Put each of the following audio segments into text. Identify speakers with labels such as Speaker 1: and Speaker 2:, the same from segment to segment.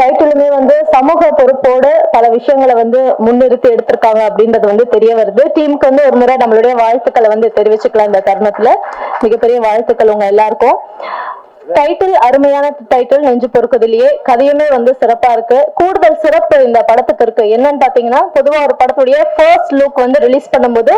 Speaker 1: டைட்டிலுமே வந்து சமூக பொறுப்போடு பல விஷயங்களை வந்து முன்னிறுத்தி எடுத்திருக்காங்க அப்படின்றது வந்து தெரிய வருது. டீமுக்கு வந்து ஒரு முறை நம்மளுடைய வாழ்த்துக்களை வந்து தெரிவிச்சுக்கலாம். இந்த தருணத்துல மிகப்பெரிய வாழ்த்துக்கள் உங்க எல்லாருக்கும். டைட்டில் அருமையான டைட்டில், நெஞ்சு பொறுக்குதிலேயே. கதையுமே வந்து சிறப்பா இருக்கு. கூடுதல் சிறப்பு இந்த படத்துக்கு இருக்கு. என்னன்னு பாத்தீங்கன்னா, பொதுவா ஒரு படத்துடைய ஃபர்ஸ்ட் லுக் வந்து ரிலீஸ் பண்ணும்போது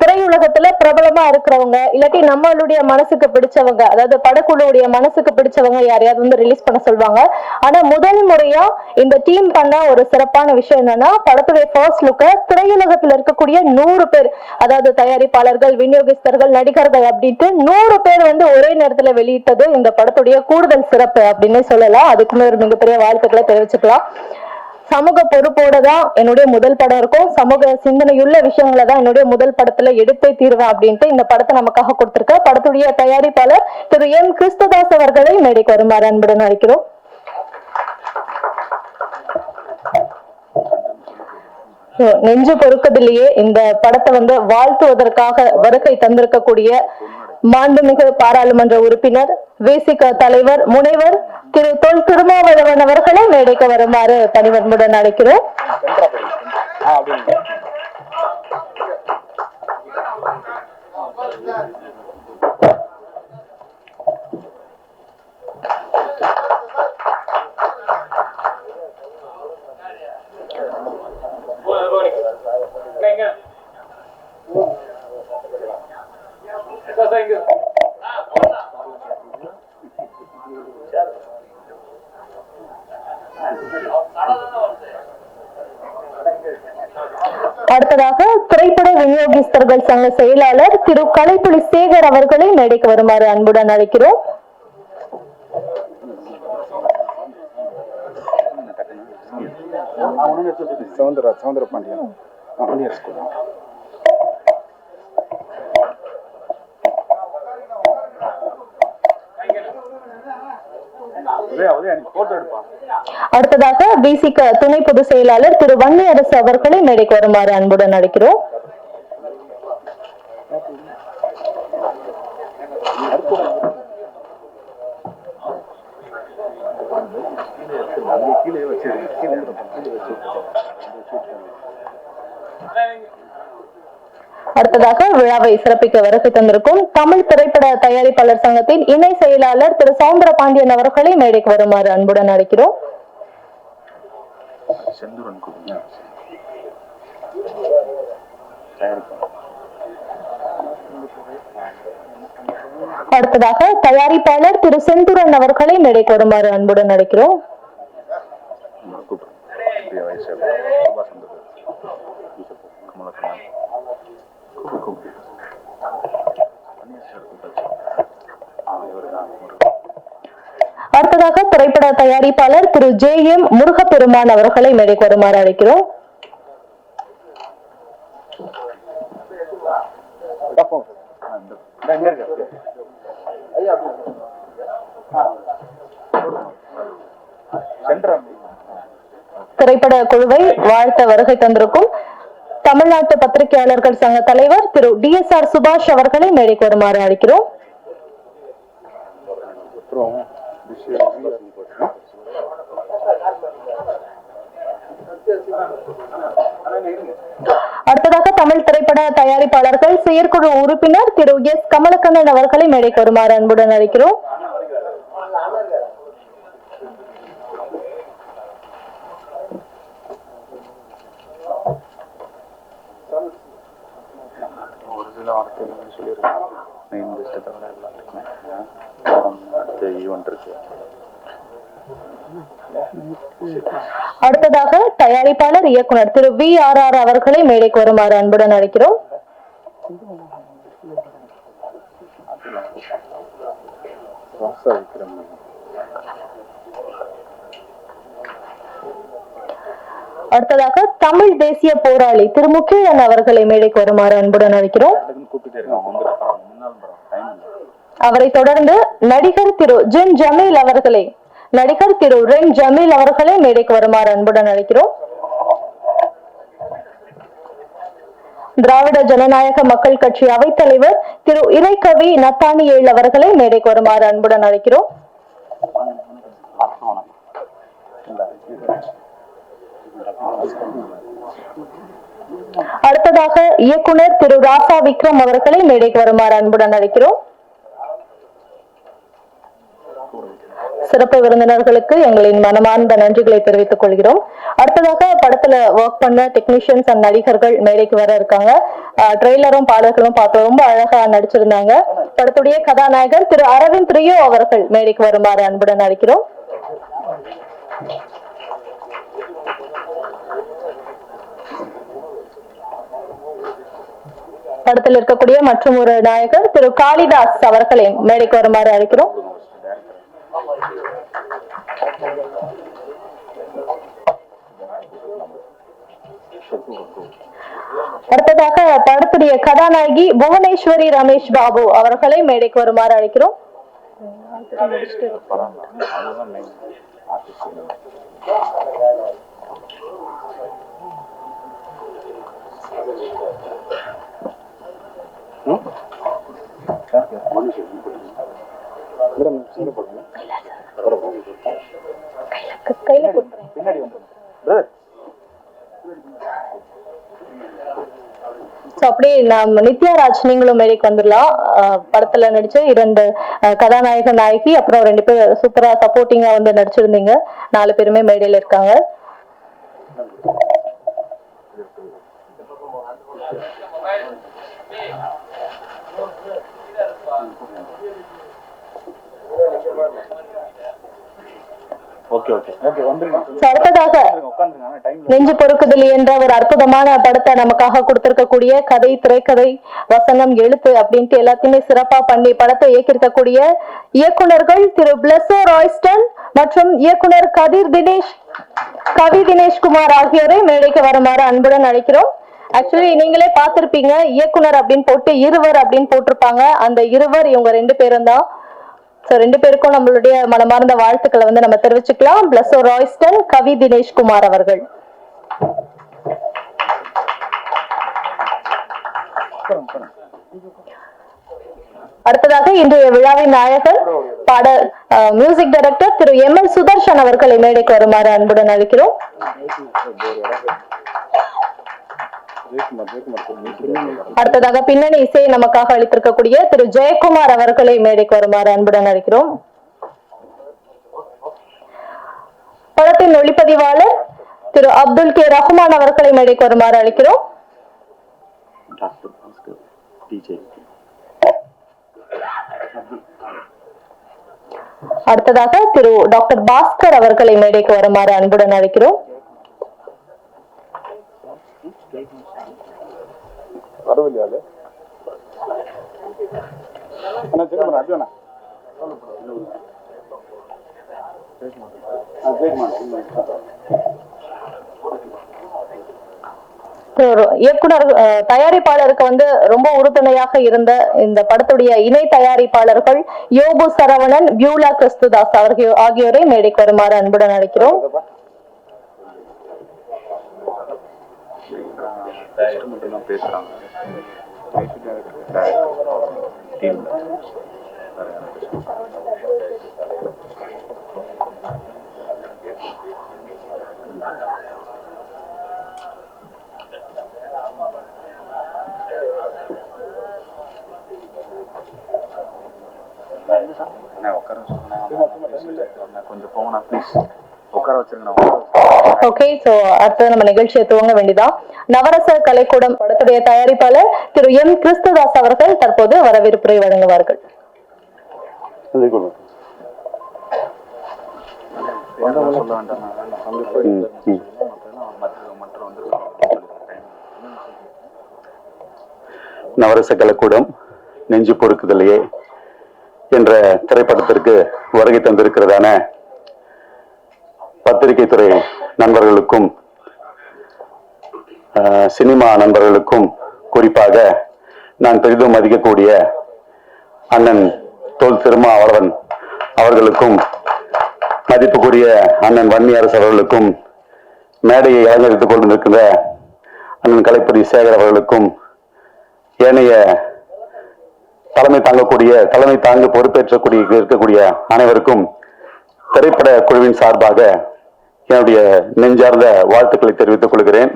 Speaker 1: திரையுலகத்துல பிரபலமா இருக்கிறவங்க இல்லாட்டி நம்மளுடைய மனசுக்கு பிடிச்சவங்க, அதாவது படக்குழுவுடைய மனசுக்கு பிடிச்சவங்க யாரையாவது வந்து ரிலீஸ் பண்ண சொல்லுவாங்க. ஆனா முதல் முறையா இந்த டீம் பண்ண ஒரு சிறப்பான விஷயம் என்னன்னா, படத்துடைய ஃபர்ஸ்ட் லுக்க திரையுலகத்துல இருக்கக்கூடிய 100 பேர், அதாவது தயாரிப்பாளர்கள், விநியோகஸ்தர்கள், நடிகர்கள் அப்படின்ட்டு 100 பேர் வந்து ஒரே நேரத்துல வெளியிட்டது இந்த படத்துடைய கூடுதல் சிறப்பு அப்படின்னு சொல்லலாம். அதுக்குமே ஒரு மிகப்பெரிய வாழ்த்துக்களை தெரிவிச்சுக்கலாம். சமூக பொறுப்போட தான் என்னுடைய முதல் படம் இருக்கும். சமூக சிந்தனையுள்ள விஷயங்களை தான் என்னுடைய முதல் படத்துல எடுத்தே தீர்வேன் அப்படின்ட்டு இந்த படத்தை நமக்காக கொடுத்திருக்க படத்துடைய தயாரிப்பாளர் திரு எம் கிறிஸ்துதாஸ் அவர்களை மேடைக்கு வருமாறு அன்புடன் அழைக்கிறோம். நெஞ்சு பொறுக்கதிலேயே இந்த படத்தை வந்து வாழ்த்துவதற்காக வருகை தந்திருக்கக்கூடிய மாண்புமிகு பாராளுமன்ற உறுப்பினர், விசிக தலைவர், முனைவர் திரு தொல் திருமாவளவன் அவர்களை மேடைக்கு வருமாறு பணிவன்புடன் அழைக்கிறோம். அடுத்ததாக திரைப்பட விநியோகஸ்தர்கள் சங்க செயலாளர் திரு கலைப்புலி சேகர் அவர்களை மேடைக்கு வருமாறு அன்புடன் அழைக்கிறோம்.
Speaker 2: சவுந்தர பாண்டியன்
Speaker 1: அடுத்ததாக விசிக துணை பொதுச் செயலாளர் திரு வன்னி அரசு அவர்களை மேடைக்கு வருமாறு அன்புடன் அழைக்கிறோம். அடுத்ததாக விழாவை சிறப்பிக்க வருகை தந்திருக்கும் தமிழ் திரைப்பட தயாரிப்பாளர் சங்கத்தின் இணை செயலாளர் திரு சவுந்தர பாண்டியன் அவர்களை மேடைக்கு வருமாறு அன்புடன் அழைக்கிறோம். அடுத்ததாக தயாரிப்பாளர் திரு செந்துரன் அவர்களை மேடைக்கு வருமாறு அன்புடன் அழைக்கிறோம். அடுத்ததாக திரைப்பட தயாரிப்பாளர் திரு ஜே எம் முருகப்பெருமான் அவர்களை மேடைக்கு வருமாறு அழைக்கிறோம். திரைப்பட குழுவை வாழ்த்த வருகை தந்திருக்கும் தமிழ்நாட்டு பத்திரிகையாளர்கள் சங்க தலைவர் திரு DSR சுபாஷ் அவர்களை மேடைக்கு வருமாறு அழைக்கிறோம். அடுத்ததாக தமிழ் திரைப்பட தயாரிப்பாளர்கள் செயற்குழு உறுப்பினர் திரு எஸ் கமலக்கண்ணன் அவர்களை மேடைக்கு வருமாறு அன்புடன் அழைக்கிறோம். அடுத்ததாக தயாரிப்பாளர் இயக்குனர் திரு VRR அவர்களை மேடைக்கு வருமாறு அன்புடன் அழைக்கிறோம். அடுத்ததாக தமிழ் தேசிய போராளி திரு முகிலன் அவர்களை மேடைக்கு வருமாறு அன்புடன் அழைக்கிறோம். அவரை தொடர்ந்து நடிகர் திரு ரென் ஜமீல் அவர்களை மேடைக்கு வருமாறு அன்புடன் அழைக்கிறோம். திராவிட ஜனநாயக மக்கள் கட்சி அவைத்தலைவர் திரு இறைக்கவி நத்தானியேல் அவர்களை மேடைக்கு வருமாறு அன்புடன் அழைக்கிறோம். அடுத்ததாக இயக்குனர் திரு ராசா விக்ரம் அவர்களை மேடைக்கு வருமாறு அன்புடன் அழைக்கிறோம். சிறப்பு விருந்தினர்களுக்கு எங்களின் மனமார்ந்த நன்றிகளை தெரிவித்துக் கொள்கிறோம். அடுத்ததாக படத்துல ஒர்க் பண்ண டெக்னீஷியன்ஸ் அண்ட் நடிகர்கள் மேடைக்கு வர இருக்காங்க. ட்ரெய்லரும் பாடல்களும் பார்த்து ரொம்ப அழகா நடிச்சிருந்தாங்க. படத்துடைய கதாநாயகர் திரு அரவிந்த் ரியோ அவர்கள் மேடைக்கு வருமாறு அன்புடன் அழைக்கிறோம். படத்தில் இருக்கக்கூடிய மற்றும் ஒரு நாயகர் திரு காளிதாஸ் அவர்களை மேடைக்கு வருமாறு அழைக்கிறோம். அடுத்ததாக படத்துடைய கதாநாயகி புவனேஸ்வரி ரமேஷ் பாபு அவர்களை மேடைக்கு வருமாறு அழைக்கிறோம். அப்படியே நித்யாராஜ் நீங்களும் மேடைக்கு வந்துடலாம். படத்துல நடிச்ச 2 கதாநாயக நாயகி, அப்புறம் 2 பேர் சூப்பரா சப்போர்ட்டிங்கா வந்து நடிச்சிருந்தீங்க. 4 பேருமே மேடையில இருக்காங்க. அடுத்ததாக நெஞ்சு பொறுக்குதல் என்ற ஒரு அற்புதமான படத்தை நமக்காக கொடுத்திருக்கக்கூடிய கதை, திரைக்கதை, வசனம், எழுத்து அப்படின்ட்டு எல்லாத்தையுமே சிறப்பா பண்ணி படத்தை இயக்கியிருக்கக்கூடிய இயக்குனர்கள் திரு பிளஸோ ராய்ஸ்டன் மற்றும் இயக்குனர் கவி தினேஷ் குமார் ஆகியோரை மேடைக்கு வருமாறு அன்புடன் அழைக்கிறோம். ஆக்சுவலி நீங்களே பார்த்திருப்பீங்க, இயக்குனர் அப்படின்னு போட்டு இருவர் அப்படின்னு போட்டிருப்பாங்க. அந்த இருவர் இவங்க 2 பேரும் தான். 2 பேருக்கும் நம்மளுடைய மனமார்ந்த வாழ்த்துக்களை வந்து நம்ம தெரிவிச்சுக்கலாம். பிளஸோ ராய்ஸ்டன், கவி தினேஷ் குமார் அவர்கள். அடுத்ததாக இன்றைய விழாவின் நாயகர் பாடல் மியூசிக் டைரக்டர் திரு ML சுதர்ஷன் அவர்களை மேடைக்கு வருமாறு அன்புடன் அழைக்கிறோம். அடுத்ததாக பின்னணி இசையை நமக்காக அளித்திருக்கக்கூடிய திரு ஜெயக்குமார் அவர்களை மேடைக்கு வருமாறு அன்புடன் அழைக்கிறோம். படத்தின் ஒளிப்பதிவாளர் திரு அப்துல் கே ரஹ்மான் அவர்களை மேடைக்கு வருமாறு அழைக்கிறோம். அடுத்ததாக திரு டாக்டர் பாஸ்கர் அவர்களை மேடைக்கு வருமாறு அன்புடன் அழைக்கிறோம். இயக்குனர் தயாரிப்பாளருக்கு வந்து ரொம்ப உறுதுணையாக இருந்த இந்த படத்துடைய இணை தயாரிப்பாளர்கள் யோபு சரவணன், பியூலா கிறிஸ்துதாஸ் ஆகியோரை மேடைக்கு வருமாறு அன்புடன் அழைக்கிறோம். ஓகே, சோ அடுத்து நம்ம நிகழ்ச்சியை துவங்க வேண்டியதான். நவரச கலைக்கூடம் படத்துடைய தயாரிப்பாளர் திரு எம் கிறிஸ்துதாஸ் அவர்கள் தற்போது வரவேற்புரை வழங்குவார்கள்.
Speaker 3: நவரச கலைக்கூடம் நெஞ்சு பொறுக்குதலையே என்ற திரைப்படத்திற்கு வருகை தந்திருக்கிறதான பத்திரிகை துறை நண்பர்களுக்கும் சினிமா நண்பர்களுக்கும் குறிப்பாக நான் பெரிதும் மதிக்கக்கூடிய அண்ணன் தோல் திருமாவளவன் அவர்களுக்கும் மதிப்புக்குரிய அண்ணன் வன்னியரசு அவர்களுக்கும் மேடையை அலங்கரித்துக் கொண்டிருக்கின்ற அண்ணன் கலைப்பதி சேகர் அவர்களுக்கும் ஏனைய தலைமை தாங்க பொறுப்பேற்றக்கூடிய இருக்கக்கூடிய அனைவருக்கும் திரைப்பட குழுவின் சார்பாக என்னுடைய நெஞ்சார்ந்த வாழ்த்துக்களை தெரிவித்துக் கொள்கிறேன்.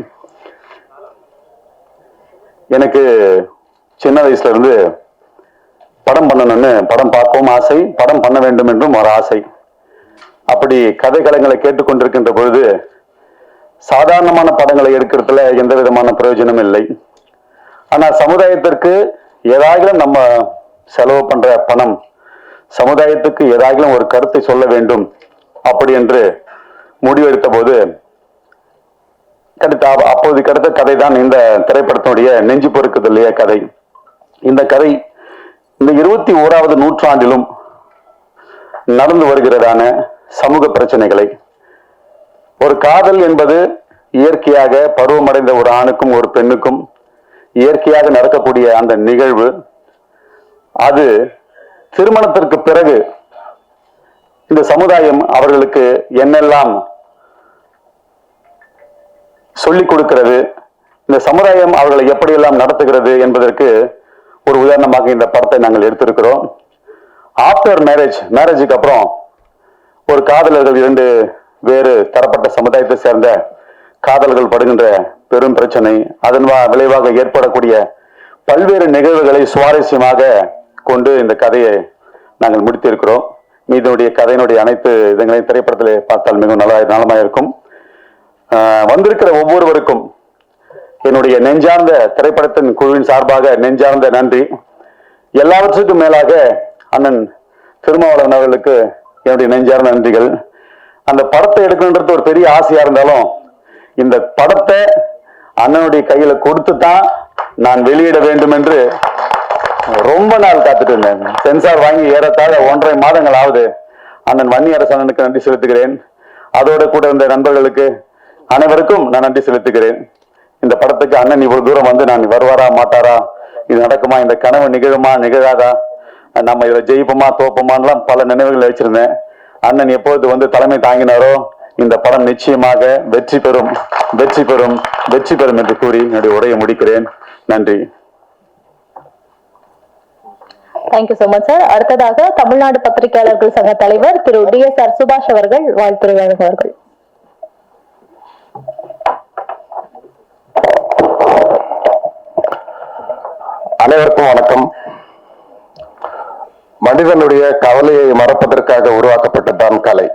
Speaker 3: எனக்கு சின்ன வயசுல இருந்து படம் பண்ணணும்னு, படம் பார்க்கவும் ஆசை, படம் பண்ண வேண்டும் என்றும் ஒரு ஆசை. அப்படி கதைக்களங்களை கேட்டுக்கொண்டிருக்கின்ற பொழுது சாதாரணமான படங்களை எடுக்கிறதுல எந்த விதமான பிரயோஜனம் இல்லை. ஆனா சமுதாயத்திற்கு ஏதாகிலும் நம்ம செலவு பண்ற பணம் சமுதாயத்துக்கு ஏதாகிலும் ஒரு கருத்தை சொல்ல வேண்டும் அப்படி என்று முடிவெடுத்த போது அப்போது கிடைத்த கதை தான் இந்த திரைப்படத்தினுடைய நெஞ்சு பொறுக்குதல்லைய கதை. இந்த கதை இந்த 21வது நூற்றாண்டிலும் நடந்து வருகிறதான சமூக பிரச்சனைகளை, ஒரு காதல் என்பது இயற்கையாக பருவமடைந்த ஒரு ஆணுக்கும் ஒரு பெண்ணுக்கும் இயற்கையாக நடக்கக்கூடிய அந்த நிகழ்வு, அது திருமணத்திற்கு பிறகு இந்த சமுதாயம் அவர்களுக்கு என்னெல்லாம் சொல்லிக் கொடுக்கிறது, இந்த சமுதாயம் அவர்களை எப்படியெல்லாம் நடத்துகிறது என்பதற்கு ஒரு உதாரணமாக இந்த படத்தை நாங்கள் எடுத்திருக்கிறோம். ஆஃப்டர் மேரேஜுக்கு அப்புறம் ஒரு காதலர்கள், 2 வேறு தரப்பட்ட சமுதாயத்தை சேர்ந்த காதல்கள் படுகின்ற பெரும் பிரச்சனை, அதன் விளைவாக ஏற்படக்கூடிய பல்வேறு நிகழ்வுகளை சுவாரஸ்யமாக கொண்டு இந்த கதையை நாங்கள் முடித்திருக்கிறோம். மீதனுடைய கதையினுடைய அனைத்து இதங்களையும் திரைப்படத்தில் பார்த்தால் மிகவும் நலமாக இருக்கும். வந்திருக்கிற ஒவ்வொருவருக்கும் என்னுடைய நெஞ்சார்ந்த திரைப்படத்தின் குழுவின் சார்பாக நெஞ்சார்ந்த நன்றி. எல்லாவற்றுக்கும் மேலாக அண்ணன் திருமாவளவன் அவர்களுக்கு என்னுடைய நெஞ்சார்ந்த நன்றிகள். அந்த படத்தை எடுக்கணுன்றது ஒரு பெரிய ஆசையா இருந்தாலும் இந்த படத்தை அண்ணனுடைய கையில கொடுத்து தான் நான் வெளியிட வேண்டும் என்று ரொம்ப நாள் காத்துட்டு இருந்தேன். சென்சார் வாங்கி ஏறத்தாழ 1.5 மாதங்கள் ஆகுது. அண்ணன் வன்னியரசனுக்கு நன்றி செலுத்துகிறேன். அதோட கூட இருந்த நண்பர்களுக்கு அனைவருக்கும் நான் நன்றி செலுத்துகிறேன். இந்த படத்துக்கு அண்ணன் இவ்வளவு தூரம் வந்து நான் வருவாரா மாட்டாரா, இது நடக்குமா, இந்த கனவு நிகழுமா நிகழாதா, நம்ம இதை ஜெயிப்போமா தோப்போமான்லாம் பல நினைவுகள் வச்சிருந்தேன். அண்ணன் எப்போது வந்து தலைமை தாங்கினாரோ இந்த படம் நிச்சயமாக வெற்றி பெறும் வெற்றி பெறும் வெற்றி பெறும் என்று கூறி என்னுடைய உரையை முடிக்கிறேன். நன்றி.
Speaker 1: Thank you so much sir. அடுத்ததாக தமிழ்நாடு பத்திரிகையாளர்கள் சங்க தலைவர் திரு DSR சுபாஷ் அவர்கள் வாழ்த்துரை வழங்குவார்கள்.
Speaker 4: அனைவருக்கும் வணக்கம். மனிதனுடைய கவலையை மறப்பதற்காக உருவாக்கப்பட்டதுதான் கலை.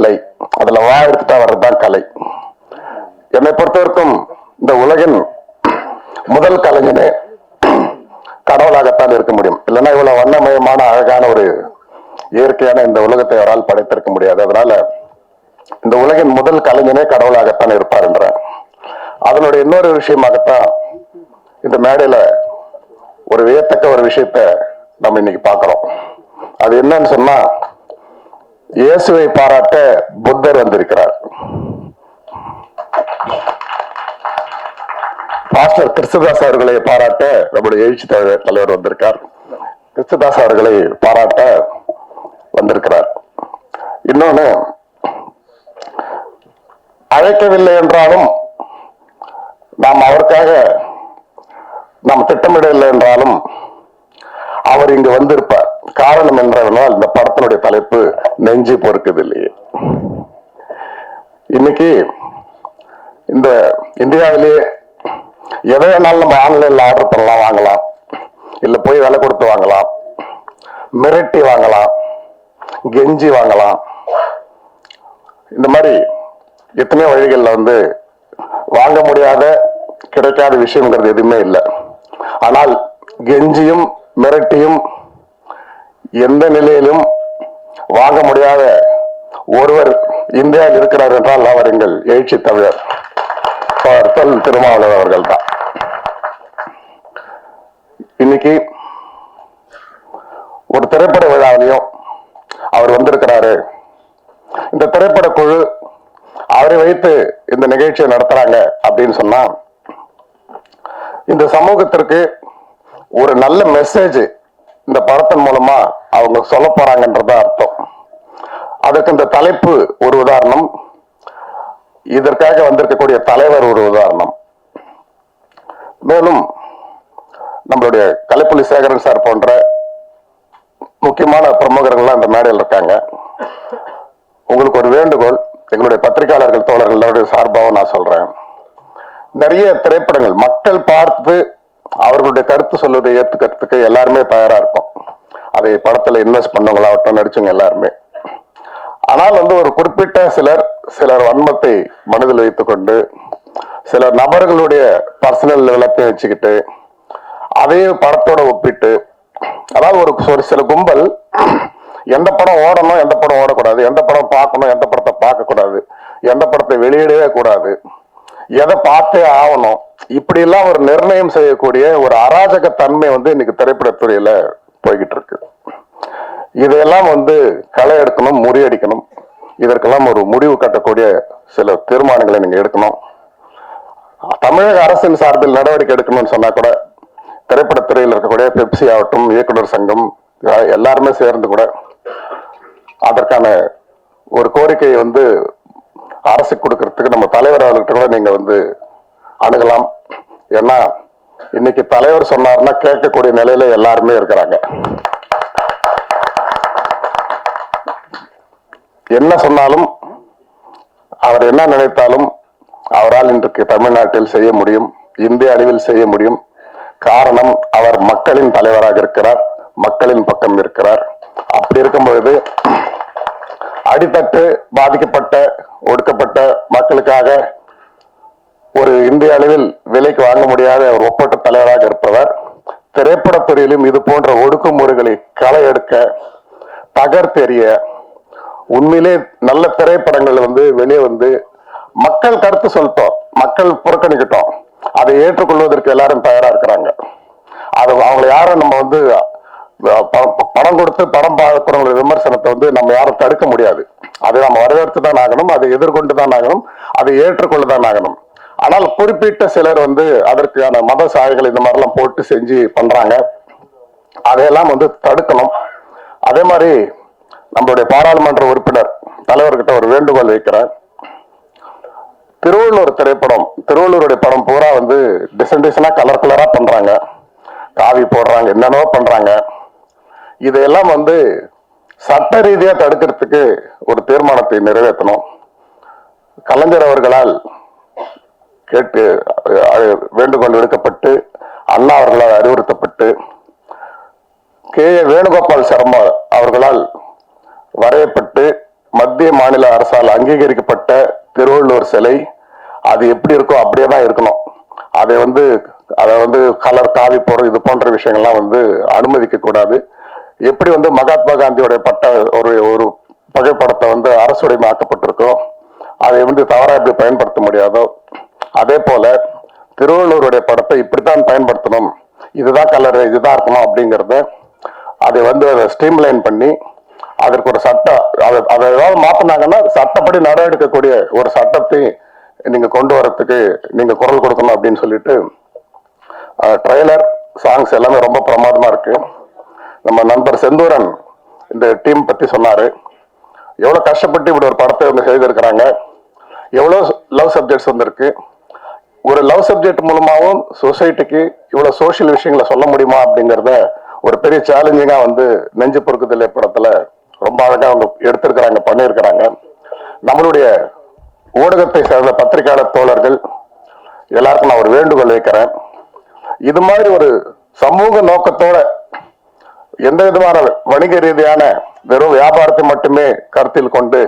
Speaker 4: லை, அதுல வா எடுத்துட்டா வர்றதுதான் கலை. என்னை பொறுத்தவரைக்கும் இந்த உலகின் முதல் கலைஞனே கடவுளாகத்தான் இருக்க முடியும். இல்லைன்னா இவ்வளவு வண்ணமயமான அழகான ஒரு இயற்கையான இந்த உலகத்தை அவரால் படைத்திருக்க முடியாது. அதனால இந்த உலகின் முதல் கலைஞனே கடவுளாகத்தான் இருப்பார் என்ற அதனுடைய இன்னொரு விஷயமாகத்தான் இந்த மேடையில ஒரு வியத்தக்க ஒரு விஷயத்த நம்ம இன்னைக்கு பார்க்கிறோம். அது என்னன்னு சொன்னா, இயேசுவை பாராட்ட புத்தர் வந்திருக்கிறார். பாஸ்டர் கிறிஸ்துதாஸ் அவர்களை பாராட்ட நம்முடைய எழுச்சி தலைவர் வந்திருக்கார். கிறிஸ்துதாஸ் அவர்களை பாராட்ட வந்திருக்கிறார். இன்னொன்னு, அழைக்கவில்லை என்றாலும் நாம் அவருக்காக நாம் திட்டமிடவில்லை என்றாலும் அவர் இங்கு வந்திருப்பார். காரணம் என்றால் இந்த படத்தினுடைய தலைப்பு நெஞ்சு பொறுக்குதில்லையே. இன்னைக்கு இந்த இந்தியாவிலேயே எதை வேணாலும் நம்ம ஆன்லைன்ல ஆர்டர் பண்ணலாம், வாங்கலாம், இல்ல போய் விலை கொடுத்து வாங்கலாம், மிரட்டி வாங்கலாம், கெஞ்சி வாங்கலாம். இந்த மாதிரி எத்தனையோ வழிகள்ல வந்து வாங்க முடியாத கிடைக்காத விஷயம்ங்கிறது எதுவுமே இல்லை. ஆனால் கெஞ்சியும் மிரட்டியும் எந்த நிலையிலும் வாங்க முடியாத ஒருவர் இந்தியாவில் இருக்கிறார் என்றால் அவர் எங்கள் எழுச்சி தமிழர் தொல் திருமாவளவன் அவர்கள் தான். இன்னைக்கு ஒரு திரைப்பட விழாவிலையும் அவர் வந்திருக்கிறாரு. இந்த திரைப்பட குழு அவரை வைத்து இந்த நிகழ்ச்சியை நடத்துறாங்க அப்படின்னு சொன்னா, இந்த சமூகத்திற்கு ஒரு நல்ல மெசேஜ் இந்த படத்தின் மூலமா அவங்க சொல்ல போறாங்கன்றத அர்த்தம். அதுக்கு இந்த தலைப்பு ஒரு உதாரணம், இதற்காக வந்திருக்கக்கூடிய தலைவர் ஒரு உதாரணம். மேலும் நம்மளுடைய கலைப்புலி சேகரன் சார் போன்ற முக்கியமான பிரமுகர்கள்லாம் இந்த மேடையில் இருக்காங்க. உங்களுக்கு ஒரு வேண்டுகோள், எங்களுடைய பத்திரிகையாளர்கள் தோழர்களுடைய சார்பாக நான் சொல்றேன். நிறைய திரைப்படங்கள் மக்கள் பார்த்து அவர்களுடைய கருத்து சொல்வதை ஏத்துக்கிறதுக்கு எல்லாருமே தயாரா இருக்கும். அதை படத்துல இன்வெஸ்ட் பண்ணவங்களாகட்டும், நடிச்சவங்க எல்லாருமே. ஆனால் ஒரு குறிப்பிட்ட சிலர் வன்மத்தை மனதில் வைத்துக்கொண்டு, சில நபர்களுடைய பர்சனல் விளக்கை வச்சுக்கிட்டு அதையும் படத்தோட ஒப்பிட்டு, அதாவது ஒரு சில கும்பல் எந்த படம் ஓடணும், எந்த படம் ஓடக்கூடாது, எந்த படம் பார்க்கணும், எந்த படத்தை பார்க்க கூடாது, எந்த படத்தை வெளியிடவே கூடாது, எதை பார்த்தே ஆகணும், இப்படி எல்லாம் ஒரு நிர்ணயம் செய்யக்கூடிய ஒரு அராஜக தன்மை இன்னைக்கு திரைப்படத்துறையில போய்கிட்டு இருக்கு. இதையெல்லாம் களை எடுக்கணும், முறியடிக்கணும். இதற்கெல்லாம் ஒரு முடிவு கட்டக்கூடிய சில தீர்மானங்களை நீங்க எடுக்கணும். தமிழக அரசின் சார்பில் நடவடிக்கை எடுக்கணும்னு சொன்னா கூட திரைப்படத்துறையில் இருக்கக்கூடிய பெப்சி ஆகட்டும், இயக்குனர் சங்கம் எல்லாருமே சேர்ந்து கூட அதற்கான ஒரு கோரிக்கையை அரசு கொடுக்கறதுக்கு நம்ம தலைவர் அவர்கிட்ட கூட நீங்க அணுகலாம். ஏன்னா இன்னைக்கு தலைவர் சொன்னாருன்னா கேட்கக்கூடிய நிலையில எல்லாருமே இருக்கிறாங்க. என்ன சொன்னாலும், அவர் என்ன நினைத்தாலும் அவரால் இன்றைக்கு தமிழ்நாட்டில் செய்ய முடியும், இந்திய அளவில் செய்ய முடியும். காரணம், அவர் மக்களின் தலைவராக இருக்கிறார், மக்களின் பக்கம் இருக்கிறார். அப்படி இருக்கும் பொழுது அடித்தட்டு பாதிக்கப்பட்ட ஒடுக்கப்பட்ட மக்களுக்காக ஒரு இந்திய அளவில் விலைக்கு வாங்க முடியாத ஒரு ஒப்பற்ற தலைவராக இருப்பவர். திரைப்படத்துறையிலும் இது போன்ற ஒடுக்குமுறைகளை களை எடுக்க, தகர்த்தெறிய, உண்மையிலே நல்ல திரைப்படங்கள் வெளியே மக்கள் கருத்து சொல்லிட்டோம், மக்கள் புறக்கணிக்கிட்டோம், அதை ஏற்றுக்கொள்வதற்கு எல்லாரும் தயாரா இருக்கிறாங்க. அது அவங்களை யாரும் நம்ம பணம் கொடுத்து படம் பார்க்கிறவங்க விமர்சனத்தை நம்ம யாரும் தடுக்க முடியாது. அதை நம்ம வரவேற்று தான் ஆகணும், அதை எதிர்கொண்டு தான் ஆகணும், அதை ஏற்றுக்கொண்டு தான் ஆகணும். ஆனால் குறிப்பிட்ட சிலர் அதற்கான மத சாயங்கள் இந்த மாதிரிலாம் போட்டு செஞ்சு பண்றாங்க. அதையெல்லாம் தடுக்கணும். அதே மாதிரி நம்மளுடைய பாராளுமன்ற உறுப்பினர் தலைவர்கிட்ட ஒரு வேண்டுகோள் வைக்கிறேன். திருவள்ளூர் திரைப்படம், திருவள்ளூருடைய படம் பூரா டிசைனா கலர் கலரா பண்றாங்க, காவி போடுறாங்க, என்னென்னவோ பண்றாங்க. இதையெல்லாம் சட்ட ரீதியா தடுக்கிறதுக்கு ஒரு தீர்மானத்தை நிறைவேற்றணும். கலைஞர் அவர்களால் கேட்டு வேண்டுகோள் விடுக்கப்பட்டு, அண்ணா அவர்களால் அறிவுறுத்தப்பட்டு, வேணுகோபால் சர்மா அவர்களால் வரையப்பட்டு, மத்திய மாநில அரசால் அங்கீகரிக்கப்பட்ட திருவள்ளூர் சிலை அது எப்படி இருக்கோ அப்படியே தான் இருக்கணும். அதை கலர் காவி போடுற இது போன்ற விஷயங்கள்லாம் அனுமதிக்க கூடாது. எப்படி மகாத்மா காந்தியோட பட்ட ஒரு புகைப்படத்தை அரசுடைமையாக்கப்பட்டிருக்கோம், அதை தவறா எப்படி பயன்படுத்த முடியாதோ அதே போல திருவள்ளூருடைய படத்தை இப்படித்தான் பயன்படுத்தணும், இதுதான் கலர், இதுதான் இருக்கணும் அப்படிங்கறத அதை ஸ்ட்ரீம்லைன் பண்ணி அதற்கு ஒரு சட்டம், அதை ஏதாவது மாத்தினாங்கன்னா சட்டப்படி நடவடிக்கக்கூடிய ஒரு சட்டத்தை நீங்க கொண்டு வரத்துக்கு நீங்க குரல் கொடுக்கணும் அப்படின்னு சொல்லிட்டு, ட்ரெய்லர் சாங்ஸ் எல்லாமே ரொம்ப பிரமாதமா இருக்கு. நம்ம நண்பர் செந்தூரன் இந்த டீம் பத்தி சொன்னாரு. எவ்வளவு கஷ்டப்பட்டு இப்படி ஒரு படத்தை செய்திருக்கிறாங்க, எவ்வளவு லவ் சப்ஜெக்ட்ஸ் இருக்கு. ஒரு லவ் சப்ஜெக்ட் மூலமாவும் சொசைட்டிக்கு இவ்வளவு சோசியல் விஷயங்களை சொல்ல முடியுமா அப்படிங்கறத ஒரு பெரிய சேலஞ்சிங்கா நெஞ்சு பொறுக்குதல் படத்துல ரொம்ப அழகா அவங்க எடுத்திருக்கிறாங்க, பண்ணியிருக்கிறாங்க. நம்மளுடைய ஊடகத்தை சேர்ந்த பத்திரிகையாளர் தோழர்கள் எல்லாருக்கும் நான் ஒரு வேண்டுகோள் வைக்கிறேன். இது மாதிரி ஒரு சமூக நோக்கத்தோட, எந்த விதமான வணிக ரீதியான வெறும் வியாபாரத்தை மட்டுமே கருத்தில் கொண்டு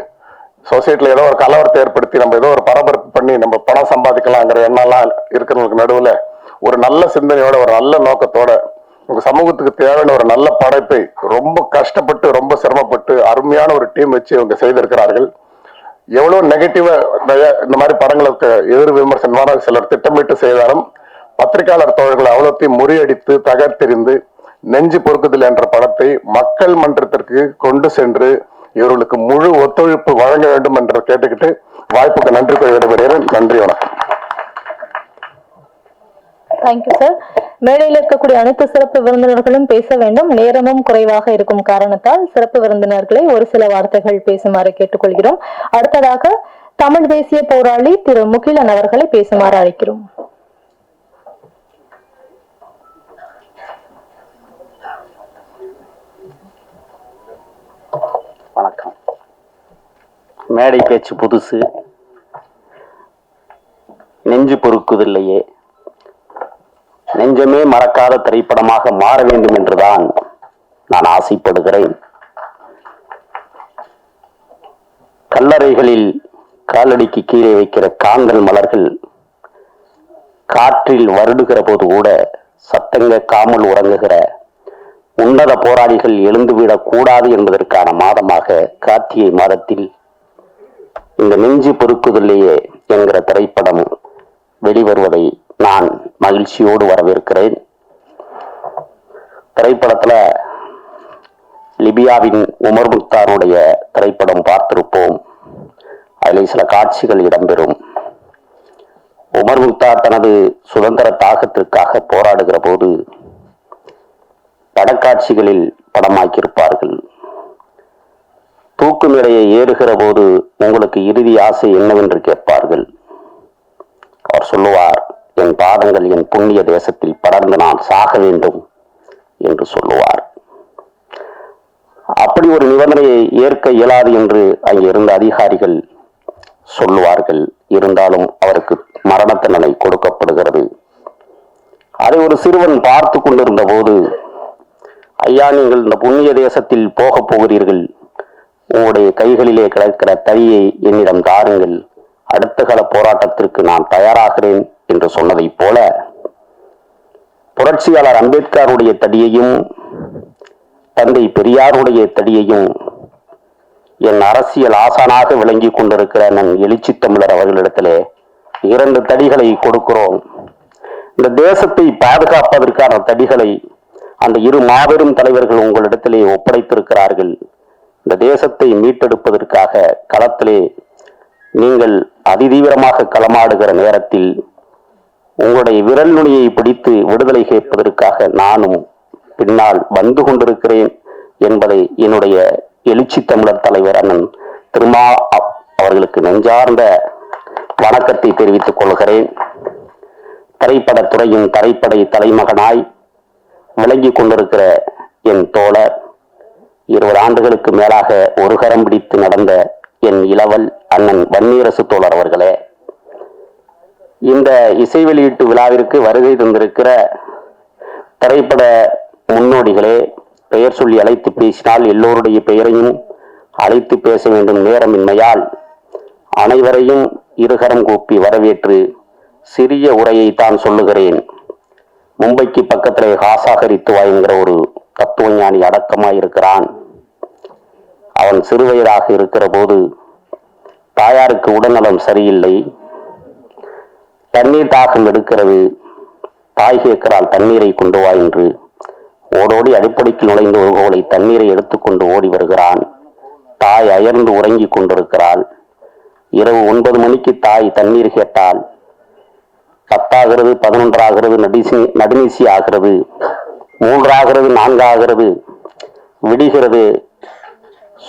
Speaker 4: சொசைட்டில ஏதோ ஒரு கலவரத்தை ஏற்படுத்தி நம்ம ஏதோ ஒரு பரபரப்பு பண்ணி நம்ம பணம் சம்பாதிக்கலாங்கிற எண்ணெல்லாம் இருக்கிறவங்களுக்கு நடுவுல ஒரு நல்ல சிந்தனையோட, ஒரு நல்ல நோக்கத்தோட, உங்க சமூகத்துக்கு தேவையான ஒரு நல்ல படைப்பை ரொம்ப கஷ்டப்பட்டு ரொம்ப சிரமப்பட்டு அருமையான ஒரு டீம் வச்சு இவங்க செய்திருக்கிறார்கள். எவ்வளவு நெகட்டிவா இந்த மாதிரி படங்களுக்கு எதிர் விமர்சனமான சிலர் திட்டமிட்டு செய்தாலும் பத்திரிகையாளர் தோழர்கள் அவ்வளோத்தையும் முறியடித்து தகர்த்தெறிந்து நெஞ்சு பொறுக்குதல் என்ற படத்தை மக்கள் மன்றத்திற்கு கொண்டு சென்று இவர்களுக்கு முழு ஒத்துழைப்பு வழங்க வேண்டும் என்று கேட்டுக்கிட்டு வாய்ப்புக்கு நன்றி கூறி விடைபெறுகிறேன். நன்றி, வணக்கம்.
Speaker 1: Thank you sir. மேடையில் இருக்கக்கூடிய அனைத்து சிறப்பு விருந்தினர்களும் பேச வேண்டும். நேரமும் குறைவாக இருக்கும் காரணத்தால் சிறப்பு விருந்தினர்களை ஒரு சில வார்த்தைகள் பேசுமாறு கேட்டுக்கொள்கிறோம். அடுத்ததாக தமிழ் தேசிய போராளி திரு முகிலன் அவர்களை பேசுமாறு அழைக்கிறோம்.
Speaker 2: வணக்கம்.
Speaker 5: மேடை பேச்சு புதுசு, நெஞ்சு பொறுக்குதில்லையே, நெஞ்சமே மறக்காத திரைப்படமாக மாற வேண்டும் என்றுதான் நான் ஆசைப்படுகிறேன். கல்லறைகளில் காலடிக்கு கீழே வைக்கிற காந்தல் மலர்கள் காற்றில் வருடுகிற போது கூட சத்தங்க காமல் உறங்குகிற உன்னத போராளிகள் எழுந்துவிடக் கூடாது என்பதற்கான மாதமாக கார்த்திகை மாதத்தில் இந்த நெஞ்சு பொறுக்குதில்லையே என்கிற திரைப்படம் வெளிவருவதை நான் மகிழ்ச்சியோடு வரவேற்கிறேன். திரைப்படத்துல லிபியாவின் உமர் முக்தாருடைய திரைப்படம் பார்த்திருப்போம். அதில் சில காட்சிகள் இடம்பெறும். உமர் முக்தார் தனது சுதந்திர தாகத்திற்காக போராடுகிற போது படக்காட்சிகளில் படமாக்கியிருப்பார்கள். தூக்கு மேடையை ஏறுகிற போது உங்களுக்கு இறுதி ஆசை என்னவென்று கேட்பார்கள். அவர் சொல்லுவார், என் பாதங்கள் என் புண்ணிய தேசத்தில் படர்ந்து நான் சாக வேண்டும் என்று சொல்லுவார். அப்படி ஒரு நிபந்தனையை ஏற்க இயலாது என்று அங்கே இருந்த அதிகாரிகள் சொல்லுவார்கள். இருந்தாலும் அவருக்கு மரண தண்டனை கொடுக்கப்படுகிறது. அதை ஒரு சிறுவன் பார்த்து கொண்டிருந்த போது, ஐயா, நீங்கள் இந்த புண்ணிய தேசத்தில் போக போகிறீர்கள், உங்களுடைய கைகளிலே கிடக்கிற தடியை என்னிடம் தாருங்கள், அடுத்த கால போராட்டத்திற்கு நான் தயாராகிறேன் என்று சொன்னதைப் போல புரட்சியாளர் அம்பேத்கருடைய தடியையும் தந்தை பெரியாருடைய தடியையும் என் அரசியல் ஆசானாக விளங்கி கொண்டிருக்கிற நம் எழுச்சி தமிழர் அவர்களிடத்திலே 2 தடிகளை கொடுக்கிறோம். இந்த தேசத்தை பாதுகாப்பதற்கான தடிகளை அந்த 2 மாபெரும் தலைவர்கள் உங்களிடத்திலே ஒப்படைத்திருக்கிறார்கள். இந்த தேசத்தை மீட்டெடுப்பதற்காக களத்திலே நீங்கள் அதிதீவிரமாக களமாடுகிற நேரத்தில் உங்களுடைய விரல் நுனியை பிடித்து விடுதலை கேட்பதற்காக நானும் பின்னால் வந்து கொண்டிருக்கிறேன் என்பதை என்னுடைய எழுச்சி தமிழர் தலைவர் அண்ணன் திருமா அவர்களுக்கு நெஞ்சார்ந்த வணக்கத்தை தெரிவித்துக் கொள்கிறேன். திரைப்படத்துறையின் தரைப்படை தலைமகனாய் விளங்கி கொண்டிருக்கிற என் தோழர், 20 ஆண்டுகளுக்கு மேலாக ஒரு கரம் பிடித்து நடந்த என் இளவல் அண்ணன் வன்னியரசு தோழர் அவர்களே, இந்த இசை வெளியீட்டு விழாவிற்கு வருகை தந்திருக்கிற திரைப்பட முன்னோடிகளே, பெயர் சொல்லி அழைத்து பேசினால் எல்லோருடைய பெயரையும் அழைத்து பேச வேண்டும் நேரமின்மையால் அனைவரையும் இருகரம் கூப்பி வரவேற்று சிறிய உரையை தான் சொல்லுகிறேன். மும்பைக்கு பக்கத்திலே ஹாசாகரித்துவா என்கிற ஒரு தத்துவஞானி அடக்கமாயிருக்கிறான். அவன் சிறுவயதாக இருக்கிற போது தாயாருக்கு உடல்நலம் சரியில்லை, தண்ணீர் தாகம் எடுக்கிறது, தாய் கேட்கிறாள் தண்ணீரை கொண்டு வா என்று. ஓடோடி அடிப்படைக்கு நுழைந்து ஒரு கோலை தண்ணீரை எடுத்துக்கொண்டு ஓடி வருகிறான். தாய் அயர்ந்து உறங்கி கொண்டிருக்கிறாள். இரவு 9 மணிக்கு தாய் தண்ணீர் கேட்டால் 10 ஆகிறது, 11 ஆகிறது, நடுநீசி ஆகிறது, 3 ஆகிறது, 4 ஆகிறது, விடுகிறது.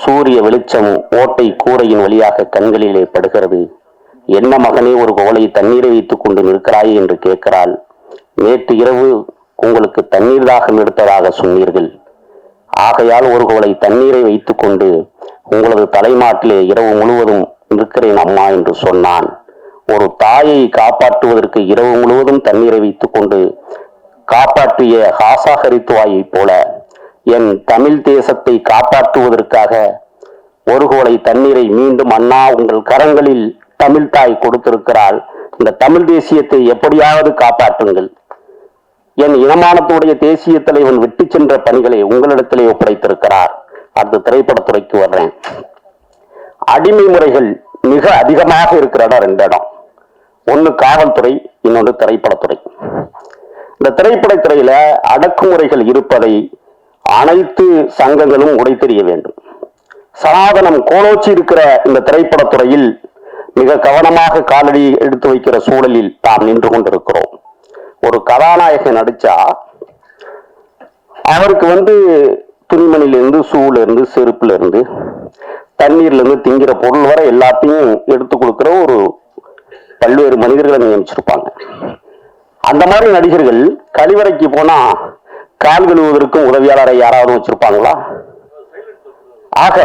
Speaker 5: சூரிய வெளிச்சம் ஓட்டை கூரையின் வழியாக கண்களிலே படுகிறது. என்ன மகனே, ஒரு கோலை தண்ணீரை வைத்துக் கொண்டு நிற்கிறாயே என்று கேட்கிறாள். நேற்று இரவு உங்களுக்கு தண்ணீர் தாகம் எடுத்ததாக சொன்னீர்கள், ஆகையால் ஒரு கோலை தண்ணீரை வைத்துக் கொண்டு உங்களது தலைமாட்டிலே இரவு முழுவதும் இருக்கிறேன் அம்மா என்று சொன்னான். ஒரு தாயை காப்பாற்றுவதற்கு இரவு முழுவதும் தண்ணீரை வைத்துக் கொண்டு காப்பாற்றிய ஹாசாகரித்துவாயை போல என் தமிழ் தேசத்தை காப்பாற்றுவதற்காக ஒரு கோலை தண்ணீரை மீண்டும் அண்ணா உங்கள் கரங்களில் தமிழ் தாய் கொடுத்திருக்கிறாள். இந்த தமிழ் தேசியத்தை எப்படியாவது காப்பாற்றுங்கள். என் இனமானத்துடைய தேசிய தலைவன் விட்டு சென்ற பணிகளை உங்களிடத்திலே ஒப்படைத்திருக்கிறார். அடுத்த திரைப்படத்துறைக்கு வர்றேன். அடிமை முறைகள் மிக அதிகமாக இருக்கிற இடம் 2 இடம். ஒன்னு காவல்துறை, இன்னொன்று திரைப்படத்துறை. இந்த திரைப்படத்துறையில அடக்குமுறைகள் இருப்பதை அனைத்து சங்கங்களும் உடைத்தெறிய வேண்டும். சனாதனம் கோலோச்சி இருக்கிற இந்த திரைப்படத்துறையில் மிக கவனமாக காலடி எடுத்து வைக்கிற சூழலில் நாம் நின்று கொண்டிருக்கிறோம். ஒரு கதாநாயகன் நடிச்சா அவருக்கு துணிமணிலிருந்து, ஷூல இருந்து, செருப்புல இருந்து, தண்ணீர்ல இருந்து, திங்கிற பொருள் வரை எல்லாத்தையும் எடுத்து கொடுக்கிற ஒரு பல்வேறு மனிதர்களை நியமிச்சிருப்பாங்க. அந்த மாதிரி நடிகர்கள் கழிவறைக்கு போனா கால் கழுவுவதற்கும் உதவியாளரை யாராவது வச்சிருப்பாங்களா? ஆக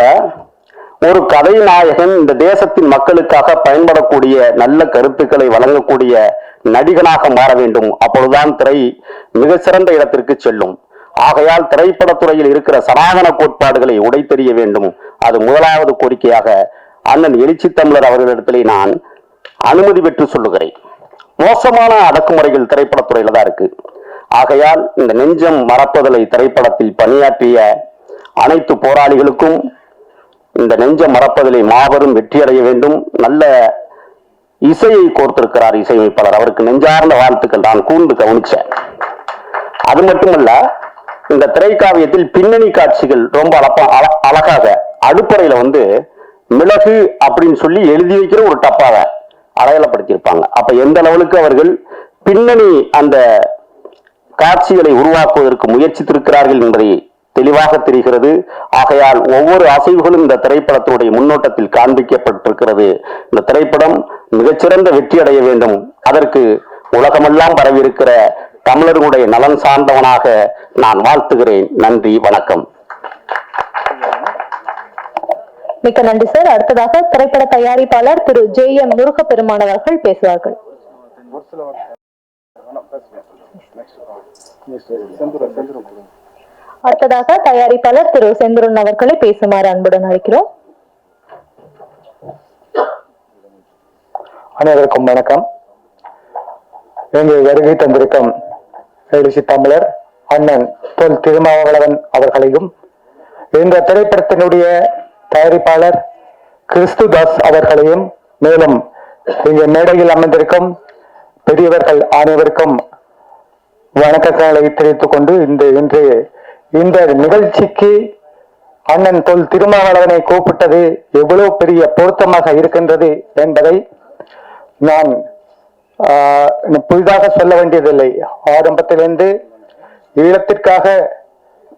Speaker 5: ஒரு கதை நாயகன் இந்த தேசத்தின் மக்களுக்காக பயன்படக்கூடிய நல்ல கருத்துக்களை வழங்கக்கூடிய நடிகனாக மாற வேண்டும். அப்பொழுதுதான் திரை மிக சிறந்த இடத்திற்கு செல்லும். ஆகையால் திரைப்படத்துறையில் இருக்கிற சனாதன கோட்பாடுகளை உடைத்தெறிய வேண்டும். அது முதலாவது கோரிக்கையாக அண்ணன் எழுச்சி தமிழர் அவர்களிடத்திலே நான் அனுமதி பெற்று சொல்லுகிறேன். மோசமான அடக்குமுறைகள் திரைப்படத்துறையில தான் இருக்கு. ஆகையால் இந்த நெஞ்சம் மறப்பதலை திரைப்படத்தில் பணியாற்றிய அனைத்து போராளிகளுக்கும் இந்த நெஞ்சம் மறப்பதிலே மாபெரும் வெற்றியடைய வேண்டும். நல்ல இசையை கோர்த்திருக்கிறார் இசையமைப்பாளர், அவருக்கு நெஞ்சார்ந்த வாழ்த்துக்கள் நான் கூர்ந்து கவனிச்சேன். அது மட்டுமல்ல, இந்த திரைக்காவியத்தில் பின்னணி காட்சிகள் ரொம்ப அழகாக அடுப்பறையில மிளகு அப்படின்னு சொல்லி எழுதி வைக்கிற ஒரு டப்பாவை அடையாளப்படுத்தியிருப்பாங்க. அப்ப எந்த லெவலுக்கு அவர்கள் பின்னணி அந்த காட்சிகளை உருவாக்குவதற்கு முயற்சித்திருக்கிறார்கள் என்பதை தெளிவாக தெரிகிறது. ஆகையால் ஒவ்வொரு அசைவுகளும் இந்த திரைப்படத்தினுடைய முன்னோட்டத்தில் காண்பிக்கப்பட்டிருக்கிறது. இந்த திரைப்படம் மிகச்சிறந்த வெற்றி அடைய வேண்டும். அதற்கு உலகமெல்லாம் பரவியிருக்கிற தமிழர்களுடைய நலன் சார்ந்தவனாக நான் வாழ்த்துகிறேன். நன்றி, வணக்கம்.
Speaker 1: மிக்க நன்றி சார். அடுத்ததாக திரைப்பட தயாரிப்பாளர் திரு JM முருகப்பெருமான் அவர்கள் பேசுவார்கள். அடுத்ததாக தயாரிப்பாளர் திரு செந்துரன் அவர்களை பேசுமாறு அன்புடன் அழைக்கிறோம்.
Speaker 2: அனைவருக்கும் வணக்கம். இங்கு வருகை தந்திருக்கும் எழுச்சி தமிழர் அண்ணன் தொல் திருமாவளவன் அவர்களையும், இந்த திரைப்படத்தினுடைய தயாரிப்பாளர் கிறிஸ்துதாஸ் அவர்களையும், மேலும் இங்கு மேடையில் அமர்ந்திருக்கும் பெரியவர்கள் அனைவருக்கும் வணக்கங்களை தெரிவித்துக் கொண்டு இன்று இந்த நிகழ்ச்சிக்கு அண்ணன் தொல் திருமாவளவனை கூப்பிட்டது எவ்வளவு பெரிய பொருத்தமாக இருக்கின்றது என்பதை நான் புதிதாக சொல்ல வேண்டியதில்லை. ஆரம்பத்திலிருந்து ஈழத்திற்காக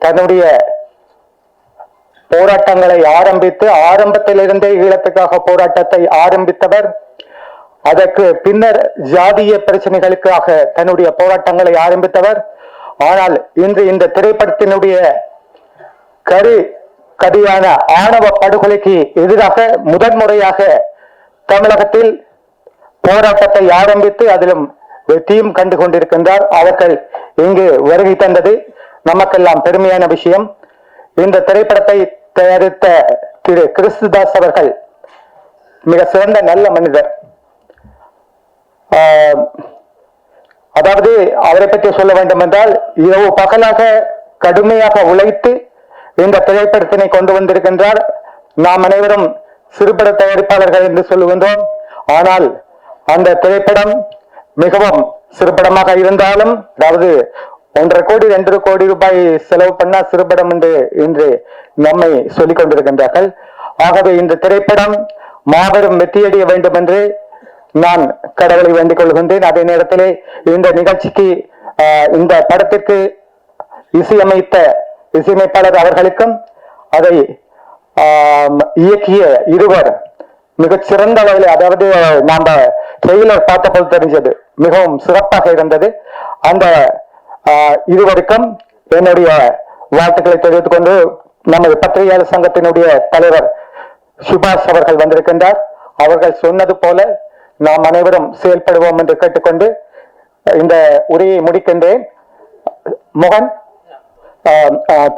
Speaker 2: தன்னுடைய போராட்டங்களை ஆரம்பத்திலிருந்தே ஈழத்துக்காக போராட்டத்தை ஆரம்பித்தவர். அதற்கு பின்னர் ஜாதிய பிரச்சனைகளுக்காக தன்னுடைய போராட்டங்களை ஆரம்பித்தவர். ஆனால் இன்று இந்த திரைப்படத்தினுடைய கதியான ஆணவ படுகொலைக்கு எதிராக முதன்முறையாக தமிழகத்தில் போராட்டத்தை ஆரம்பித்து அதிலும் வெற்றியும் கண்டு கொண்டிருக்கின்றார். அவர்கள் இங்கு வருகை தந்தது நமக்கெல்லாம் பெருமையான விஷயம். இந்த திரைப்படத்தை தயாரித்த திரு கிறிஸ்துதாஸ் அவர்கள் மிக சிறந்த நல்ல மனிதர். அதாவது அவரை பற்றி சொல்ல வேண்டும் என்றால், இரவு பகலாக கடுமையாக உழைத்து இந்த திரைப்படத்தினை கொண்டு வந்திருக்கின்றார். நாம் அனைவரும் சிறுபட தயாரிப்பாளர்கள் என்று சொல்லுகின்றோம். ஆனால் அந்த திரைப்படம் மிகவும் சிறுபடமாக இருந்தாலும், அதாவது 1.5 கோடி 2 கோடி ரூபாய் செலவு பண்ணா சிறுபடம் என்று நம்மை சொல்லிக் கொண்டிருக்கின்றார்கள். ஆகவே இந்த திரைப்படம் மாபெரும் வெற்றியடைய வேண்டும் என்று நான் கடவுளை வேண்டிக் கொள்கின்றேன். அதே நேரத்திலே இந்த நிகழ்ச்சிக்கு இந்த படத்திற்கு இசையமைப்பாளர் அவர்களுக்கும் அதை இயக்கிய இருவர் மிகச் சிறந்த அளவில், அதாவது நாம ட்ரெய்லர் பார்த்தபோது தெரிஞ்சது மிகவும் சிறப்பாக இருந்தது. அந்த இருவருக்கும் என்னுடைய வாழ்த்துக்களை தெரிவித்துக் கொண்டு, நமது பத்திரிகையாளர் சங்கத்தினுடைய தலைவர் சுபாஷ் அவர்கள் வந்திருக்கின்றார். அவர்கள் சொன்னது போல நாம் அனைவரும் செயல்படுவோம் என்று கேட்டுக்கொண்டு இந்த உரையை முடிக்கின்றேன். மோகன்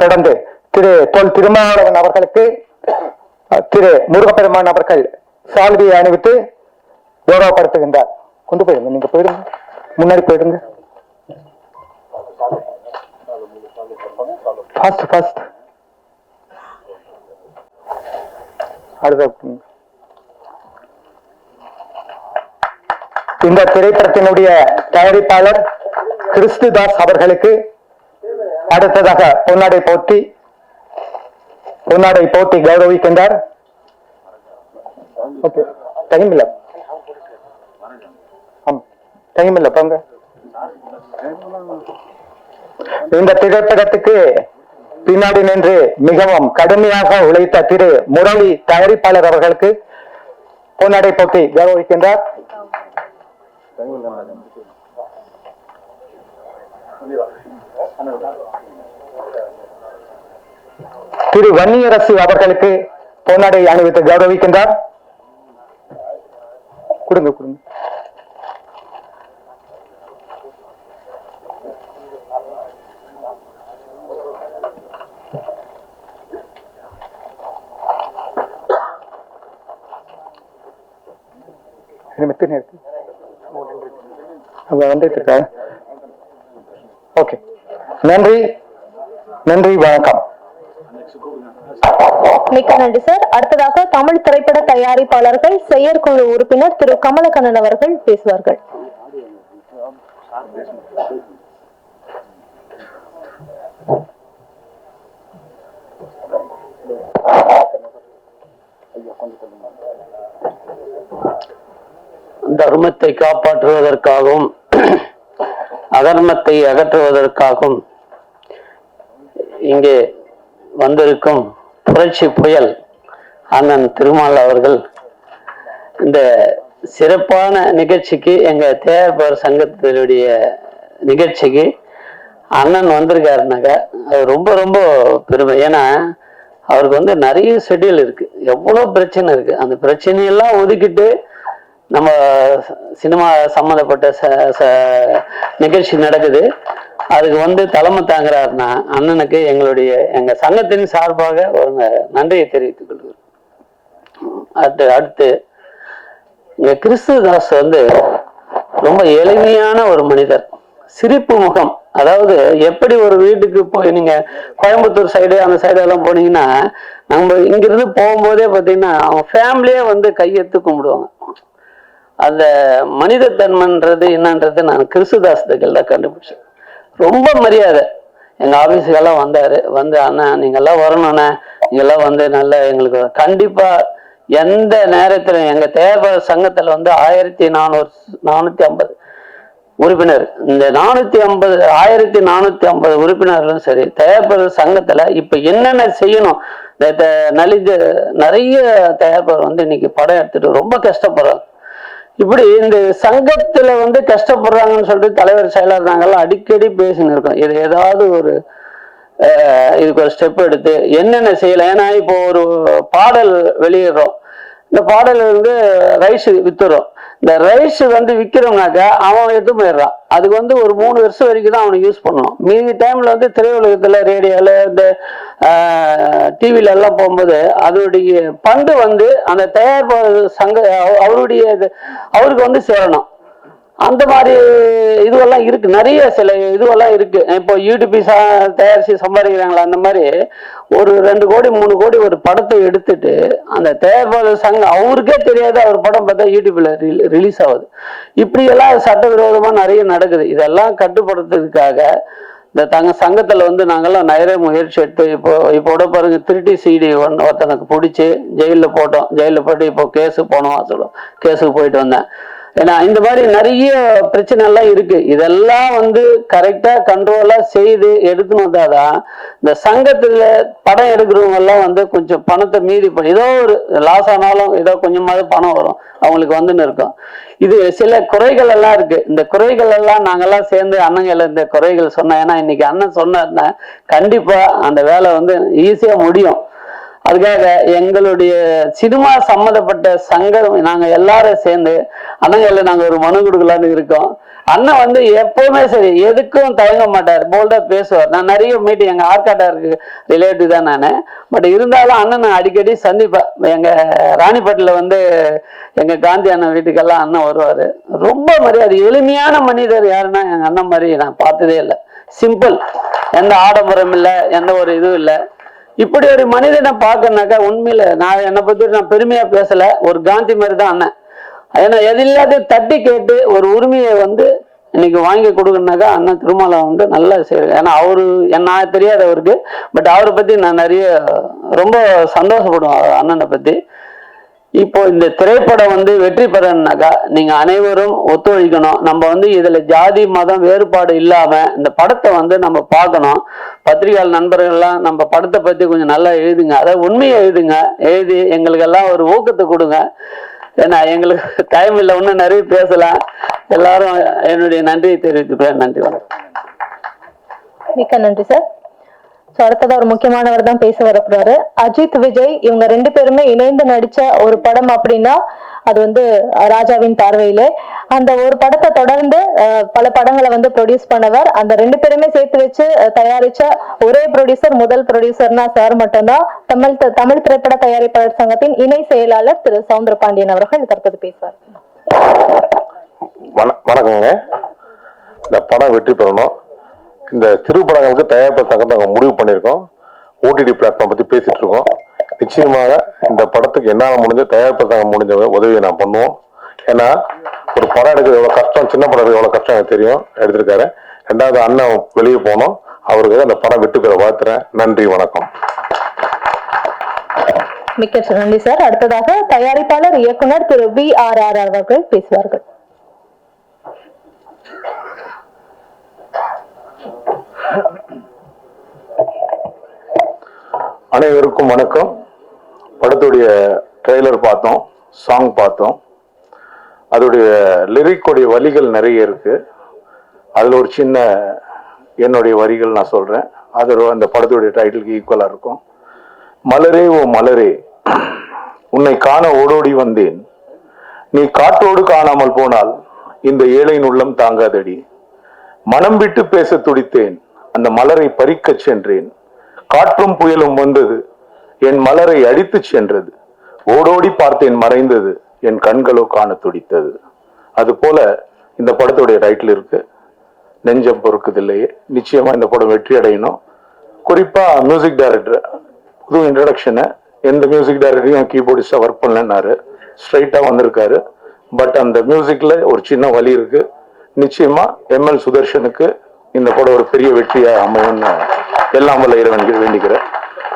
Speaker 2: தொடர்ந்து திரு தொல் திருமாவளவன் அவர்களுக்கு திரு முருகப்பெருமான் அவர்கள் சால்வியை அணிவித்து கௌரவப்படுத்துகின்றார். கொண்டு போயிடுங்க, நீங்க போயிடுங்க, முன்னாடி போயிடுங்க. அடுத்த இந்த திரைப்படத்தினுடைய தயாரிப்பாளர் கிறிஸ்துதாஸ் அவர்களுக்கு அடுத்ததாக பொன்னாடை போட்டி கௌரவிக்கின்றார். டைம் இல்ல போங்க. இந்த திரைப்படத்துக்கு பின்னாடி நின்று மிகவும் கடுமையாக உழைத்த திரு முரளி தயாரிப்பாளர் அவர்களுக்கு பொன்னாடை போட்டி கௌரவிக்கின்றார். திரு வன்னியரசு அவர்களுக்கு பொன்னாடை அணிவித்து கௌரவிக்கின்றார். கொடுங்க கொடுங்க. ஓகே, நன்றி நன்றி, வணக்கம்.
Speaker 1: மிக்க நன்றி சார். அடுத்ததாக தமிழ் திரைப்பட தயாரிப்பாளர்கள் செயற்குழு உறுப்பினர் திரு கமலக்கண்ணன் அவர்கள் பேசுவார்கள்.
Speaker 6: தர்மத்தை காப்பாற்றுவதற்காகவும் அதர்மத்தை அகற்றுவதற்காகவும் இங்கே வந்திருக்கும் புரட்சி புயல் அண்ணன் திருமால் அவர்கள் இந்த சிறப்பான நிகழ்ச்சிக்கு, எங்க தேவர் சங்கத்தினுடைய நிகழ்ச்சிக்கு அண்ணன் வந்திருக்காருனாக்க அது ரொம்ப ரொம்ப பெருமை. ஏன்னா அவருக்கு வந்து நிறைய ஷெட்யூல் இருக்கு, எவ்வளவு பிரச்சனை இருக்கு. அந்த பிரச்சனையெல்லாம் ஒதுக்கிட்டு நம்ம சினிமா சம்மந்தப்பட்ட நிகழ்ச்சி நடக்குது, அதுக்கு வந்து தலைமை தாங்குறாருன்னா அண்ணனுக்கு எங்க சங்கத்தின் சார்பாக ஒரு நன்றியை தெரிவித்துக் கொள்கிறோம். அடுத்து இங்க கிறிஸ்துதாஸ் வந்து ரொம்ப எளிமையான ஒரு மனிதர், சிரிப்பு முகம். அதாவது எப்படி ஒரு வீட்டுக்கு போய் நீங்க கோயம்புத்தூர் சைடு அந்த சைடு எல்லாம் போனீங்கன்னா, நம்ம இங்கிருந்து போகும்போதே பார்த்தீங்கன்னா அவங்க ஃபேமிலியே வந்து கையெடுத்து கும்பிடுவாங்க. அந்த மனிதத்தன்மைன்றது என்னன்றது நான் கிறிஸ்துதாஸ்துக்கள் தான் கண்டுபிடிச்சேன். ரொம்ப மரியாதை. எங்க ஆபீஸுக்கெல்லாம் வந்தாரு, வந்து அண்ணா நீங்கெல்லாம் வரணும்ண்ணே, நீங்கெல்லாம் வந்து நல்ல எங்களுக்கு கண்டிப்பா எந்த நேரத்துல எங்க தேவர் சங்கத்துல வந்து 1450 உறுப்பினர், இந்த 1450 உறுப்பினர்களும் சரி, தேவர் சங்கத்துல இப்ப என்னென்ன செய்யணும், நிறைய தேவர் வந்து இன்னைக்கு படம் எடுத்துட்டு ரொம்ப கஷ்டப்படுறாங்க. இப்படி இந்த சங்கத்துல வந்து கஷ்டப்படுறாங்கன்னு சொல்லிட்டு தலைவர் செயலர் நாங்கெல்லாம் அடிக்கடி பேசின்னு இருக்கோம். இது ஏதாவது ஒரு இதுக்கு ஒரு ஸ்டெப் எடுத்து என்னென்ன செய்யலாம். ஏன்னா இப்போ ஒரு பாடல் வெளியிடுறோம், இந்த பாடல் வந்து ரைஸ் வித்துறோம். இந்த ரைஸ் வந்து விற்கிறோம்னாக்க அவன் எடுத்து போயிடுறான். அதுக்கு வந்து ஒரு 3 வருஷம் வரைக்கும் தான் அவனை யூஸ் பண்ணணும். மீதி டைம்ல வந்து திரையுலகத்துல ரேடியோல இந்த டிவில எல்லாம் போகும்போது அதோடைய பண்டு வந்து அந்த தயாரிப்பாளர் சங்க அவருக்கு வந்து சேரணும். அந்த மாதிரி இதுவெல்லாம் இருக்கு, நிறைய சில இதுவெல்லாம் இருக்கு. இப்போ யூடியூப் தயாரிச்சு சம்பாதிக்கிறாங்களா, அந்த மாதிரி ஒரு 2 கோடி 3 கோடி ஒரு படத்தை எடுத்துட்டு அந்த தயாரிப்பாளர் சங்கம் அவருக்கே தெரியாது, அவர் படம் பார்த்தா யூடியூப்ல ரிலீஸ் ஆகுது. இப்படி எல்லாம் சட்டவிரோதமா நிறைய நடக்குது. இதெல்லாம் கட்டுப்படுத்துறதுக்காக இந்த சங்கத்துல வந்து நாங்கெல்லாம் நிறைய முயற்சி எடுத்து இப்போ பாருங்க 3D CD ஒருத்தனுக்கு பிடிச்சி ஜெயிலில் போட்டோம். ஜெயிலில் போட்டு இப்போ கேஸு போனோம், கேஸுக்கு போயிட்டு வந்தேன். ஏன்னா இந்த மாதிரி நிறைய பிரச்சனை எல்லாம் இருக்கு. இதெல்லாம் வந்து கரெக்டா கண்ட்ரோலா செய்து எடுத்துன்னு வந்தாதான் இந்த சங்கத்துல படம் எடுக்கிறவங்க எல்லாம் வந்து கொஞ்சம் பணத்தை மீதி பண்ணி ஏதோ ஒரு லாஸ் ஆனாலும் ஏதோ கொஞ்சமாவது பணம் வரும் அவங்களுக்கு வந்துன்னு இருக்கும். இது சில குறைகள் எல்லாம் இருக்கு. இந்த குறைகள் எல்லாம் நாங்கெல்லாம் சேர்ந்து அண்ணங்களை இந்த குறைகள் சொன்னேன். ஏன்னா இன்னைக்கு அண்ணன் சொன்னா கண்டிப்பா அந்த வேலை வந்து ஈஸியா முடியும். அதுக்காக எங்களுடைய சினிமா சம்மந்தப்பட்ட சங்கம் நாங்க எல்லாரும் சேர்ந்து அண்ணங்கள்ல நாங்க ஒரு மனு கொடுக்கலான்னு இருக்கோம். அண்ணன் வந்து எப்பவுமே சரி எதுக்கும் தயங்க மாட்டார், போல்டா பேசுவார். நான் நிறைய மீட்டிங் எங்க ஆர்காட்டாருக்கு ரிலேட்டிவ் தான் நானு, பட் இருந்தாலும் அண்ணன் நான் அடிக்கடி சந்திப்பேன். எங்க ராணிப்பேட்டில் வந்து எங்க காந்தி அண்ணன் வீட்டுக்கெல்லாம் அண்ணன் வருவாரு. ரொம்ப மரியாதை, எளிமையான மனிதர். யாருன்னா எங்க அண்ணன் மாதிரி நான் பார்த்ததே இல்லை. சிம்பிள், எந்த ஆடம்பரம் இல்லை, எந்த ஒரு இதுவும் இல்லை. இப்படி ஒரு மனிதனை பார்க்கனாக்கா உண்மையில நான் என்னை பத்தி நான் பெருமையா பேசல, ஒரு காந்தி மாதிரி தான் அண்ணன். ஏன்னா எதில்லாத தட்டி கேட்டு ஒரு உரிமையை வந்து இன்னைக்கு வாங்கி கொடுக்கணுனாக்கா அண்ணன் திருமாலை வந்து நல்லா செய்யறேன். ஏன்னா அவரு நான் தெரியாது அவருக்கு, பட் அவரை பத்தி நான் நிறைய ரொம்ப சந்தோஷப்படுவேன் அண்ணனை பத்தி. இப்போ இந்த திரைப்படம் வந்து வெற்றி பெறணும்னாக்கா நீங்க அனைவரும் ஒத்துழைக்கணும். நம்ம வந்து இதுல ஜாதி மதம் வேறுபாடு இல்லாம இந்த படத்தை வந்து நம்ம பார்க்கணும். பத்திரிகையாளர் நண்பர்கள்லாம் நம்ம படத்தை பத்தி கொஞ்சம் நல்லா எழுதுங்க, அதாவது உண்மையை எழுதுங்க. எழுதி எங்களுக்கு எல்லாம் ஒரு ஊக்கத்தை கொடுங்க. ஏன்னா எங்களுக்கு டைம் இல்லை, இன்னும் நிறைய பேசலாம். எல்லாரும் என்னுடைய நன்றியை தெரிவித்துக்கிறேன். நன்றி, வணக்கம்.
Speaker 1: மிக்க நன்றி சார். ஸோ அடுத்ததா ஒரு முக்கியமானவர் தான் பேச வரப்போறாரு. அஜித் விஜய் இவங்க 2 பேருமே இணைந்து நடிச்ச ஒரு படம் அப்படின்னா அது வந்து ராஜாவின் பார்வையிலே. அந்த ஒரு படத்தை தொடர்ந்து பல படங்களை வந்து ப்ரொடியூஸ் பண்ணவர். அந்த 2 பேருமே சேர்த்து வச்சு தயாரிச்ச ஒரே ப்ரொடியூசர், முதல் ப்ரொடியூசர்னா சார் மட்டும்தான். தமிழ் திரைப்பட தயாரிப்பாளர் சங்கத்தின் இணை செயலாளர் திரு சவுந்தரபாண்டியன் அவர்கள் தற்போது பேசுவார்.
Speaker 4: வணக்கங்க. இந்த படம் வெற்றி பெறணும். இந்த திரைப்படங்களுக்கு தயாரிப்பு சங்கத்தை நாங்கள் முடிவு பண்ணியிருக்கோம். ஓடிடி பிளாட்ஃபார்ம் பற்றி பேசிட்டு இருக்கோம். நிச்சயமாக இந்த படத்துக்கு என்னால் முடிஞ்ச தயாரிப்பு சங்கம் முடிஞ்ச உதவியை நான் பண்ணுவோம். ஏன்னா ஒரு படம் எடுக்கிறது எவ்வளோ கஷ்டம், சின்ன படம் எவ்வளோ கஷ்டம் எனக்கு தெரியும், எடுத்திருக்காரு. 2வது அண்ணன் வெளியே போனோம், அவருக்கு அந்த படம் வெற்றி பெற வாழ்த்துறேன். நன்றி, வணக்கம்.
Speaker 1: மிக்க நன்றி சார். அடுத்ததாக தயாரிப்பாளர் இயக்குனர் திரு VRR அவர்கள் பேசுவார்கள்.
Speaker 7: அனைவருக்கும் வணக்கம். படத்துடைய ட்ரெய்லர் பார்த்தோம், சாங் பார்த்தோம். அதோடைய லிரிக்குடைய வரிகள் நிறைய இருக்கு. அதில் ஒரு சின்ன என்னுடைய வரிகள் நான் சொல்றேன். அது அந்த படத்துடைய டைட்டிலுக்கு ஈக்குவலா இருக்கும். மலரே ஓ மலரே, உன்னை காண ஓடோடி வந்தேன். நீ காற்றோடு காணாமல் போனால் இந்த ஏழையின் உள்ளம் தாங்காதடி. மனம் விட்டு பேச துடித்தேன், அந்த மலரை பறிக்கச் சென்றேன். காற்றும் புயலும் வந்தது, என் மலரை அடித்து சென்றது. ஓடோடி பார்த்தேன் மறைந்தது, என் கண்களோ காண துடித்தது. அது போல இந்த படத்துடைய டைட்டில் இருக்கு, நெஞ்சம் பொறுக்குதில்லையே. நிச்சயமா இந்த படம் வெற்றி அடையணும். குறிப்பா மியூசிக் டைரக்டர் புது இன்ட்ரடக்ஷனை, எந்த மியூசிக் டைரக்டரையும் கீபோர்டிஸ்டா ஒர்க் பண்ணலன்னாரு, ஸ்ட்ரைட்டா வந்திருக்காரு. பட் அந்த மியூசிக்ல ஒரு சின்ன வழி இருக்கு. நிச்சயமா ML சுதர்ஷனுக்கு இந்த படம் ஒரு பெரிய வெற்றியா அமையும்னு எல்லாம் வல்ல இறைவனுக்கு வேண்டிக்கிறேன்.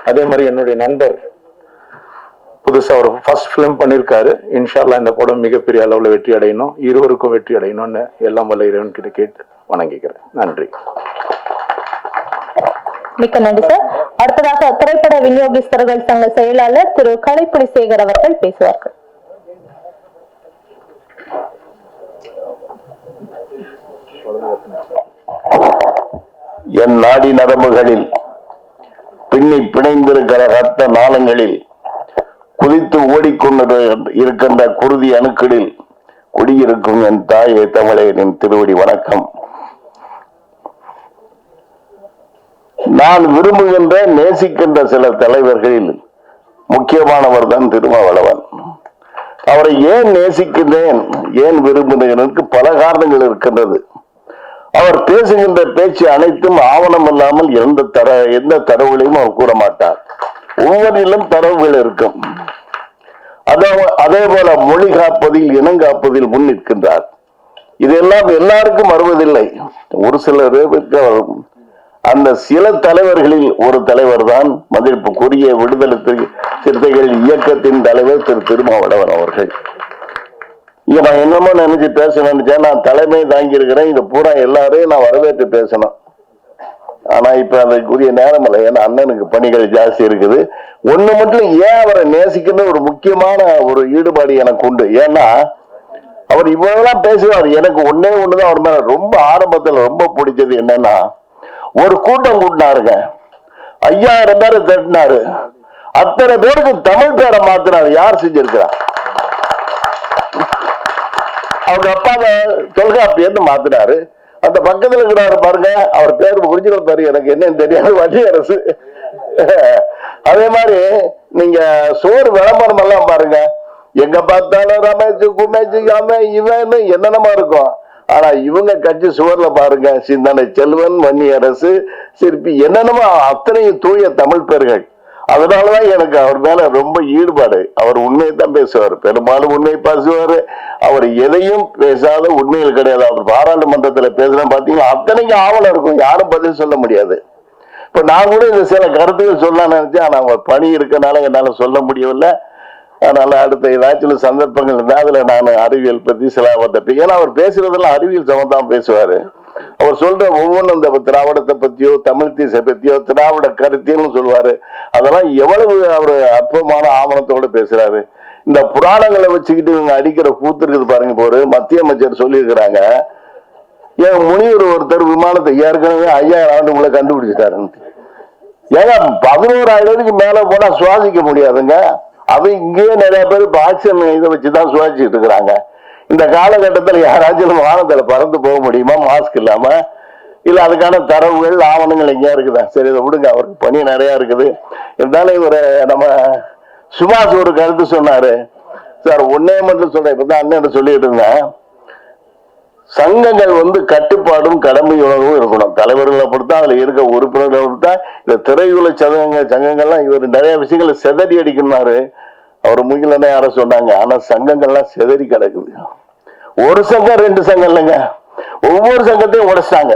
Speaker 7: அதே மாதிரி என்னுடைய நண்பர் புதுசா ஒரு ஃபர்ஸ்ட் ஃபிலிம் பண்ணியிருக்காரு. இன்ஷால்லா இந்த படம் மிகப்பெரிய அளவுல வெற்றி அடையணும், இருவருக்கும் வெற்றி அடையணும்னு எல்லாம் வல்ல இறைவன் கிட்ட கேட்டு வணங்கிக்கிறேன். நன்றி.
Speaker 1: மிக்க நன்றி சார். அடுத்ததாக திரைப்பட விநியோகஸ்தர்கள் சங்க செயலாளர் திரு கலைப்புலி சேகர் அவர்கள் பேசுவார்கள்.
Speaker 8: என் நாடி நரம்புகளில் பின்னி பிணைந்திருக்கிற ரத்த நாளங்களில் குதித்து ஓடிக்கொண்டு இருக்கின்ற குருதி அணுக்களில் குடியிருக்கும் என் தாயே தமிழே, என் திருவடி வணக்கம். நான் விரும்புகின்ற நேசிக்கின்ற சில தலைவர்களில் முக்கியமானவர் தான் திருமாவளவன். அவரை ஏன் நேசிக்கின்றேன், ஏன் விரும்புகிறேன், பல காரணங்கள் இருக்கின்றது. அவர் பேசுகின்ற பேச்சு அனைத்தும் ஆவணம் இல்லாமல் எந்த தரவுகளையும் அவர் கூற மாட்டார். ஒவ்வொன்றிலும் தரவுகள் இருக்கும். அதே போல மொழி காப்பதில், இனங்காப்பதில் முன் நிற்கின்றார். இதெல்லாம் எல்லாருக்கும் வருவதில்லை, ஒரு சிலருக்கு. அந்த சில தலைவர்களில் ஒரு தலைவர் தான் மதிப்புக்குரிய விடுதலை சிறுத்தைகள் இயக்கத்தின் தலைவர் திரு திருமாவளவன் அவர்கள். இங்க நான் என்னமோ நினைச்சு பேச நினைச்சேன், நான் தலைமை தாங்கி இருக்கிறேன், இது பூரா எல்லாரையும் நான் வரவேற்று பேசணும். ஆனா இப்ப அதுக்குரிய நேரம் இல்லை, ஏன்னா அண்ணனுக்கு பணிகள் ஜாஸ்தி இருக்குது. ஒண்ணு மட்டும் ஏன் அவரை நேசிக்கின்ற ஒரு முக்கியமான ஒரு ஈடுபாடு எனக்கு உண்டு. ஏன்னா அவர் இவ்வளவுலாம் பேசுவார். எனக்கு ஒன்னே ஒண்ணுதான் அவர் மேல ரொம்ப ஆரம்பத்துல ரொம்ப பிடிச்சது என்னன்னா, ஒரு கூட்டம் கூட்டினாருங்க, 5000 பேரை தட்டினாரு. அத்தனை பேருக்கு தமிழ் பேரை மாத்தினாரு. யார் செஞ்சிருக்கிறா? அவங்க அப்பாவை தொல்காப்பியன்னு மாத்தினாரு. அந்த பக்கத்துல இருக்கிறாரு பாருங்க, அவர் பேரு ஒரிஜினல் பேரு எனக்கு என்னன்னு தெரியாது, வன்னியரசு. அதே மாதிரி நீங்க சோறு விளம்பரம் எல்லாம் பாருங்க, எங்க பார்த்தாலும் ரமேஷ் குமேஷ் இவன் என்னென்னமா இருக்கும். ஆனா இவங்க கட்சி சுவர்ல பாருங்க, சிந்தனை செல்வன், வன்னியரசு, சிற்பி, என்னென்னமோ அத்தனையும் தூய தமிழ் பேர்கள். அதனாலதான் எனக்கு அவர் மேல ரொம்ப ஈடுபாடு. அவர் உண்மையை தான் பேசுவார், பெரும்பாலும் உண்மை பேசுவாரு. அவர் எதையும் பேசாத உண்மையில் கிடையாது. அவர் பாராளுமன்றத்துல பேசுற பாத்தீங்கன்னா அத்தனைக்கும் ஆவணம் இருக்கும், யாரும் பதில் சொல்ல முடியாது. இப்ப நான் கூட இந்த சில கருத்துக்கள் சொல்ல நினைச்சேன், ஆனா அவர் பணி இருக்கனால என்னால சொல்ல முடியவில்லை. அதனால அடுத்த ஏதாச்சும் சந்தர்ப்பங்கள் இருந்தா அதுல நான் அறிவியல் பத்தி சில ஏன்னா அவர் பேசுறதெல்லாம் அறிவியல் சம்பந்தம் பேசுவாரு. அவர் சொல்ற ஒவ்வொன்றும் இந்த திராவிடத்தை பத்தியோ தமிழ் தேச பத்தியோ திராவிட கருத்தியல்னு சொல்லுவாரு. அதெல்லாம் எவ்வளவு அவரு அற்புதமான ஆவணத்தோட பேசுறாரு. இந்த புராணங்களை வச்சுக்கிட்டு இவங்க அடிக்கிற கூத்து இருக்குது பாருங்க. இப்போ ஒரு மத்திய அமைச்சர் சொல்லியிருக்கிறாங்க, ஏன் முனிவர் ஒருத்தர் விமானத்தை ஏற்கனவே 5000 ஆண்டுக்குள்ள கண்டுபிடிச்சிட்டாருன்னு. ஏங்க 11,000 மேல போனா சுவாசிக்க முடியாதுங்க. அது இங்கேயே நிறைய பேர் இப்ப ஆக்சிஜன் இதை வச்சுதான் சுவாசிச்சுட்டு இருக்கிறாங்க. இந்த காலகட்டத்தில் யாராச்சும் வானத்துல பறந்து போக முடியுமா மாஸ்க் இல்லாம? இல்ல அதுக்கான தரவுகள் ஆவணங்கள் எங்கேயா இருக்குதா? சரி இதை விடுங்க, அவருக்கு பணி நிறைய இருக்குது. இருந்தாலும் இவரு நம்ம சுபாஷ் ஒரு கருத்து சொன்னாரு சார், ஒன்னே மட்டும் சொல்றேன், இப்பதான் அண்ணன் சொல்லிட்டு இருந்தேன். சங்கங்கள் கட்டுப்பாடும் கடமை உணர்வும் இருக்கணும். தலைவர்களை பொறுத்தா அதுல இருக்க உறுப்பினர்களை பொறுத்தா இந்த திரையுல சங்கங்கள்லாம் இவர் நிறைய விஷயங்களை செதறி அடிக்கணும்னாரு. அவர் முகிலனே யார சொன்னாங்க. ஆனா சங்கங்கள்லாம் செதறி கிடக்குது. ஒரு சங்கம் 2 சங்கம் இல்லைங்க, ஒவ்வொரு சங்கத்தையும் உடைச்சிட்டாங்க.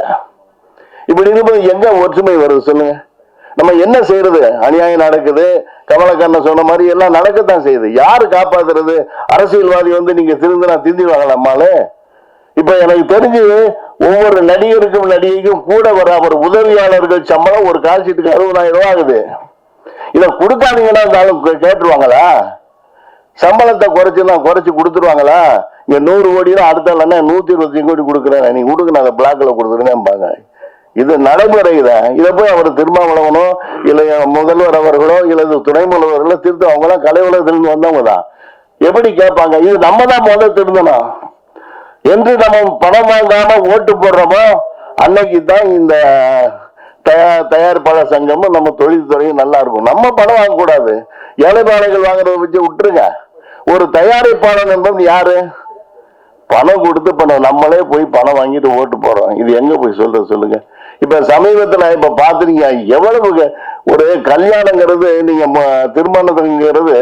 Speaker 8: இப்படி இருக்கும்போது எங்க ஒற்றுமை வருது சொல்லுங்க? நம்ம என்ன செய்யறது? அநியாயம் நடக்குது. கமலக்கண்ணன் சொன்ன மாதிரி எல்லாம் நடக்கத்தான் செய்யுது. யாரு காப்பாத்துறது? அரசியல்வாதி நீங்க திருந்திடுவாங்க நம்மால. இப்ப எனக்கு தெரிஞ்சு ஒவ்வொரு நடிகருக்கும் நடிகைக்கும் கூட வர ஒரு உதவியாளர்கள் சம்பளம் ஒரு கால்ஷீட்டுக்கு 60,000 ரூபாய் ஆகுது. இதை கொடுக்காதீங்கன்னா இருந்தாலும் கேட்டுருவாங்களா? சம்பளத்தை குறைச்சு கொடுத்துருவாங்களா? இங்க 100 கோடினா அடுத்த 125 கோடி கொடுக்குறேன், நீங்க கொடுக்க நான் பிளாக்ல கொடுத்துருங்கம்பாங்க. இது நடைமுறைதான். இதை போய் அவர் திருமாவளவனோ இல்ல முதல்வர் அவர்களோ இல்ல துணை முதல்வர்களோ திருத்த, அவங்க எல்லாம் கலை உலகத்திலிருந்து வந்தவங்க தான். எப்படி கேட்பாங்க? இது நம்ம தான் முதல் திருந்தணும். என்று நம்ம பணம் வாங்காம ஓட்டு போடுறோமோ அன்னைக்கு தான் இந்த தயாரிப்பாளர் சங்கமும் நம்ம தொழில்துறையும் நல்லா இருக்கும். நம்ம பணம் வாங்கக்கூடாது. ஏழைப்பாளைகள் வாங்குறத வச்சு விட்டுருங்க. ஒரு தயாரிப்பாளர் என்பது யாரு? பணம் கொடுத்து பணம் நம்மளே போய் பணம் வாங்கிட்டு ஓட்டு போறோம். இது எங்க போய் சொல்றது சொல்லுங்க? இப்ப சமீபத்துல இப்ப பாத்துறீங்க எவ்வளவு ஒரு கல்யாணங்கிறது, நீங்க திருமணத்துங்கிறது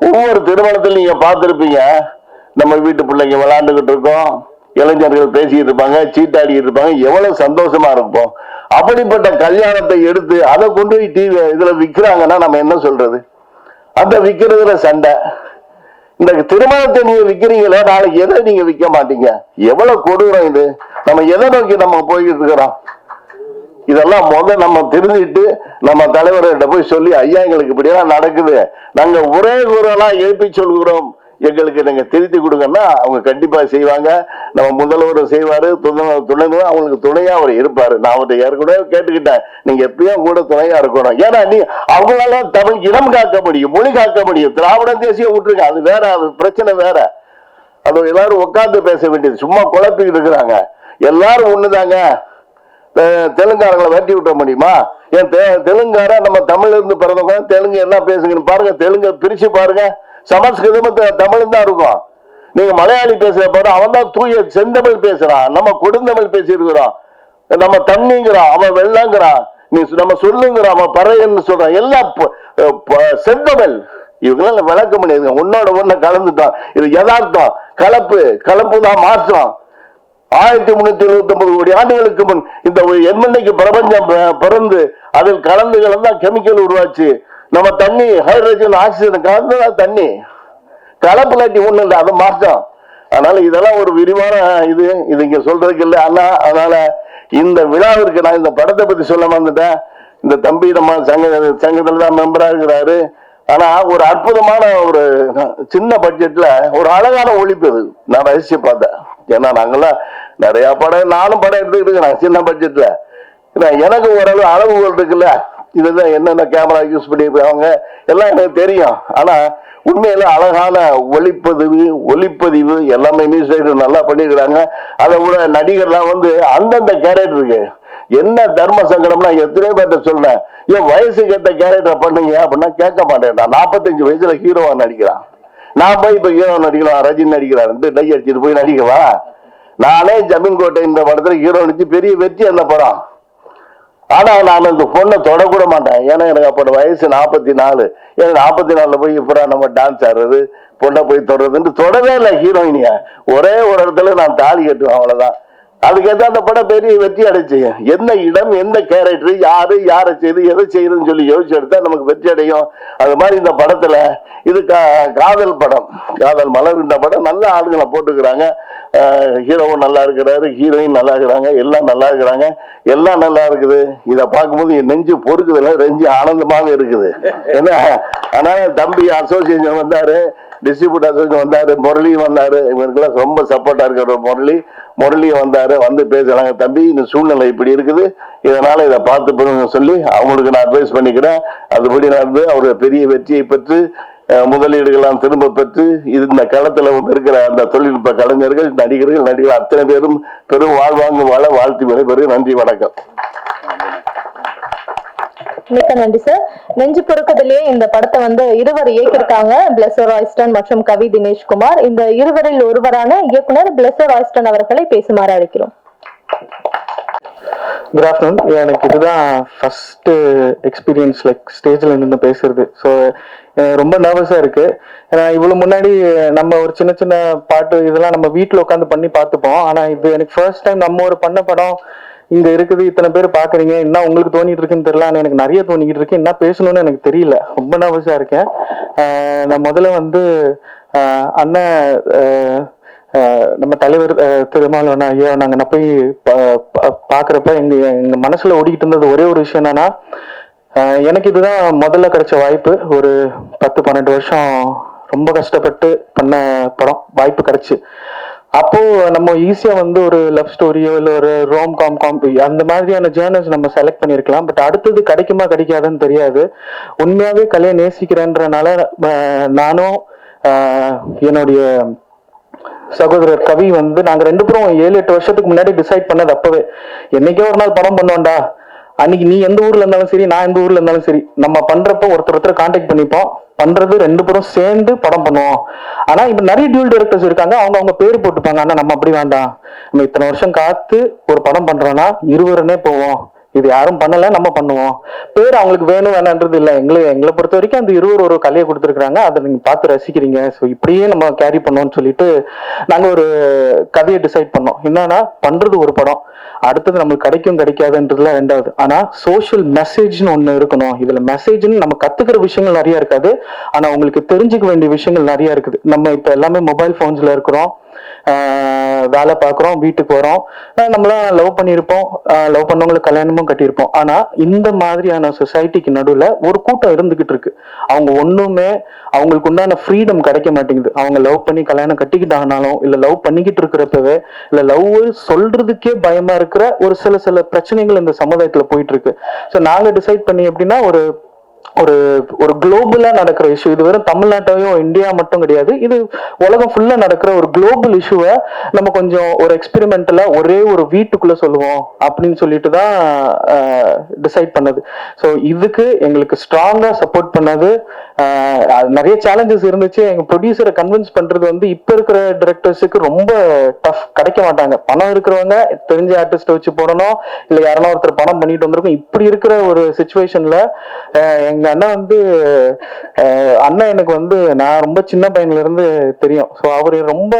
Speaker 8: ஒவ்வொரு திருமணத்தில் நீங்க பார்த்திருப்பீங்க. நம்ம வீட்டு பிள்ளைங்க விளையாண்டுகிட்டு இருக்கோம், இளைஞர்கள் பேசிட்டு இருப்பாங்க, சீட்டாடிட்டு இருப்பாங்க, எவ்வளவு சந்தோஷமா இருப்போம். அப்படிப்பட்ட கல்யாணத்தை எடுத்து அதை கொண்டு போய் டிவி இதுல விற்கிறாங்கன்னா நம்ம என்ன சொல்றது? அந்த விற்கிறதுல சண்டை. இந்த திருமணத்தை நீங்க விற்கிறீங்களே, நாளைக்கு எதை நீங்க விற்க மாட்டீங்க? எவ்வளவு கொடூரம் இது! நம்ம எதை நோக்கி நம்ம போய்கிட்டு இருக்கிறோம்? இதெல்லாம் நம்ம தெரிஞ்சுட்டு நம்ம தலைவர்கிட்ட போய் சொல்லி, ஐயா எங்களுக்கு இப்படியெல்லாம் நடக்குது, நாங்க ஒரே குரலா எழுப்பி சொல்கிறோம், எங்களுக்கு நீங்க திருத்தி கொடுங்கன்னா அவங்க கண்டிப்பா செய்வாங்க. நம்ம முதல்வர் செய்வாரு, துணை அவங்களுக்கு துணையா அவர் இருப்பாரு. நான் அவர்கிட்ட ஏற்கனவே கேட்டுக்கிட்டேன், நீங்க எப்பயும் கூட துணையா இருக்கணும். ஏன்னா அவங்களால தமிழ் இனம் காக்க முடியும், மொழி காக்க முடியும். திராவிட தேசிய விட்டுருங்க, அது வேற, அது பிரச்சனை வேற. அது எல்லாரும் உட்கார்ந்து பேச வேண்டியது. சும்மா குழப்பிக்கிட்டு இருக்கிறாங்க. எல்லாரும் ஒண்ணுதாங்க. தெலுங்காரங்களை வெட்டி விட்ட முடியுமா? ஏன் தெலுங்கார நம்ம தமிழ்ல இருந்து பிறந்தவங்க தெலுங்கு என்ன பேசுங்கன்னு பாருங்க. தெலுங்கு பிரிச்சு பாருங்க. சமஸ்கிருதம் தமிழ் தான் இருக்கும். நீங்க மலையாளி பேசுற பாரு, அவன் தான் தூய செந்தமிழ் பேசுறான். நம்ம கொடுந்தமிழ் பேசியிருக்கிறோம். நம்ம தண்ணிங்கிறான், அவன் வெள்ளங்கிறான். நீ நம்ம சொல்லுங்கிறான், அவன் பறையன்னு சொல்றான். எல்லாம் செந்தமிழ். இவங்களால விளக்க முடியாது. உன்னோட ஒண்ணு கலந்துட்டான். இது யதார்த்தம். கலப்பு தான் மாற்றம். 1379 கோடி ஆண்டுகளுக்கு முன் இந்த எண்ணெய்க்கு பிரபஞ்சம் பிறந்து அதில் கலந்து கெமிக்கல் உருவாச்சு. நம்ம தண்ணி ஹைட்ரஜன் ஆக்சிஜன் கலந்துதான் தண்ணி. கலப்புலாட்டி ஒண்ணு இல்லை, அதை மாற்றம். அதனால இதெல்லாம் ஒரு விரிவான இது இங்க சொல்றதுக்கு இல்லை. ஆனா அதனால இந்த விழாவிற்கு நான் இந்த படத்தை பத்தி சொல்ல வந்துட்டேன். இந்த தம்பி நம்ம சங்கத்துல தான் மெம்பரா இருக்கிறாரு. ஆனா ஒரு அற்புதமான ஒரு சின்ன பட்ஜெட்ல ஒரு அழகான ஒளிப்பு அது நான் ரசிச்சு பார்த்தேன். ஏன்னா நாங்கெல்லாம் நிறைய படம், நானும் படம் எடுத்துக்கிட்டு இருக்கிறேன் சின்ன பட்ஜெட்ல. எனக்கு ஓரளவு அளவுகள் இருக்குல்ல, இதுதான் என்னென்ன கேமரா யூஸ் பண்ணிருக்காங்க எல்லாம் எனக்கு தெரியும். ஆனா உண்மையில அழகான ஒளிப்பதிவு எல்லாமே நியூஸ் ரைட்டர் நல்லா பண்ணிருக்கிறாங்க. அதை விட நடிகர்லாம் அந்தந்த கேரக்டருக்கு என்ன தர்ம சங்கடம்னா எத்தனையோ பேர்ட்ட சொல்றேன், ஏன் வயசுக்கு ஏற்ற கேரக்டர் பண்ணுங்க அப்படின்னா கேட்க மாட்டேன். 45 வயசுல ஹீரோவா நடிக்கிறான். நான் போய் இப்ப ஹீரோ நடிக்கலாம், ரஜினி நடிக்கிறாரு டை அடிச்சுட்டு போய் நடிக்கவா? நானே ஜமீன் கோட்டை இந்த படத்துல ஹீரோ நடிச்சு பெரிய வெற்றி அந்த படம். ஆனா நான் இந்த பொண்ணை தொடக்கூட மாட்டேன். ஏன்னா எனக்கு அப்போ வயசு 44. எனக்கு 44 போய் இப்ப நம்ம டான்ஸ் ஆடுறது, பொண்ணை போய் தொடர்றதுன்னு தொடவே இல்லை ஹீரோயினிய. ஒரே ஒரு இடத்துல நான் தாலி கட்டுவேன், அவ்வளவுதான். அதுக்கேற்ற அந்த படம் பெரிய வெற்றி அடைச்சு. என்ன இடம், எந்த கேரக்டர், யாரை செய்து எதை செய்யுதுன்னு சொல்லி யோசிச்சு எடுத்தா நமக்கு வெற்றி அடையும். அது மாதிரி இந்த படத்துல இது காதல் படம், காதல் மலர். இந்த படம் நல்ல ஆளுங்களை போட்டுக்கிறாங்க. ஹீரோவும் நல்லா இருக்கிறாரு, ஹீரோயின் நல்லா இருக்கிறாங்க, எல்லாம் நல்லா இருக்கிறாங்க, எல்லாம் நல்லா இருக்குது. இதை பார்க்கும்போது என் நெஞ்சு பொறுக்குதுல, நெஞ்சு ஆனந்தமாக இருக்குது. ஏன்னா அதனால தம்பி அசோசியேஷன் வந்தாரு, டிஸ்ட்ரிபியூட்டர் அசோசியேஷன் வந்தாரு, முரளியும் வந்தாரு. இவங்களுக்கெல்லாம் ரொம்ப சப்போர்ட்டா இருக்கிற முரளியும் வந்தாரு. வந்தாங்க, வந்து பேசுறாங்க, தம்பி இந்த சூழ்நிலை இப்படி இருக்குது, இதனால இதை பார்த்து சொல்லி அவங்களுக்கு நான் அட்வைஸ் பண்ணிக்கிறேன். அதுபடி நடந்து அவருடைய பெரிய வெற்றியை பெற்று முதலீடுகள்லாம் திரும்ப பெற்று இந்த களத்துல இருக்கிற அந்த தொழில்நுட்ப கலைஞர்கள், நடிகர்கள் அத்தனை பேரும் பெரும் வாழ்வாங்கு வாழ வாழ்த்து விடைபெறும். நன்றி, வணக்கம்.
Speaker 1: மிக்க நன்றி சார். நெஞ்சு பொறுக்கத்திலேயே இந்த படத்தை வந்து இருவர் இயக்கியிருக்காங்க, பிளெஸர் ராய்ஸ்டன் மற்றும் கவி தினேஷ்குமார். இந்த இருவரில் ஒருவரான இயக்குனர் பிளெஸர் ராய்ஸ்டன் அவர்களை பேசுமாறு அழைக்கிறோம்.
Speaker 2: Good afternoon. எனக்கு இதுதான் ஃபர்ஸ்ட் எக்ஸ்பீரியன்ஸ் லைக் ஸ்டேஜில் நின்று பேசுறது. ஸோ ரொம்ப நர்வஸாக இருக்கு. ஏன்னா இவ்வளோ முன்னாடி நம்ம ஒரு சின்ன சின்ன பாட்டு இதெல்லாம் நம்ம வீட்டில் உட்காந்து பண்ணி பார்த்துப்போம். ஆனால் இது எனக்கு ஃபர்ஸ்ட் டைம் நம்ம ஒரு பண்ண படம் இங்க இருக்குது, இத்தனை பேர் பாக்குறீங்க, என்ன உங்களுக்கு தோணிட்டு இருக்குன்னு தெரியல. ஆனால் எனக்கு நிறைய தோணிக்கிட்டு இருக்கு, என்ன பேசணும்னு எனக்கு தெரியல, ரொம்ப நர்வஸா இருக்கேன். நான் முதல்ல வந்து அண்ணன் நம்ம தலைவர் திருமாவளவன் ஐயா நான் போய் பாக்குறப்ப எங்க மனசுல ஓடிக்கிட்டு இருந்தது ஒரே ஒரு விஷயம் என்னன்னா, எனக்கு இதுதான் முதல்ல கிடைச்ச வாய்ப்பு. ஒரு 10-12 வருஷம் ரொம்ப கஷ்டப்பட்டு பண்ண படம் வாய்ப்பு கிடைச்சு. அப்போ நம்ம ஈஸியா வந்து ஒரு லவ் ஸ்டோரியோ இல்லை ஒரு ரோம் காம் அந்த மாதிரியான ஜேர்னல்ஸ் நம்ம செலக்ட் பண்ணியிருக்கலாம். பட் அடுத்தது கிடைக்குமா கிடைக்காதுன்னு தெரியாது. உண்மையாவே கலையை நேசிக்கிறேன்றனால நானும் என்னுடைய சகோதரர் கவி வந்து நாங்க 2 பேரும் 7-8 வருஷத்துக்கு முன்னாடி டிசைட் பண்ணது. அப்பவே என்னைக்கே ஒரு நாள் படம் பண்ணுவோம்டா, அன்னைக்கு நீ எந்த ஊர்ல இருந்தாலும் சரி, நான் எந்த ஊர்ல இருந்தாலும் சரி, நம்ம பண்றப்ப ஒருத்தர் கான்டாக்ட் பண்ணிப்போம், பண்றது 2 பேரும் சேர்ந்து படம் பண்ணுவோம். ஆனா இப்ப நிறைய டியூல் டைரக்டர்ஸ் இருக்காங்க, அவங்க பேர் போட்டுப்பாங்க. ஆனா நம்ம அப்படி வேண்டாம், நம்ம இத்தனை வருஷம் காத்து ஒரு படம் பண்றோம்னா இருவருன்னே போவோம், இது யாரும் பண்ணல, நம்ம பண்ணுவோம். பேர் அவங்களுக்கு வேணும் வேணான்றது இல்லை. எங்களை பொறுத்த வரைக்கும் அந்த இருவர் ஒரு கலையை கொடுத்துருக்காங்க, அதை நீங்க பார்த்து ரசிக்கிறீங்க, ஸோ இப்படியே நம்ம கேரி பண்ணோம்னு சொல்லிட்டு நாங்க ஒரு கதையை டிசைட் பண்ணோம். என்னன்னா பண்றது ஒரு படம், அடுத்தது நம்மளுக்கு கிடைக்கும் கிடைக்காதுன்றதுல ரெண்டாவது. ஆனா சோஷியல் மெசேஜ்னு ஒண்ணு இருக்கணும். இதுல மெசேஜ்னு நம்ம கத்துக்கிற விஷயங்கள் நிறைய இருக்காது, ஆனா உங்களுக்கு தெரிஞ்சுக்க வேண்டிய விஷயங்கள் நிறைய இருக்குது. நம்ம இப்ப எல்லாமே மொபைல் போன்ஸ்ல இருக்கிறோம், வேலை பார்க்குறோம், வீட்டுக்கு வரோம், நம்மளாம் லவ் பண்ணியிருப்போம், லவ் பண்ணவங்களுக்கு கல்யாணமும் கட்டியிருப்போம். ஆனா இந்த மாதிரியான சொசைட்டிக்கு நடுவில் ஒரு கூட்டம் இருந்துகிட்டு இருக்கு. அவங்க ஒண்ணுமே அவங்களுக்கு உண்டான ஃப்ரீடம் கிடைக்க மாட்டேங்குது. அவங்க லவ் பண்ணி கல்யாணம் கட்டிக்கிட்டாங்கனாலும், இல்லை லவ் பண்ணிக்கிட்டு இருக்கிறப்பவே, இல்லை லவ் சொல்றதுக்கே பயமா இருக்கிற ஒரு சில பிரச்சனைகள் இந்த சமுதாயத்துல போயிட்டு இருக்கு. ஸோ நாங்க டிசைட் பண்ணி எப்படின்னா ஒரு ஒரு ஒரு குளோபலா நடக்கிற இஷ்யூ, இது வெறும் தமிழ்நாட்டையும் இந்தியா மட்டும் கிடையாது, இது உலகம் ஃபுல்லா நடக்கிற ஒரு குளோபல் இஷ்யூவை நம்ம கொஞ்சம் ஒரு எக்ஸ்பெரிமெண்டலா ஒரே ஒரு வீட்டுக்குள்ள சொல்லுவோம் அப்படின்னு சொல்லிட்டு தான் டிசைட் பண்ணது. ஸோ இதுக்கு எங்களுக்கு ஸ்ட்ராங்கா சப்போர்ட் பண்ணது. நிறைய சேலஞ்சஸ் இருந்துச்சு. எங்க ப்ரொடியூசரை கன்வின்ஸ் பண்றது வந்து இப்ப இருக்கிற டைரக்டர்ஸுக்கு ரொம்ப டஃப், கிடைக்க மாட்டாங்க. பணம் இருக்கிறவங்க தெரிஞ்ச ஆர்டிஸ்ட வச்சு போடணும், இல்ல யாரோ ஒருத்தர் பணம் பண்ணிட்டு வந்திருக்கும். இப்படி இருக்கிற ஒரு சிச்சுவேஷன்ல எங்க அண்ணன் வந்து அண்ணன் எனக்கு வந்து நான் ரொம்ப சின்ன பையன்ல இருந்து தெரியும். ஸோ அவரு ரொம்ப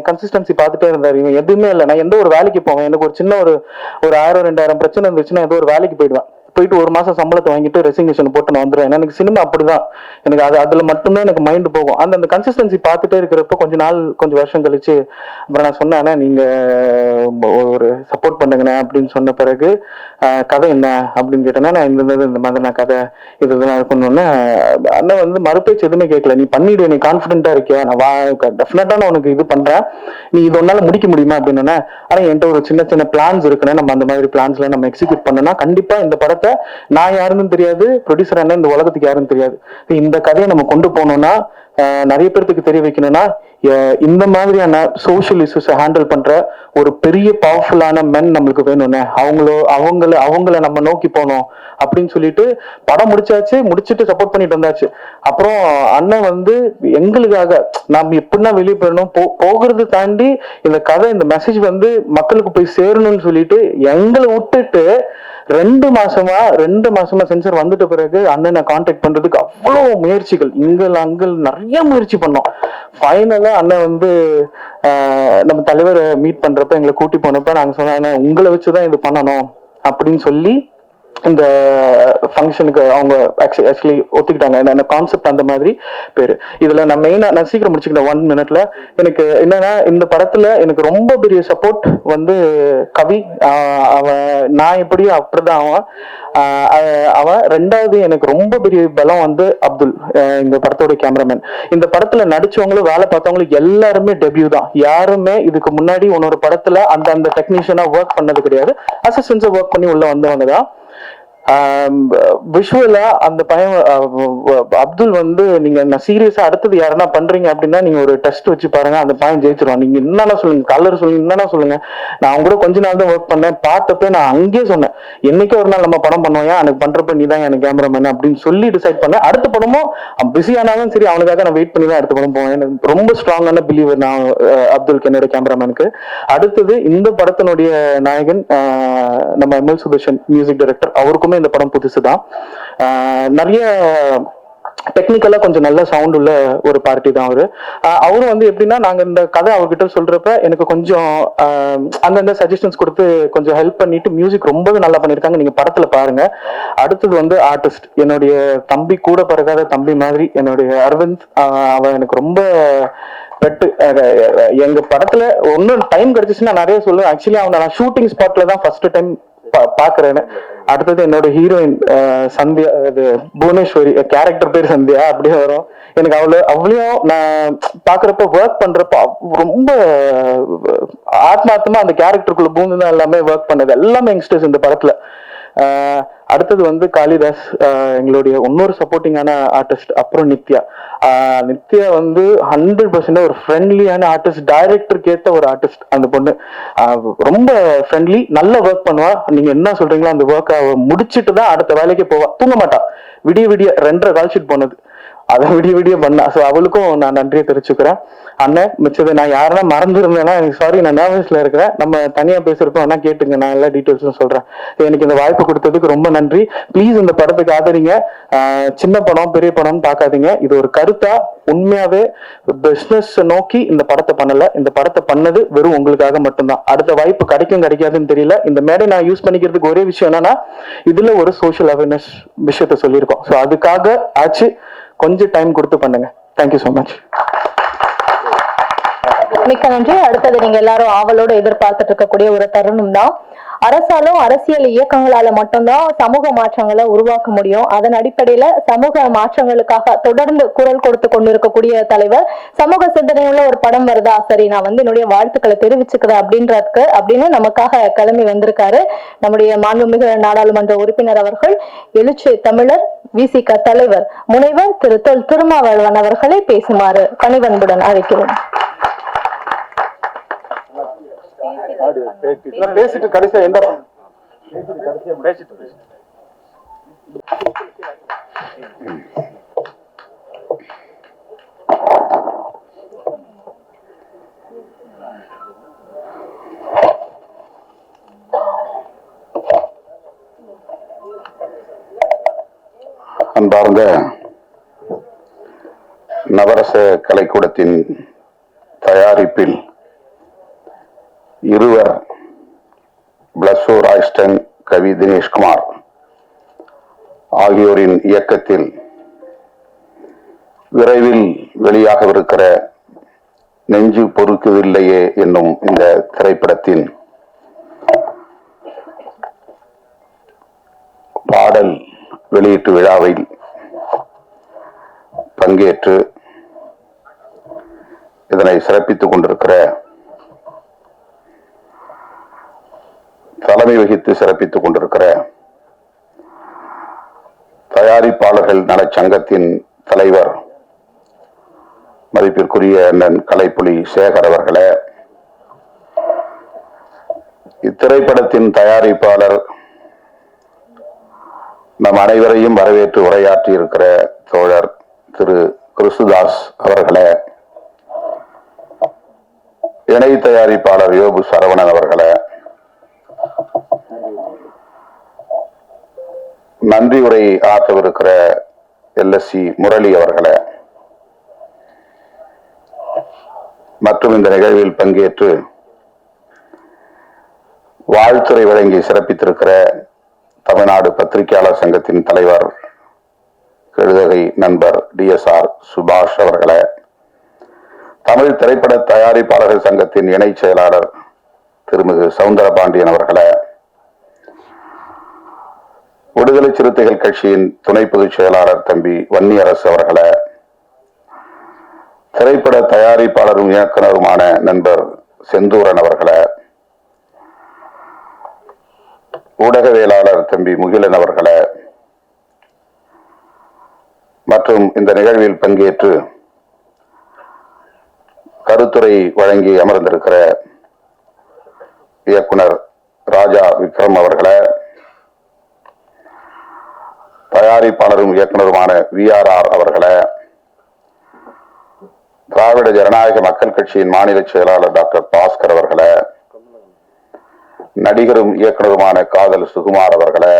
Speaker 2: கன்சிஸ்டன்சி பார்த்துட்டே இருந்தாரு. இவன் எதுவுமே இல்லை, நான் எந்த ஒரு வேலைக்கு போவேன், எனக்கு ஒரு சின்ன ஒரு 1000-2000 பிரச்சனை இருந்துச்சுன்னா ஏதோ ஒரு வேலைக்கு போயிட்டு 1 மாசம் சம்பளத்தை வாங்கிட்டு ரெசிக்னேஷன் போட்டு நான் வந்துடுவேன். எனக்கு சினிமா அப்படிதான், எனக்கு அதுல மட்டும்தான் எனக்கு மைண்ட் போகும். அந்த கன்சிஸ்டன்சி பார்த்துட்டே இருக்கிறப்ப கொஞ்சம் வருஷம் கழிச்சு அப்புறம் நான் சொன்னேன், நீங்க ஒரு சப்போர்ட் பண்ணுங்கண்ணே அப்படின்னு சொன்ன பிறகு கதை என்ன அப்படின்னு கேட்டேன்னா, நான் இந்த மாதிரி நான் கதை இதெல்லாம் இருக்கணும்னு அண்ணன் வந்து மறுபேச்சு எதுவுமே கேட்கல. நீ பண்ணிடு, நீ கான்ஃபிடென்ட்டா இருக்கியா, நான் டெஃபினட்டா நான் உனக்கு இது பண்றேன், நீ இது ஒன்னால முடிக்க முடியுமா அப்படின்னு. ஆனா என்கிட்ட ஒரு சின்ன பிளான்ஸ் இருக்குன்னு, நம்ம அந்த மாதிரி பிளான்ஸ்ல நம்ம எக்ஸிக்யூட் பண்ணோம்னா கண்டிப்பா இந்த படத்தை நான் யாருன்னு தெரியாது, ப்ரொடியூசர் என்ன இந்த உலகத்துக்கு யாருன்னு தெரியாது, இந்த கதையை நம்ம கொண்டு போனோம்னா நிறைய பேருக்கு தெரிய வைக்கணும்னா இந்த மாதிரியான சோஷியல் இஷ்யூஸை ஹேண்டில் பண்ற ஒரு பெரிய பவர்ஃபுல்லான மென் நம்மளுக்கு வேணும்னு, அவங்கள நம்ம நோக்கி போனோம் அப்படின்னு சொல்லிட்டு படம் முடிச்சுட்டு சப்போர்ட் பண்ணிட்டு வந்தாச்சு. அப்புறம் அண்ணன் வந்து எங்களுக்காக நாம் எப்படின்னா வெளியே போயிடணும், போகிறது தாண்டி இந்த கதை இந்த மெசேஜ் வந்து மக்களுக்கு போய் சேரணும்னு சொல்லிட்டு எங்களை விட்டுட்டு 2 மாசமா சென்சர் வந்துட்ட பிறகு அண்ணனை கான்டாக்ட் பண்றதுக்கு அவ்வளவு முயற்சிகள், அங்கே நிறைய முயற்சி பண்ணோம். ஃபைனலா அண்ணன் வந்து நம்ம தலைவரை மீட் பண்றப்ப எங்களை கூட்டி போனப்ப நாங்க சொன்னோம், உங்களை வச்சுதான் இது பண்ணணும் அப்படின்னு சொல்லி இந்த ஃபங்க்ஷனுக்கு அவங்க ஆக்சுவலி ஒத்துக்கிட்டாங்க. அந்த கான்செப்ட் அந்த மாதிரி பேரு. இதுல நான் மெயினா நான் சீக்கிரம் முடிச்சுக்கிட்டேன் 1 மினிட்ல. எனக்கு என்னன்னா இந்த படத்துல எனக்கு ரொம்ப பெரிய சப்போர்ட் வந்து கவி. அவன் நான் எப்படி அப்படிதான் அவன். ரெண்டாவது எனக்கு ரொம்ப பெரிய பலம் வந்து அப்துல், இந்த படத்தோட கேமராமேன். இந்த படத்துல நடிச்சவங்களும் வேலை பார்த்தவங்களும் எல்லாருமே டெபியூ தான். யாருமே இதுக்கு முன்னாடி உன்னோட படத்துல அந்த டெக்னீஷியனா ஒர்க் பண்ணது கிடையாது. அசிஸ்டன்ஸா ஒர்க் பண்ணி உள்ள வந்தவங்க தான். விஷுவலா அந்த பையன் அப்துல் வந்து நீங்க நான் சீரியஸா அடுத்தது யாருன்னா பண்றீங்க அப்படின்னா நீங்க ஒரு டெஸ்ட் வச்சு பாருங்க, அந்த பையன் ஜெயிச்சிருவான். நீங்க என்னன்னா சொல்லுங்க, கலர் சொல்லுங்க, என்னன்னா சொல்லுங்க. நான் அவங்க கூட கொஞ்ச நாள் தான் ஒர்க் பண்ணேன். பார்த்தப்ப நான் அங்கேயே சொன்னேன், என்னைக்கு ஒரு நாள் நம்ம படம் பண்ணுவோம், எனக்கு பண்றப்ப நீ தான் எனக்கு கேமராமேன் அப்படின்னு சொல்லி டிசைட் பண்ணேன். அடுத்த படமும் பிஸி ஆனாலும் சரி அவனுக்காக நான் வெயிட் பண்ணி தான் அடுத்த படம் போவேன். எனக்கு ரொம்ப ஸ்ட்ராங்கான பிலீவர் நான் அப்துல் என்னோட கேமராமேனுக்கு. அடுத்தது இந்த படத்தினுடைய நாயகன் நம்ம எம்எல் சுதர்ஷன் மியூசிக் டைரக்டர், அவருக்குமே இந்த படம் புதுசுதான். நிறைய டெக்னிக்கலா கொஞ்சம் நல்ல சவுண்ட் உள்ள ஒரு பார்ட்டி தான் அவரு. அவரும் வந்து எப்படின்னா நாங்க இந்த கதை அவர்கிட்ட சொல்றப்ப எனக்கு கொஞ்சம் அந்தந்த சஜஷன்ஸ் கொடுத்து கொஞ்சம் ஹெல்ப் பண்ணிட்டு மியூசிக் ரொம்பவே நல்லா பண்ணிருக்காங்க. நீங்க படத்துல பாருங்க. அடுத்தது வந்து ஆர்டிஸ்ட், என்னுடைய தம்பி, கூட பிறகாத தம்பி மாதிரி என்னுடைய அரவிந்த். அவன் எனக்கு ரொம்ப பெட்டு. எங்க படத்துல ஒன்னும் டைம் கிடைச்சிச்சுன்னா நிறைய சொல்லுவேன். ஆக்சுவலி அவனை நான் ஷூட்டிங் ஸ்பாட்ல தான் ஃபர்ஸ்ட் டைம் பாக்குறேன்னு. அடுத்தது என்னோட ஹீரோயின் சந்தியா, இது புவனேஸ்வரி, கேரக்டர் பேர் சந்தியா அப்படியே வரும். எனக்கு அவ்வளோ நான் பாக்குறப்ப ஒர்க் பண்றப்ப ரொம்ப ஆத்மார்த்தமா அந்த கேரக்டருக்குள்ள பூந்து தான் எல்லாமே ஒர்க் பண்ணது. எல்லாமே யங்ஸ்டர்ஸ் இந்த படத்துல. அடுத்தது வந்து காளிதாஸ், எங்களுடைய இன்னொரு சப்போர்ட்டிங்கான ஆர்டிஸ்ட். அப்புறம் நித்யா. நித்யா வந்து 100% ஒரு ஃப்ரெண்ட்லியான ஆர்டிஸ்ட், டைரக்டருக்கு ஏற்ற ஒரு ஆர்டிஸ்ட். அந்த பொண்ணு ரொம்ப ஃப்ரெண்ட்லி, நல்ல ஒர்க் பண்ணுவா. நீங்க என்ன சொல்றீங்களோ அந்த ஒர்க் முடிச்சுட்டு தான் அடுத்த வேலைக்கு போவா. தூங்க மாட்டா. விடிய 2:30 கால் ஷீட் போனது, அதை விடிய பண்ணா. ஸோ அவளுக்கும் நான் நன்றியை தெரிவிச்சுக்கிறேன். அண்ணன் மிச்சது நான் யாருன்னா மறந்துருந்தேன்னா எனக்கு சாரி, நான் நர்வஸ்ல இருக்கிறேன். நம்ம தனியா பேசுறப்போ அண்ணா கேட்டுங்க, நான் எல்லா டீட்டெயில்ஸும் சொல்றேன். எனக்கு இந்த வாய்ப்பு கொடுத்ததுக்கு ரொம்ப நன்றி. ப்ளீஸ் இந்த படத்துக்கு ஆதரிங்க. சின்ன படம் பெரிய படம் பார்க்காதீங்க. இது ஒரு கருத்தா உண்மையாவே பிசினஸ் நோக்கி இந்த படத்தை பண்ணல. இந்த படத்தை பண்ணது வெறும் உங்களுக்காக மட்டும்தான். அடுத்த வாய்ப்பு கிடைக்கும் கிடைக்காதுன்னு தெரியல. இந்த மேடை நான் யூஸ் பண்ணிக்கிறதுக்கு ஒரே விஷயம் என்னன்னா, இதுல ஒரு சோஷியல் அவேர்னஸ் விஷயத்த சொல்லியிருக்கோம். ஸோ அதுக்காக ஆச்சு, கொஞ்சம் டைம் கொடுத்து பண்ணுங்க. Thank you so much.
Speaker 1: மிக்க நன்றி. அடுத்தது நீங்க எல்லாரும் ஆவலோட எதிர்பார்த்துட்டு இருக்கக்கூடிய ஒரு தருணம் தான். அரசாலும் அரசியல் இயக்கங்களால மட்டும்தான் சமூக மாற்றங்களை உருவாக்க முடியும். அதன் அடிப்படையில சமூக மாற்றங்களுக்காக தொடர்ந்து குரல் கொடுத்து கொண்டிருக்கக்கூடிய தலைவர், சமூக சிந்தனையுள்ள ஒரு படம் வருதா, சரி நான் வந்து என்னுடைய வாழ்த்துக்களை தெரிவிச்சுக்கிறேன் அப்படின்னு நமக்காக கிளம்பி வந்திருக்காரு நம்முடைய மாண்புமிகு நாடாளுமன்ற உறுப்பினர் அவர்கள், எழுச்சி தமிழர் விசிக தலைவர் முனைவர் திரு தொல் திருமாவளவன் அவர்களை பேசுமாறு பணிவன்புடன் அழைக்கிறேன்.
Speaker 2: பேசிட்டு கடைசியா எந்த
Speaker 3: அன்பார்ந்த நவரச கலைக்கூடத்தின் தயாரிப்பில் இருவர், பிளஸோ ராய்ஸ்டன், கவி தினேஷ்குமார் ஆகியோரின் இயக்கத்தில் விரைவில் வெளியாகவிருக்கிற நெஞ்சு பொறுக்குவில்லையே என்னும் இந்த திரைப்படத்தின் பாடல் வெளியீட்டு விழாவில் பங்கேற்று இதனை சிறப்பித்துக் கொண்டிருக்கிற, தலைமை வகித்து சிறப்பித்துக் கொண்டிருக்கிற தயாரிப்பாளர்கள் நலச்சங்கத்தின் தலைவர் மதிப்பிற்குரிய அண்ணன் கலைப்புலி சேகர் அவர்களே, இத்திரைப்படத்தின் தயாரிப்பாளர் நம் அனைவரையும் வரவேற்று உரையாற்றி இருக்கிற தோழர் திரு கிறிஸ்துதாஸ் அவர்களே, இணை தயாரிப்பாளர் யோபு சரவணன் அவர்களே, நன்றி உரை ஆற்றவிருக்கிற LSC முரளி அவர்களே, மற்றும் இந்த நிகழ்வில் பங்கேற்று வாழ்த்துரை வழங்கி சிறப்பித்திருக்கிற
Speaker 4: தமிழ்நாடு பத்திரிகையாளர் சங்கத்தின் தலைவர் கழுதகை நண்பர் DSR சுபாஷ் அவர்களே, தமிழ் திரைப்பட தயாரிப்பாளர்கள் சங்கத்தின் இணை செயலாளர் திருமிகு சவுந்தரபாண்டியன் அவர்களே, விடுதலை சிறுத்தைகள் கட்சியின் துணை பொதுச் செயலாளர் தம்பி வன்னியரசு அவர்களே, திரைப்பட தயாரிப்பாளரும் இயக்குனருமான நண்பர் செந்தூரன் அவர்களே, ஊடகவியலாளர் தம்பி முகிலன் அவர்களே, மற்றும் இந்த நிகழ்வில் பங்கேற்று கருத்துரை வழங்கி அமர்ந்திருக்கிற இயக்குனர் ராஜா விக்ரம் அவர்களே, தயாரிப்பாளரும் இயக்குனருமான VRR அவர்களே, திராவிட ஜனநாயக மக்கள் கட்சியின் மாநில செயலாளர் டாக்டர் பாஸ்கர் அவர்களே, நடிகரும் இயக்குனருமான காதல் சுகுமார் அவர்களே,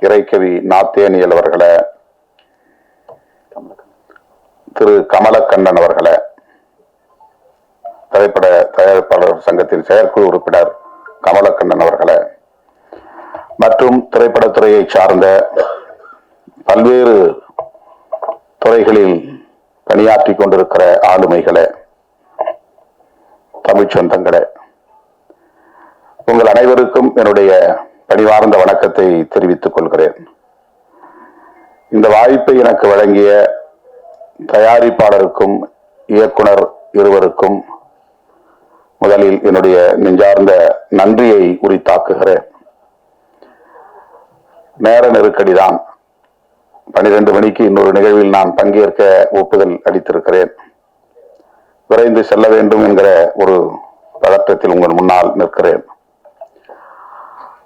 Speaker 4: இறைக்கவி நாத்தேனியல் அவர்களே, திரு கமலக்கண்ணன் அவர்களே, திரைப்பட தயாரிப்பாளர் சங்கத்தின் செயற்குழு உறுப்பினர் கமலக்கண்ணன் அவர்களே, மற்றும் திரைப்படத்துறையை சார்ந்த பல்வேறு துறைகளில் பணியாற்றி கொண்டிருக்கிற ஆளுமைகளே, தமிழ் சொந்தங்களே, உங்கள் அனைவருக்கும் என்னுடைய பணிவார்ந்த வணக்கத்தை தெரிவித்துக் கொள்கிறேன். இந்த வாய்ப்பை எனக்கு வழங்கிய தயாரிப்பாளருக்கும் இயக்குனர் இருவருக்கும் முதலில் என்னுடைய நெஞ்சார்ந்த நன்றியை உரித்தாக்குகிறேன். நேர நெருக்கடிதான். 12 மணிக்கு இன்னொரு நிகழ்வில் நான் பங்கேற்க ஒப்புதல் அளித்திருக்கிறேன். விரைந்து செல்ல வேண்டும் என்கிற ஒரு பதற்றத்தில் உங்கள் முன்னால் நிற்கிறேன்.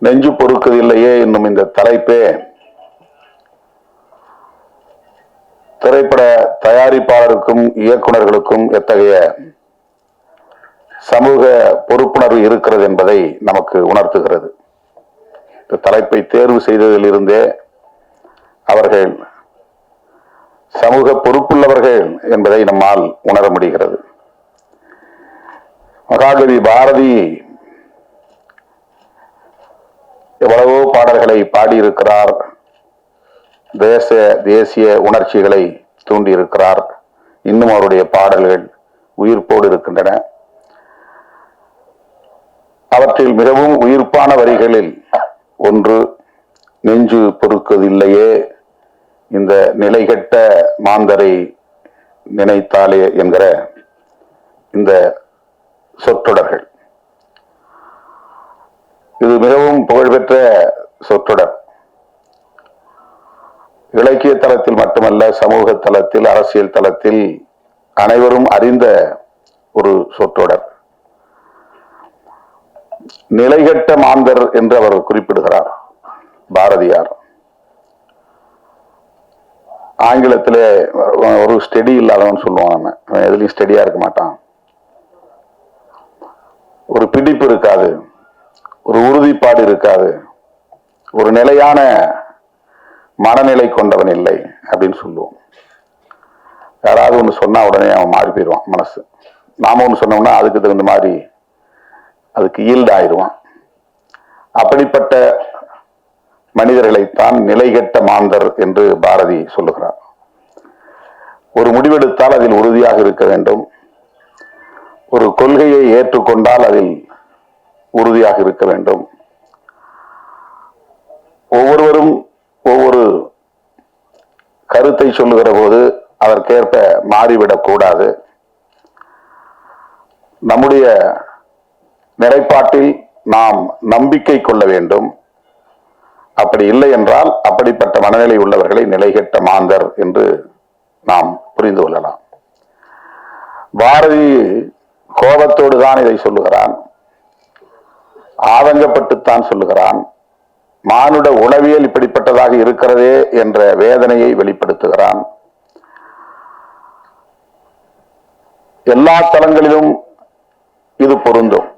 Speaker 4: நெஞ்சு பொறுக்குதில்லையே என்னும் இந்த தலைப்பே திரைப்பட தயாரிப்பாளருக்கும் இயக்குனர்களுக்கும் எத்தகைய சமூக பொறுப்புணர்வு இருக்கிறது என்பதை நமக்கு உணர்த்துகிறது. இந்த தலைப்பை தேர்வு செய்ததிலிருந்தே அவர்கள் சமூக பொறுப்புள்ளவர்கள் என்பதை நம்மால் உணர முடிகிறது. மகாகவி பாரதி எவ்வளவோ பாடல்களை பாடியிருக்கிறார். தேசிய உணர்ச்சிகளை தூண்டியிருக்கிறார். இன்னும் அவருடைய பாடல்கள் உயிர்ப்போடு இருக்கின்றன. அவற்றில் மிகவும் உயிர்ப்பான வரிகளில் ஒன்று, நெஞ்சு பொறுக்குவதில்லையே இந்த நிலைகெட்ட மாந்தரை நினைத்தாலே என்கிற இந்த சொற்றொடர்கள். இது மிகவும் புகழ்பெற்ற சொற்றொடர். இலக்கிய தளத்தில் மட்டுமல்ல, சமூக தளத்தில், அரசியல் தளத்தில் அனைவரும் அறிந்த ஒரு சொற்றொடர். நிலைகெட்ட மாந்தர் என்று அவர் குறிப்பிடுகிறார் பாரதியார். ஆங்கிலத்திலே ஒரு ஸ்டெடி இல்லாதவன் சொல்லுவான். நம்ம எதுலையும் ஸ்டெடியா இருக்க மாட்டான். ஒரு பிடிப்பு இருக்காது, ஒரு உறுதிப்பாடு இருக்காது, ஒரு நிலையான மனநிலை கொண்டவன் இல்லை அப்படின்னு சொல்லுவோம். யாராவது ஒன்று சொன்னா உடனே அவன் மாறி போயிடுவான் மனசு. நாம ஒன்று சொன்னோம்னா அதுக்கு தகுந்த மாதிரி அதுக்கு ஈல்டு ஆயிடுவான். அப்படிப்பட்ட மனிதர்களைத்தான் நிலைகெட்ட மாந்தர் என்று பாரதி சொல்லுகிறார். ஒரு முடிவெடுத்தால் அதில் உறுதியாக இருக்க வேண்டும். ஒரு கொள்கையை ஏற்றுக்கொண்டால் அதில் உறுதியாக இருக்க வேண்டும். ஒவ்வொருவரும் ஒவ்வொரு கருத்தை சொல்லுகிற போது அதற்கேற்ப மாறிவிடக் கூடாது. நம்முடைய நிலைப்பாட்டில் நாம் நம்பிக்கை கொள்ள வேண்டும். அப்படி இல்லை என்றால் அப்படிப்பட்ட மனநிலை உள்ளவர்களை நிலைகெட்ட மாந்தர் என்று நாம் புரிந்து கொள்ளலாம். பாரதி கோபத்தோடு தான் இதை சொல்லுகிறான், ஆதங்கப்பட்டுத்தான் சொல்லுகிறான். மானுட உளவியல் இப்படிப்பட்டதாக இருக்கிறதே என்ற வேதனையை வெளிப்படுத்துகிறான். எல்லா தளங்களிலும் இது பொருந்தும்.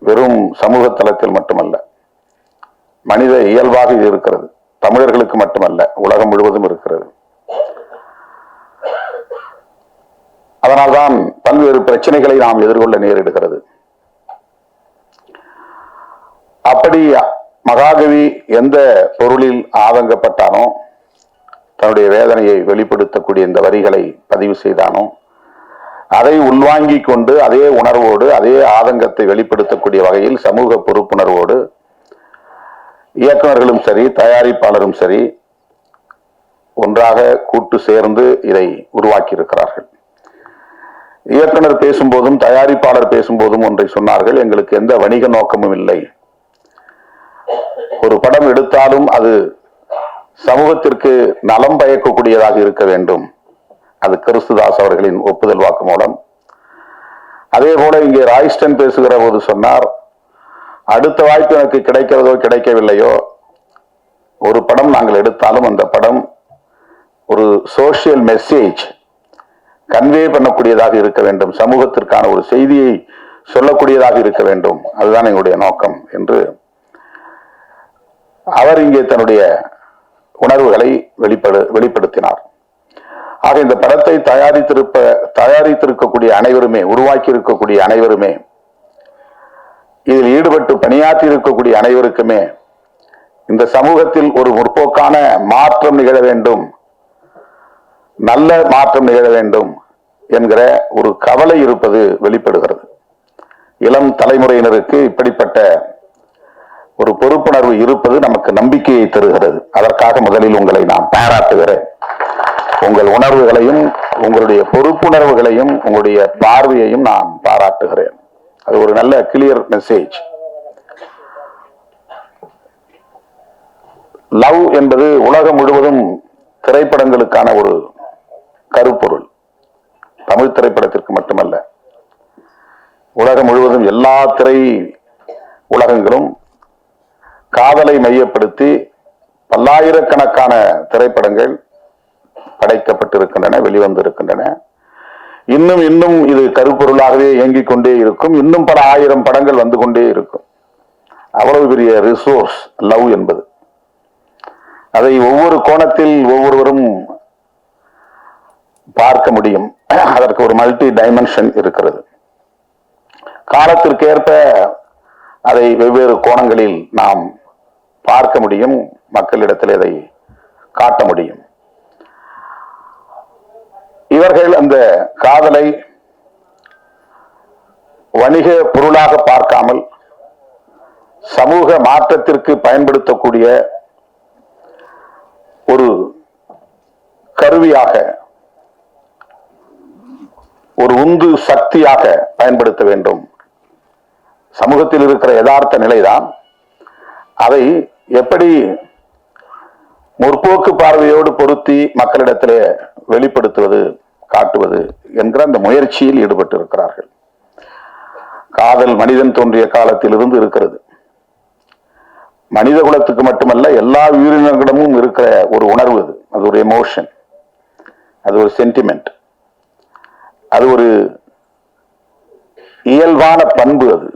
Speaker 4: வெறும் சமூக தளத்தில் மட்டுமல்ல, மனித இயல்பாக இது இருக்கிறது. தமிழர்களுக்கு மட்டுமல்ல, உலகம் முழுவதும் இருக்கிறது. அதனால்தான் பல்வேறு பிரச்சனைகளை நாம் எதிர்கொள்ள நேரிடுகிறது. அப்படி
Speaker 3: மகாகவி எந்த பொருளில் ஆதங்கப்பட்டானோ, தன்னுடைய வேதனையை வெளிப்படுத்தக்கூடிய இந்த வரிகளை பதிவு செய்தானோ, அதை உள்வாங்கிக் கொண்டு அதே உணர்வோடு அதே ஆதங்கத்தை வெளிப்படுத்தக்கூடிய வகையில் சமூக பொறுப்புணர்வோடு இயக்குநர்களும் சரி தயாரிப்பாளரும் சரி ஒன்றாக கூட்டு சேர்ந்து இதை உருவாக்கி இருக்கிறார்கள். இயக்குனர் பேசும்போதும் தயாரிப்பாளர் பேசும்போதும் ஒன்றை சொன்னார்கள், எங்களுக்கு எந்த வணிக நோக்கமும் இல்லை. ஒரு படம் எடுத்தாலும் அது சமூகத்திற்கு நலம் பயக்கக்கூடியதாக இருக்க வேண்டும். அது கிறிஸ்துதாஸ் அவர்களின் ஒப்புதல் வாக்கு மூலம். அதே போல இங்கே ராய்ஸ்டன் பேசுகிற போது சொன்னார், அடுத்த வாய்ப்பு எனக்கு கிடைக்கிறதோ கிடைக்கவில்லையோ, ஒரு படம் நாங்கள் எடுத்தாலும் அந்த படம் ஒரு சோசியல் மெசேஜ் கன்வே பண்ணக்கூடியதாக இருக்க வேண்டும், சமூகத்திற்கான ஒரு செய்தியை சொல்லக்கூடியதாக இருக்க வேண்டும், அதுதான் எங்களுடைய நோக்கம் என்று அவர் இங்கே தன்னுடைய உணர்வுகளை வெளிப்படுத்தினார். ஆக இந்த படத்தை தயாரித்திருக்கக்கூடிய அனைவருமே, உருவாக்கி இருக்கக்கூடிய அனைவருமே, இதில் ஈடுபட்டு பணியாற்றி இருக்கக்கூடிய அனைவருக்குமே இந்த சமூகத்தில் ஒரு முற்போக்கான மாற்றம் நிகழ வேண்டும், நல்ல மாற்றம் நிகழ வேண்டும் என்கிற ஒரு கவலை இருப்பது வெளிப்படுகிறது. இளம் தலைமுறையினருக்கு இப்படிப்பட்ட ஒரு பொறுப்புணர்வு இருப்பது நமக்கு நம்பிக்கையை தருகிறது. அதற்காக முதலில் உங்களை நான் பாராட்டுகிறேன். உங்கள் உணர்வுகளையும் உங்களுடைய பொறுப்புணர்வுகளையும் உங்களுடைய பார்வையையும் நான் பாராட்டுகிறேன். அது ஒரு நல்ல கிளியர் மெசேஜ். லவ் என்பது உலகம் முழுவதும் திரைப்படங்களுக்கான ஒரு கருப்பொருள். தமிழ் திரைப்படத்திற்கு மட்டுமல்ல, உலகம் முழுவதும் எல்லா திரை உலகங்களும் காதலை மையப்படுத்தி பல்லாயிரக்கணக்கான திரைப்படங்கள் படைக்கப்பட்டிருக்கின்றன, வெளிவந்திருக்கின்றன. இன்னும் இன்னும் இது கருப்பொருளாகவே இயங்கிக் கொண்டே இருக்கும். இன்னும் பல ஆயிரம் படங்கள் வந்து கொண்டே இருக்கும். அவ்வளவு பெரிய ரிசோர்ஸ் லவ் என்பது. அதை ஒவ்வொரு கோணத்தில் ஒவ்வொருவரும் பார்க்க முடியும். அதற்கு ஒரு மல்டி டைமென்ஷன் இருக்கிறது. காலத்திற்கேற்ப அதை வெவ்வேறு கோணங்களில் நாம் பார்க்க முடியும், மக்களிடத்தில் அதை காட்ட முடியும். இவர்கள் அந்த காதலை வணிக பொருளாக பார்க்காமல் சமூக மாற்றத்திற்கு பயன்படுத்தக்கூடிய ஒரு கருவியாக, ஒரு உந்து சக்தியாக பயன்படுத்த வேண்டும். சமூகத்தில் இருக்கிற யதார்த்த நிலைதான். அதை எப்படி முற்போக்கு பார்வையோடு பொருத்தி மக்களிடத்திலே வெளிப்படுத்துவது, காட்டுவது என்கிற அந்த முயற்சியில் ஈடுபட்டு இருக்கிறார்கள். காதல் மனிதன் தோன்றிய காலத்தில் இருந்து இருக்கிறது. மனித குலத்துக்கு மட்டுமல்ல, எல்லா உயிரினங்களிடமும் இருக்கிற ஒரு உணர்வு அது. அது ஒரு எமோஷன், அது ஒரு சென்டிமெண்ட், அது ஒரு இயல்பான பண்பு. அது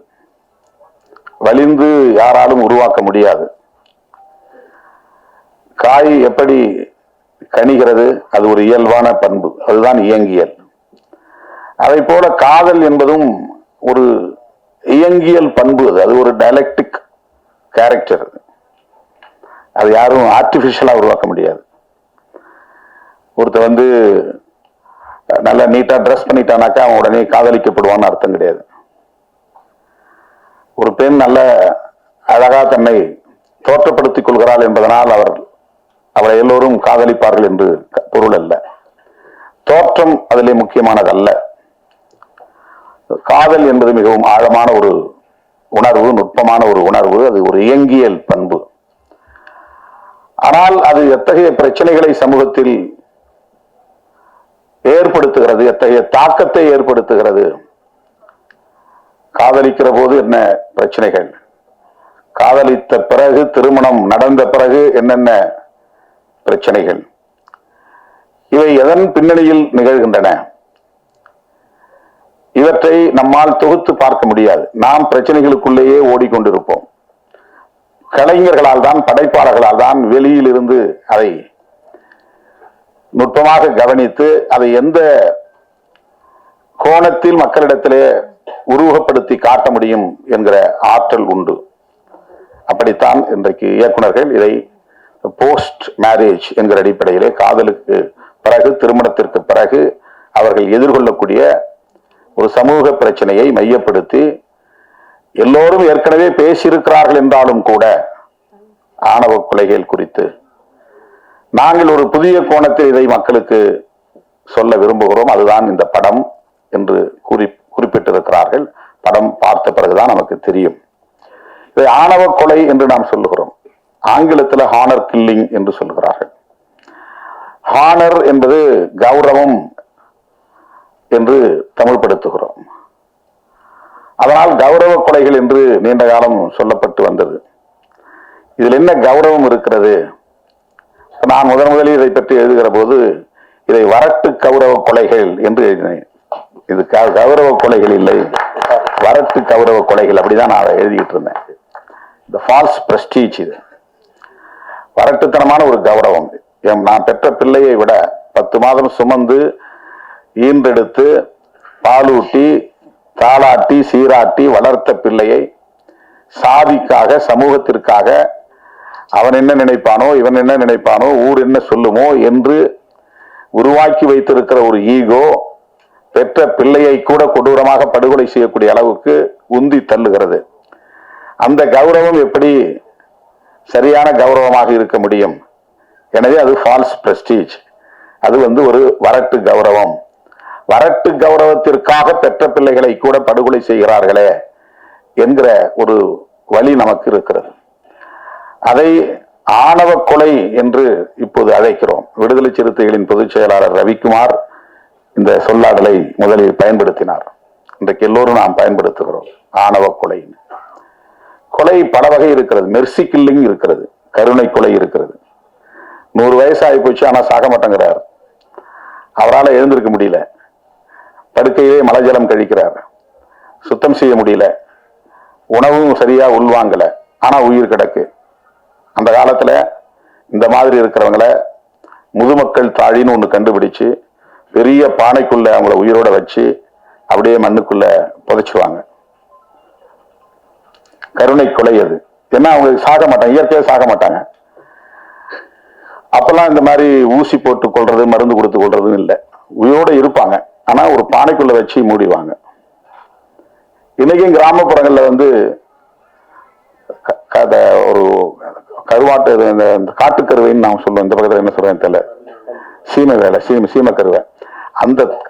Speaker 3: வலிந்து யாராலும் உருவாக்க முடியாது. காய் எப்படி கனிகிறது, அது ஒரு இயல்பான பண்பு, அதுதான் இயங்கியல். அதை போல காதல் என்பதும் ஒரு இயங்கியல் பண்பு. அது ஒரு டயலெக்டிக் கேரக்டர். அது யாரும் ஆர்டிபிஷியலா உருவாக்க முடியாது. ஒருத்தர் நல்லா நீட்டா ட்ரெஸ் பண்ணிட்டானாக்கா அவன் உடனே காதலிக்கப்படுவான்னு அர்த்தம் கிடையாது. ஒரு பெண் நல்ல அழகா தன்னை தோற்றப்படுத்திக் கொள்கிறாள் என்பதனால் அவளை எல்லோரும் காதலிப்பார்கள் என்று பொருள் அல்ல. தோற்றம் அதிலே முக்கியமானதல்ல. காதல் என்பது மிகவும் ஆழமான ஒரு உணர்வு, நுட்பமான ஒரு உணர்வு. அது ஒரு இயங்கியல் பண்பு. ஆனால் அது எத்தகைய பிரச்சனைகளை சமூகத்தில் ஏற்படுத்துகிறது, எத்தகைய தாக்கத்தை ஏற்படுத்துகிறது. காதலிக்கிற போது என்ன பிரச்சனைகள், காதலித்த பிறகு, திருமணம் நடந்த பிறகு என்னென்ன பிரச்சனைகள், இவை எதன் பின்னணியில் நிகழ்கின்றன, இவற்றை நம்மால் தொகுத்து பார்க்க முடியாது. நாம் பிரச்சனைகளுக்குள்ளேயே ஓடிக்கொண்டிருப்போம். கலைஞர்களால் தான், படைப்பாளர்களால் தான் வெளியில் இருந்து அதை நுட்பமாக கவனித்து அதை எந்த கோணத்தில் மக்களிடத்திலே உருவகப்படுத்தி காட்ட முடியும் என்கிற ஆற்றல் உண்டு. அப்படித்தான் இன்றைக்கு இயக்குனர்கள் இதை போஸ்ட் மேரேஜ் என்கிற அடிப்படையிலே காதலுக்கு பிறகு, திருமணத்திற்கு பிறகு அவர்கள் எதிர்கொள்ளக்கூடிய ஒரு சமூக பிரச்சனையை மையப்படுத்தி எல்லோரும் ஏற்கனவே பேசியிருக்கிறார்கள் என்றாலும் கூட ஆணவ கொலைகள் குறித்து நாங்கள் ஒரு புதிய கோணத்தில் இதை மக்களுக்கு சொல்ல விரும்புகிறோம். அதுதான் இந்த படம் என்று குறிப்பிட்டிருக்கிறார்கள். படம் பார்த்த பிறகுதான் நமக்கு தெரியும். இதை ஆணவ கொலை என்று நாம் சொல்லுகிறோம். ஆங்கிலத்தில் ஹானர் கில்லிங் என்று சொல்லுகிறார்கள். ஹானர் என்பது கௌரவம் என்று தமிழ்படுத்துகிறோம். அதனால் கௌரவ கொலைகள் என்று நீண்ட காலம் சொல்லப்பட்டு வந்தது. இதில் என்ன கௌரவம் இருக்கிறது? நான் முதலில் இதை பற்றி எழுதுகிற போது இதை வரட்டு கௌரவ கொலைகள் என்று எழுதினேன். இது கௌரவ கொலைகள் இல்லை, வரட்டு கௌரவ கொலைகள், அப்படிதான் நான் எழுதிட்டு இருந்தேன். இந்த ஃபால்ஸ் பிரஸ்டீஜ், இது வரட்டுத்தனமான ஒரு கௌரவம். நான் பெற்ற பிள்ளையை விட 10 மாதம் சுமந்து ஈன்றெடுத்து பாலூட்டி தாளாட்டி சீராட்டி வளர்த்த பிள்ளையை சாதிக்காக, சமூகத்திற்காக அவன் என்ன நினைப்பானோ, இவன் என்ன நினைப்பானோ, ஊர் என்ன சொல்லுமோ என்று உருவாக்கி வைத்திருக்கிற ஒரு ஈகோ பெற்ற பிள்ளையை கூட கொடூரமாக படுகொலை செய்யக்கூடிய அளவுக்கு உந்தி தள்ளுகிறது. அந்த கௌரவம் எப்படி சரியான கௌரவமாக இருக்க முடியும்? எனவே அது ஃபால்ஸ் பிரஸ்டீஜ். அது ஒரு வரட்டு கௌரவம். வரட்டு கௌரவத்திற்காக பெற்ற பிள்ளைகளை கூட படுகொலை செய்கிறார்களே என்கிற ஒரு வழி நமக்கு இருக்கிறது. அதை ஆணவ கொலை என்று இப்போது அழைக்கிறோம். விடுதலை சிறுத்தைகளின் பொதுச் செயலாளர் ரவிக்குமார் இந்த சொல்லாடலை முதலில் பயன்படுத்தினார். இன்றைக்கு எல்லோரும் நாம் பயன்படுத்துகிறோம். ஆணவ கொலை. கொலை பல வகை இருக்கிறது. மெர்சி கில்லிங் இருக்கிறது, கருணை கொலை இருக்கிறது. 100 வயசு ஆகி போச்சு, ஆனா சாக மாட்டேங்கிறார். அவரால் எழுந்திருக்க முடியல, படுக்கையிலே மலஜலம் கழிக்கிறார், சுத்தம் செய்ய முடியல, உணவும் சரியா உள்வாங்கல, ஆனா உயிர் கிடக்கு. அந்த காலத்துல இந்த மாதிரி இருக்கிறவங்கள முதுமக்கள் தாழின்னு ஒண்ணு கண்டுபிடிச்சு பெரிய பானைக்குள்ள அவங்கள உயிரோட வச்சு அப்படியே மண்ணுக்குள்ள புதைச்சுவாங்க. கருணை கொலை அது. ஏன்னா அவங்க சாக மாட்டாங்க, இயற்கையாக சாக மாட்டாங்க. அப்பெல்லாம் இந்த மாதிரி ஊசி போட்டு கொள்றது, மருந்து கொடுத்து கொள்றதும் இல்லை. உயிரோட இருப்பாங்க, ஆனா ஒரு பானைக்குள்ள வச்சு மூடிவாங்க. இன்னைக்கும் கிராமப்புறங்கள்ல ஒரு கருவாட்டு, இந்த காட்டுக்கருவைன்னு நான் சொல்லுவேன். இந்த பக்கத்துல என்ன சொல்றேன் தெரியல, சீமை வேலை, சீமை கருவை.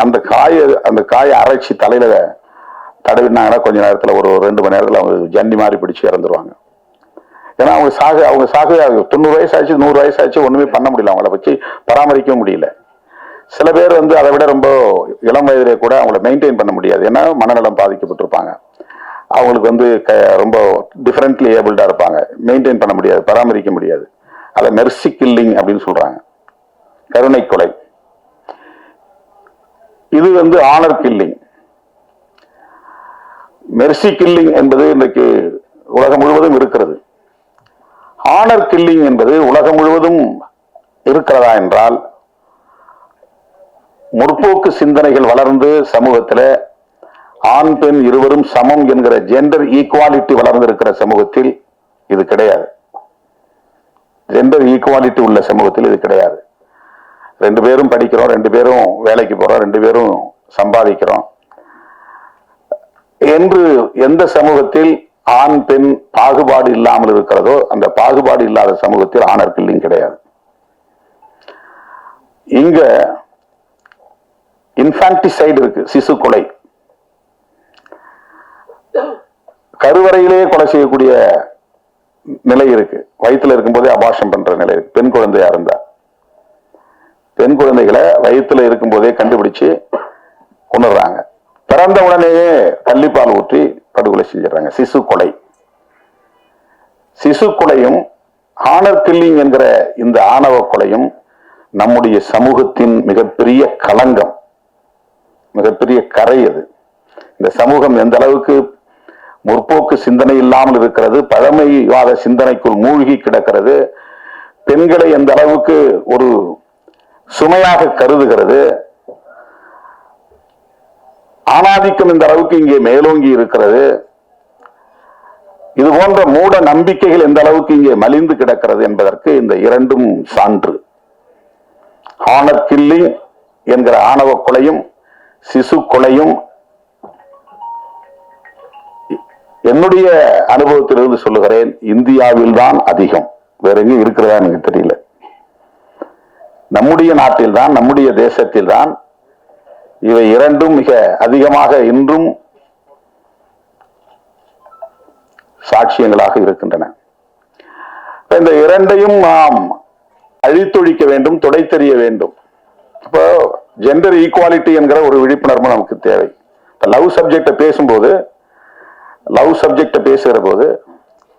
Speaker 3: அந்த காயை அரைச்சி தலையில தடவினாங்கன்னா கொஞ்ச நேரத்துல, ஒரு 2 மணி நேரத்துல அவங்க ஜன்னி மாதிரி பிடிச்சு இறந்துருவாங்க. ஏன்னா அவங்க சாக 90 வயசு ஆச்சு, 100 வயசு ஆச்சு, ஒண்ணுமே பண்ண முடியல, அவங்கள வச்சு பராமரிக்கவும் முடியல. சில பேர் அதை விட ரொம்ப இளம் வயதிலே கூட அவங்கள மெயின்டைன் பண்ண முடியாது. ஏன்னா மனநலம் பாதிக்கப்பட்டிருப்பாங்க. அவங்களுக்கு ரொம்ப டிஃபரெண்ட்லி ஏபிள்டா இருப்பாங்க, மெயின்டைன் பண்ண முடியாது, பராமரிக்க முடியாது. அதை மெர்சி கில்லிங் அப்படின்னு சொல்றாங்க, கருணை கொலை. இது ஆனர் கில்லிங். மெர்சி கில்லிங் என்பது இன்றைக்கு உலகம் முழுவதும் இருக்கிறது. ஆனர் கில்லிங் என்பது உலகம் முழுவதும் இருக்கிறதா என்றால், முற்போக்கு சிந்தனைகள் வளர்ந்து சமூகத்தில் ஆண் பெண் இருவரும் சமம் என்கிற ஜெண்டர் ஈக்குவாலிட்டி வளர்ந்திருக்கிற சமூகத்தில் இது கிடையாது. ஜெண்டர் ஈக்குவாலிட்டி உள்ள சமூகத்தில் இது கிடையாது. 2 பேரும் படிக்கிறோம், 2 பேரும் வேலைக்கு போறோம், 2 பேரும் சம்பாதிக்கிறோம் என்று எந்த சமூகத்தில் ஆண் பெண் பாகுபாடு இல்லாமல் இருக்கிறதோ அந்த பாகுபாடு இல்லாத சமூகத்தில் ஆனர் கில்லிங் கிடையாது. இங்க இன்ஃபான்டிசைடு இருக்கு, சிசு கொலை. கருவறையிலேயே கொலை செய்யக்கூடிய நிலை இருக்கு. வயிற்றுல இருக்கும்போதே அபார்ஷன் பண்ற நிலை இருக்கு. பெண் குழந்தையா இருந்தா பெண் குழந்தைகளை வயிற்றுல இருக்கும்போதே கண்டுபிடிச்சு கொண்டுறாங்க. பிறந்த உடனேயே கள்ளிப்பால் ஊற்றி படுகொலை செஞ்சிடறாங்க. சிசு கொலை. சிசு கொலையும் ஆனர் கில்லிங் என்கிற இந்த ஆணவ கொலையும் நம்முடைய சமூகத்தின் மிகப்பெரிய களங்கம், மிகப்பெரிய கரை. அது இந்த சமூகம் எந்த அளவுக்கு முற்போக்கு சிந்தனை இல்லாமல் இருக்கிறது, பழமைவாத சிந்தனைக்குள் மூழ்கி கிடக்கிறது, பெண்களை எந்த அளவுக்கு ஒரு சுமையாக கருதுகிறது, ஆணாதிக்கம் இந்த அளவுக்கு இங்கே மேலோங்கி இருக்கிறது. இது போன்ற மூட நம்பிக்கைகள் எந்த அளவுக்கு இங்கே மலிந்து கிடக்கிறது என்பதற்கு இந்த இரண்டும் சான்று. ஆனர் கில்லிங் என்கிற ஆணவ கொலையும் சிசு கொலையும் என்னுடைய அனுபவத்திலிருந்து சொல்லுகிறேன், இந்தியாவில் தான் அதிகம், வேற எங்கேயும் இருக்கிறதா எனக்கு தெரியல. நம்முடைய நாட்டில் தான், நம்முடைய தேசத்தில் தான் இவை இரண்டும் மிக அதிகமாக இன்றும் சாட்சியங்களாக இருக்கின்றன. இந்த இரண்டையும் நாம் அழித்தொழிக்க வேண்டும், துடைத்தெறிய வேண்டும். இப்போ ஜெண்டர் ஈக்குவாலிட்டி என்கிற ஒரு விழிப்புணர்வு நமக்கு தேவை. லவ் சப்ஜெக்ட பேசுகிற போது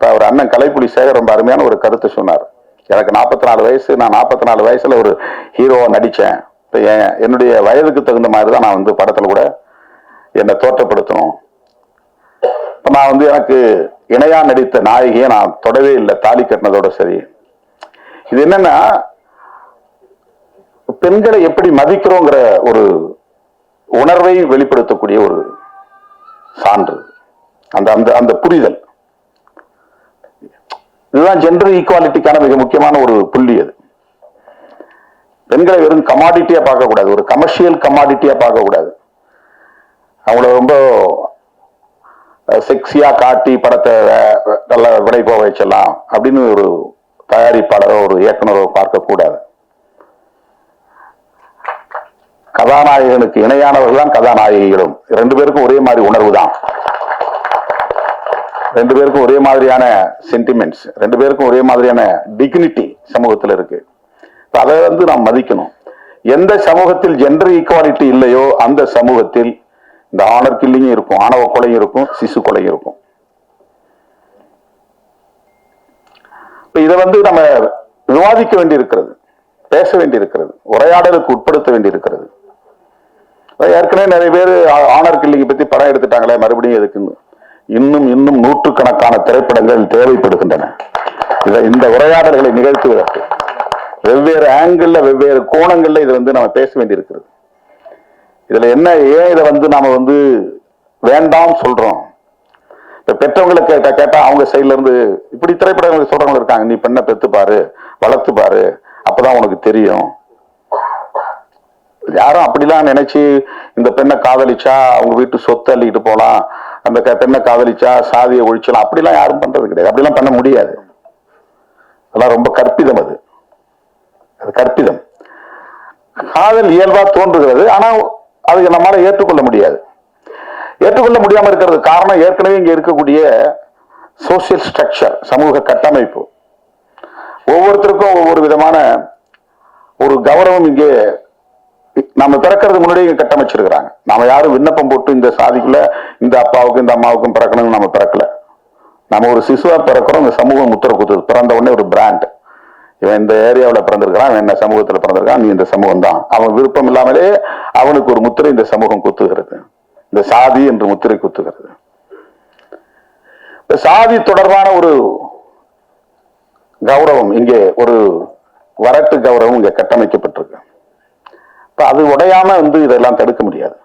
Speaker 3: அவர் அண்ணன் கலைப்புலி சேகர் ரொம்ப அருமையான ஒரு கருத்தை சொன்னார். எனக்கு 44 வயசு, நான் 44 வயசுல ஒரு ஹீரோவா நடிச்சேன். என்னுடைய வயதுக்கு தகுந்த மாதிரி தான் நான் படத்துல கூட என்னை தோற்றப்படுத்தணும். நான் எனக்கு இணையா நடித்த நாயகியை நான் தொடவே இல்லை, தாலி கட்டினதோட சரி. இது என்னன்னா, பெண்களை எப்படி மதிக்கிறோங்கிற ஒரு உணர்வை வெளிப்படுத்தக்கூடிய ஒரு சான்று, அந்த அந்த அந்த புரிதல். இதுதான் ஜெண்டர் ஈக்குவாலிட்டிக்கான மிக முக்கியமான ஒரு புள்ளி. அது பெண்களை வெறும் கமாடிட்டியா பார்க்க கூடாது, ஒரு கமர்ஷியல் கமாடிட்டியா பார்க்க கூடாது. அவங்கள ரொம்ப செக்ஸியா காட்டி படத்தை நல்ல விலை போக வச்சிடலாம் அப்படின்னு ஒரு தயாரிப்பாளரோ ஒரு இயக்குனரோ பார்க்க கூடாது. கதாநாயகனுக்கு இணையானவர்கள் தான் கதாநாயகிகளும். 2 பேருக்கும் ஒரே மாதிரி உணர்வு தான், 2 பேருக்கும் ஒரே மாதிரியான சென்டிமெண்ட்ஸ், 2 பேருக்கும் ஒரே மாதிரியான டிக்னிட்டி சமூகத்தில் இருக்கு. அதை நாம் மதிக்கணும். எந்த சமூகத்தில் ஜெண்டர் ஈக்குவாலிட்டி இல்லையோ அந்த சமூகத்தில் இந்த ஆனர் கில்லிங்கும் இருக்கும், ஆணவ கொலையும் இருக்கும், சிசு கொலையும் இருக்கும். இதை நம்ம விவாதிக்க வேண்டியிருக்கிறது, பேச வேண்டியிருக்கிறது, உரையாடலுக்கு உட்படுத்த வேண்டியிருக்கிறது. ஏற்கனவே நிறைய பேர் ஆனர் கில்லிங்கை பத்தி படம் எடுத்துட்டாங்களே, மறுபடியும் எதுக்குன்னு இன்னும் நூற்றுக்கணக்கான திரைப்படங்கள் தேவைப்படுகின்றன. இந்த உரையாடல்களை நிகழ்த்துவதற்கு வெவ்வேறு ஆங்கிள், வெவ்வேறு கோணங்கள்ல இதை நம்ம பேச வேண்டியிருக்கிறது. இதுல என்ன, ஏன் இதை நாம வேண்டாம் சொல்றோம்? இப்ப பெற்றவங்களை கேட்டா அவங்க சைட்ல இருந்து இப்படி திரைப்படங்கள் சொல்றவங்க இருக்காங்க, நீ பெண்ணை பெத்து பாரு, வளர்த்து பாரு, அப்பதான் உனக்கு தெரியும். யாரும் அப்படிலாம் நினைச்சு இந்த பெண்ணை காதலிச்சா அவங்க வீட்டு சொத்து அள்ளிட்டு போலாம், அந்த பெண்ணை காதலிச்சா சாதியை ஒழிச்சலாம், அப்படிலாம் யாரும் பண்றது கிடையாது. அப்படிலாம் பண்ண முடியாது. அதெல்லாம் ரொம்ப கற்பிதம். அது கற்பிதம். காதல் இயல்பா தோன்றுகிறது, ஆனா அதுக்கு நம்மளால ஏற்றுக்கொள்ள முடியாது. ஏற்றுக்கொள்ள முடியாம இருக்கிறது காரணம் ஏற்கனவே இங்க இருக்கக்கூடிய சோசியல் ஸ்ட்ரக்சர், சமூக கட்டமைப்பு. ஒவ்வொருத்தருக்கும் ஒவ்வொரு விதமான ஒரு கௌரவம் இங்கே நம்ம பிறக்கிறது முன்னாடியே இங்க கட்டமைச்சிருக்கிறாங்க. நாம யாரும் விண்ணப்பம் போட்டு இந்த சாதிக்குள்ள இந்த அப்பாவுக்கும் இந்த அம்மாவுக்கும் பிறக்கணும்னு நம்ம பிறக்கல. நம்ம ஒரு சிசுவா பிறக்கிறோம், இந்த சமூகம் முத்திர குத்துது. பிறந்த உடனே ஒரு பிராண்ட், இவன் இந்த ஏரியாவில் பிறந்திருக்கிறான், இவன் என்ன சமூகத்தில் பிறந்திருக்கான், நீ இந்த சமூகம் தான். அவன் விருப்பம் இல்லாமலே அவனுக்கு ஒரு முத்திரை இந்த சமூகம் குத்துகிறது, இந்த சாதி என்று முத்திரை குத்துகிறது. இந்த சாதி தொடர்பான ஒரு கௌரவம் இங்கே, ஒரு வரட்டு கௌரவம் இங்கே கட்டமைக்கப்பட்டிருக்கு. அது உடையாம இதெல்லாம் தடுக்க முடியாது.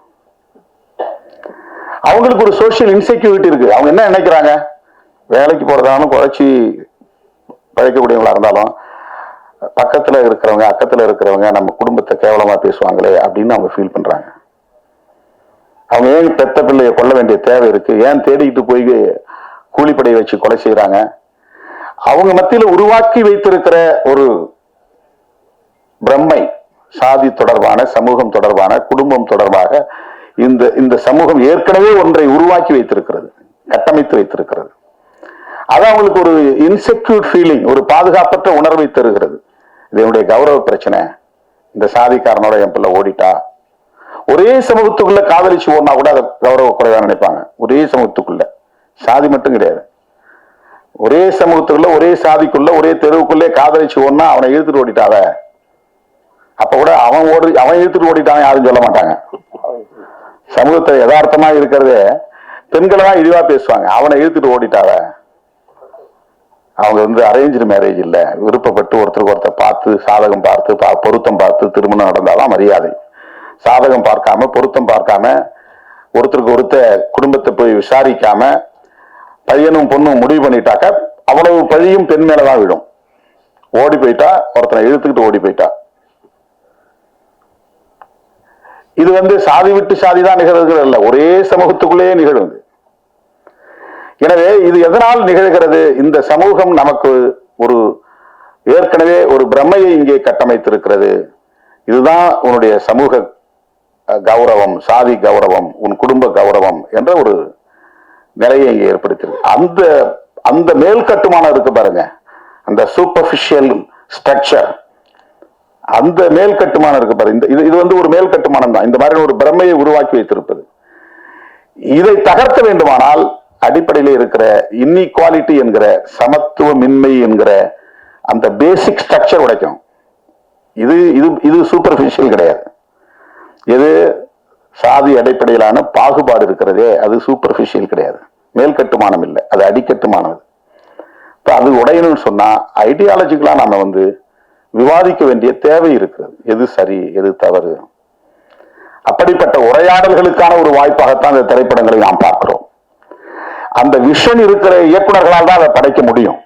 Speaker 3: அவங்களுக்கு ஒரு சோசியல் இன்செக்யூரிட்டி இருக்கு. அவங்க என்ன நினைக்கிறாங்க, வேலைக்கு போறதாலும் குறைச்சி பழைக்கக்கூடியவங்களா இருந்தாலும் பக்கத்துல இருக்கிறவங்க அக்கத்துல இருக்கிறவங்க நம்ம குடும்பத்தை கேவலமா பேசுவாங்களே அப்படின்னு அவங்க ஃபீல் பண்றாங்க. அவங்க ஏன் பெத்த பிள்ளைய கொல்ல வேண்டிய தேவை இருக்கு, ஏன் தேடிக்கிட்டு போய் கூலிப்படையை வச்சு கொலை செய்யறாங்க? அவங்க மத்தியில உருவாக்கி வைத்திருக்கிற ஒரு பிரம்மை, சாதி தொடர்பான, சமூகம் தொடர்பான, குடும்பம் தொடர்பாக இந்த சமூகம் ஏற்கனவே ஒன்றை உருவாக்கி வைத்திருக்கிறது, கட்டமைத்து வைத்திருக்கிறது. அது அவங்களுக்கு ஒரு இன்செக்யூர் ஃபீலிங், ஒரு பாதுகாப்பற்ற உணர்வை தருகிறது. இது என்னுடைய கௌரவ பிரச்சனை, இந்த சாதிக்காரனோட என் பிள்ளை ஓடிட்டா. ஒரே சமூகத்துக்குள்ள காதலிச்சு ஓடினா கூட அதை கௌரவ குறைவா நினைப்பாங்க. ஒரே சமூகத்துக்குள்ள, சாதி மட்டும் கிடையாது, ஒரே சமூகத்துக்குள்ள, ஒரே சாதிக்குள்ள, ஒரே தெருவுக்குள்ளே காதலிச்சு ஓடினா அவனை இழுத்துட்டு ஓடிட்டாவ, அப்ப கூட அவன் இழுத்துட்டு ஓடிட்டான் யாரும் சொல்ல மாட்டாங்க. சமூகத்தை யதார்த்தமா இருக்கிறதே பெண்களை தான் இழிவா பேசுவாங்க. அவனை இழுத்துட்டு ஓடிட்டாவ. அவங்க அரேஞ்சு மேரேஜ் இல்ல, விருப்பப்பட்டு ஒருத்தருக்கு ஒருத்தர் பார்த்து, சாதகம் பார்த்து, பொருத்தம் பார்த்து திருமணம் நடந்தாதான் மரியாதை. சாதகம் பார்க்காம, பொருத்தம் பார்க்காம, ஒருத்தருக்கு ஒருத்தர் குடும்பத்தை போய் விசாரிக்காம பையனும் பொண்ணும் முடிவு பண்ணிட்டாக்க அவ்வளவு பழியும் பெண் மேலதான் விடும். ஓடி போயிட்டா, ஒருத்தனை இழுத்துக்கிட்டு ஓடி போயிட்டா. இது சாதி விட்டு சாதி தான் நிகழ்கிறது அல்ல, ஒரே சமூகத்துக்குள்ளேயே நிகழும். எனவே இது எதனால் நிகழ்கிறது? இந்த சமூகம் நமக்கு ஒரு ஏற்கனவே ஒரு பிரமையை இங்கே கட்டமைத்திருக்கிறது. இதுதான் உன்னுடைய சமூக கௌரவம், சாதி கௌரவம், உன் குடும்ப கௌரவம் என்ற ஒரு நிலையை இங்கே ஏற்படுத்தியிருக்கு. அந்த அந்த மேல் கட்டுமானம் இருக்கு பாருங்க, அந்த சூப்பர்ஃபிஷியல் ஸ்ட்ரக்சர், அந்த மேல் கட்டுமானம் இருக்கு பாருங்க. இது ஒரு மேல் கட்டுமானம் தான், இந்த மாதிரி ஒரு பிரமையை உருவாக்கி வைத்திருப்பது. இதை தகர்க்க வேண்டுமானால் அடிப்படையில் இருக்கிற இன்இக்வாலிட்டி என்கிற சமத்துவமின்மை என்கிற அந்த பேசிக் ஸ்ட்ரக்சர் உடைக்கும். இது இது இது சூப்பர்ஃபிஷியல் கிடையாது. எது சாதி அடிப்படையிலான பாகுபாடு இருக்கிறதே அது சூப்பர்ஃபிஷியல் கிடையாது, மேல் கட்டுமானம் இல்லை, அது அடிக்கட்டுமானம். இப்போ அது உடையணும்னு சொன்னா ஐடியாலஜிக்கலா நாம விவாதிக்க வேண்டிய தேவை இருக்கிறது. எது சரி எது தவறு, அப்படிப்பட்ட உரையாடல்களுக்கான ஒரு வாய்ப்பாகத்தான் இந்த திரைப்படங்களை நாம் பார்க்கிறோம். அந்த விஷன் இருக்கிற இயக்குநர்களால் தான் அதை படைக்க முடியும்.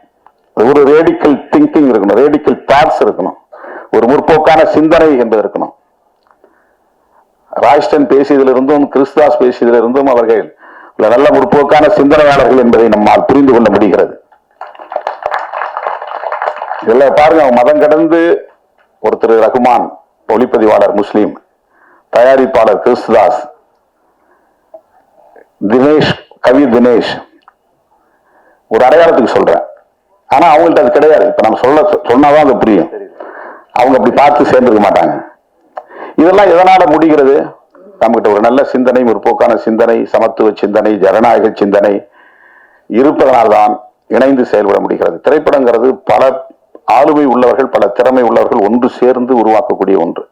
Speaker 3: ஒரு ரேடிக்கல் திங்கிங் இருக்கணும், ரேடிக்கல் தாட்ஸ் இருக்கணும், ஒரு முற்போக்கான சிந்தனை என்பது இருக்கணும். ராய்ஸ்டன் பேசியதிலிருந்தும் கிறிஸ்தாஸ் பேசியதிலிருந்தும் அவர்கள் நல்ல முற்போக்கான சிந்தனையாளர்கள் என்பதை நம்மால் புரிந்து கொள்ள முடிகிறது. இதெல்லாம் பாருங்க, மதம் கடந்து ஒருத்தர் ரகுமான், ஒளிப்பதிவாளர் முஸ்லீம், தயாரிப்பாளர் கிறிஸ்தாஸ், தினேஷ், கவி தினேஷ், ஒரு அடையாளத்துக்கு சொல்றேன். ஆனா அவங்கள்ட்ட அது கிடையாது. இப்ப நம்ம சொன்னாதான் அது புரியும். அவங்க அப்படி பார்த்து சேர்ந்துக்க மாட்டாங்க. இதெல்லாம் எதனால முடிகிறது? நம்மகிட்ட ஒரு நல்ல சிந்தனை, முற்போக்கான சிந்தனை, சமத்துவ சிந்தனை, ஜனநாயக சிந்தனை இருப்பதனால்தான் இணைந்து செயல்பட முடிகிறது. திரைப்படங்கிறது பல ஆளுமை உள்ளவர்கள், பல திறமை உள்ளவர்கள் ஒன்று சேர்ந்து உருவாக்கக்கூடிய ஒன்று.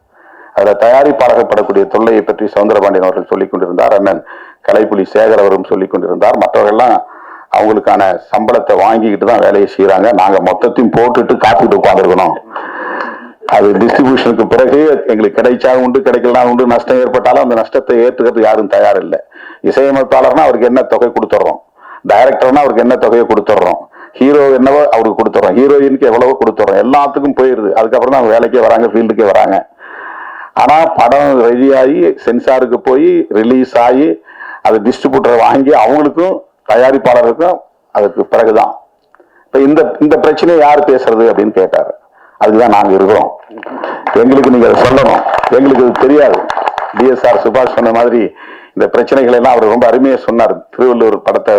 Speaker 3: அதுல தயாரிப்பாளர்கள் படக்கூடிய தொல்லையை பற்றி சவுந்தரபாண்டியன் அவர்கள் சொல்லிக் கொண்டிருந்தார். அண்ணன் கலைப்புலி சேகர் அவரும் சொல்லிக் கொண்டிருந்தார். மற்றவர்கள்லாம் அவங்களுக்கான சம்பளத்தை வாங்கிக்கிட்டு தான் வேலையை செய்யறாங்க. நாங்க மொத்தத்தையும் போட்டுட்டு காத்துக்கிட்டு உட்காந்துருக்கணும். அது டிஸ்ட்ரிபியூஷனுக்கு பிறகு எங்களுக்கு கிடைச்சாலும் உண்டு, கிடைக்கலாம் உண்டு, நஷ்டம் ஏற்பட்டாலும் அந்த நஷ்டத்தை ஏற்றுக்கிறது யாரும் தயார் இல்லை. இசையமைப்பாளர்னா அவருக்கு என்ன தொகை கொடுத்துட்றோம், டைரக்டர்னா அவருக்கு என்ன தொகையை கொடுத்துட்றோம், ஹீரோ என்னவோ அவருக்கு கொடுத்துட்றோம், ஹீரோயினுக்கு எவ்வளவோ கொடுத்துட்றோம், எல்லாத்துக்கும் போயிருது. அதுக்கப்புறம் தான் வேலைக்கே வராங்க, ஃபீல்டுக்கே வராங்க. ஆனா படம் ரெடியாகி சென்சாருக்கு போய் ரிலீஸ் ஆகி அது டிஸ்ட்ரிபியூட்டர் வாங்கி அவங்களுக்கும் தயாரிப்பாளருக்கும் அதுக்கு பிறகுதான். இப்ப இந்த பிரச்சனையை யார் பேசுறது அப்படின்னு கேட்டாரு. அதுக்குதான் நாங்க இருக்கிறோம். எங்களுக்கு நீங்க அதை சொல்லணும், எங்களுக்கு அது தெரியாது. டிஎஸ்ஆர் சுபாஷ் சொன்ன மாதிரி இந்த பிரச்சனைகள் எல்லாம் அவர் ரொம்ப அருமையா சொன்னார். திருவள்ளுவர் படத்தை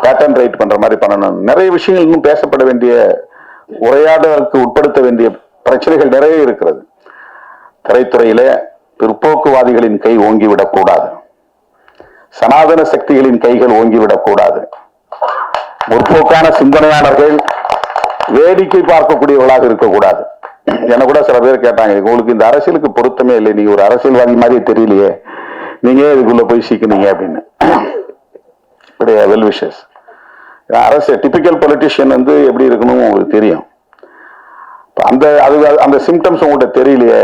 Speaker 3: பேட்டர்ன் ரைட் பண்ற மாதிரி பண்ணணும். நிறைய விஷயங்கள் இன்னும் பேசப்பட வேண்டிய, உரையாடலுக்கு உட்படுத்த வேண்டிய பிரச்சனைகள் நிறைய இருக்கிறது. திரைத்துறையில பிற்போக்குவாதிகளின் கை ஓங்கிவிடக் கூடாது, சனாதன சக்திகளின் கைகள் ஓங்கிவிடக் கூடாது. முற்போக்கான சிந்தனையாளர்கள் வேடிக்கை பார்க்கக்கூடியவர்களாக இருக்கக்கூடாது. என்ன கூட சில பேர் கேட்டாங்க, உங்களுக்கு இந்த அரசியலுக்கு பொருத்தமே இல்லை, நீங்க ஒரு அரசியல்வாதி மாதிரியே தெரியலையே, நீங்க இதுக்குள்ள போய் சீக்கினீங்க அப்படின்னு. Well wishes. அரசியல் டிபிக்கல் பொலிட்டிஷியன் எப்படி இருக்கணும் உங்களுக்கு தெரியும். அந்த சிம்டம்ஸ் உங்கள்கிட்ட தெரியலையே.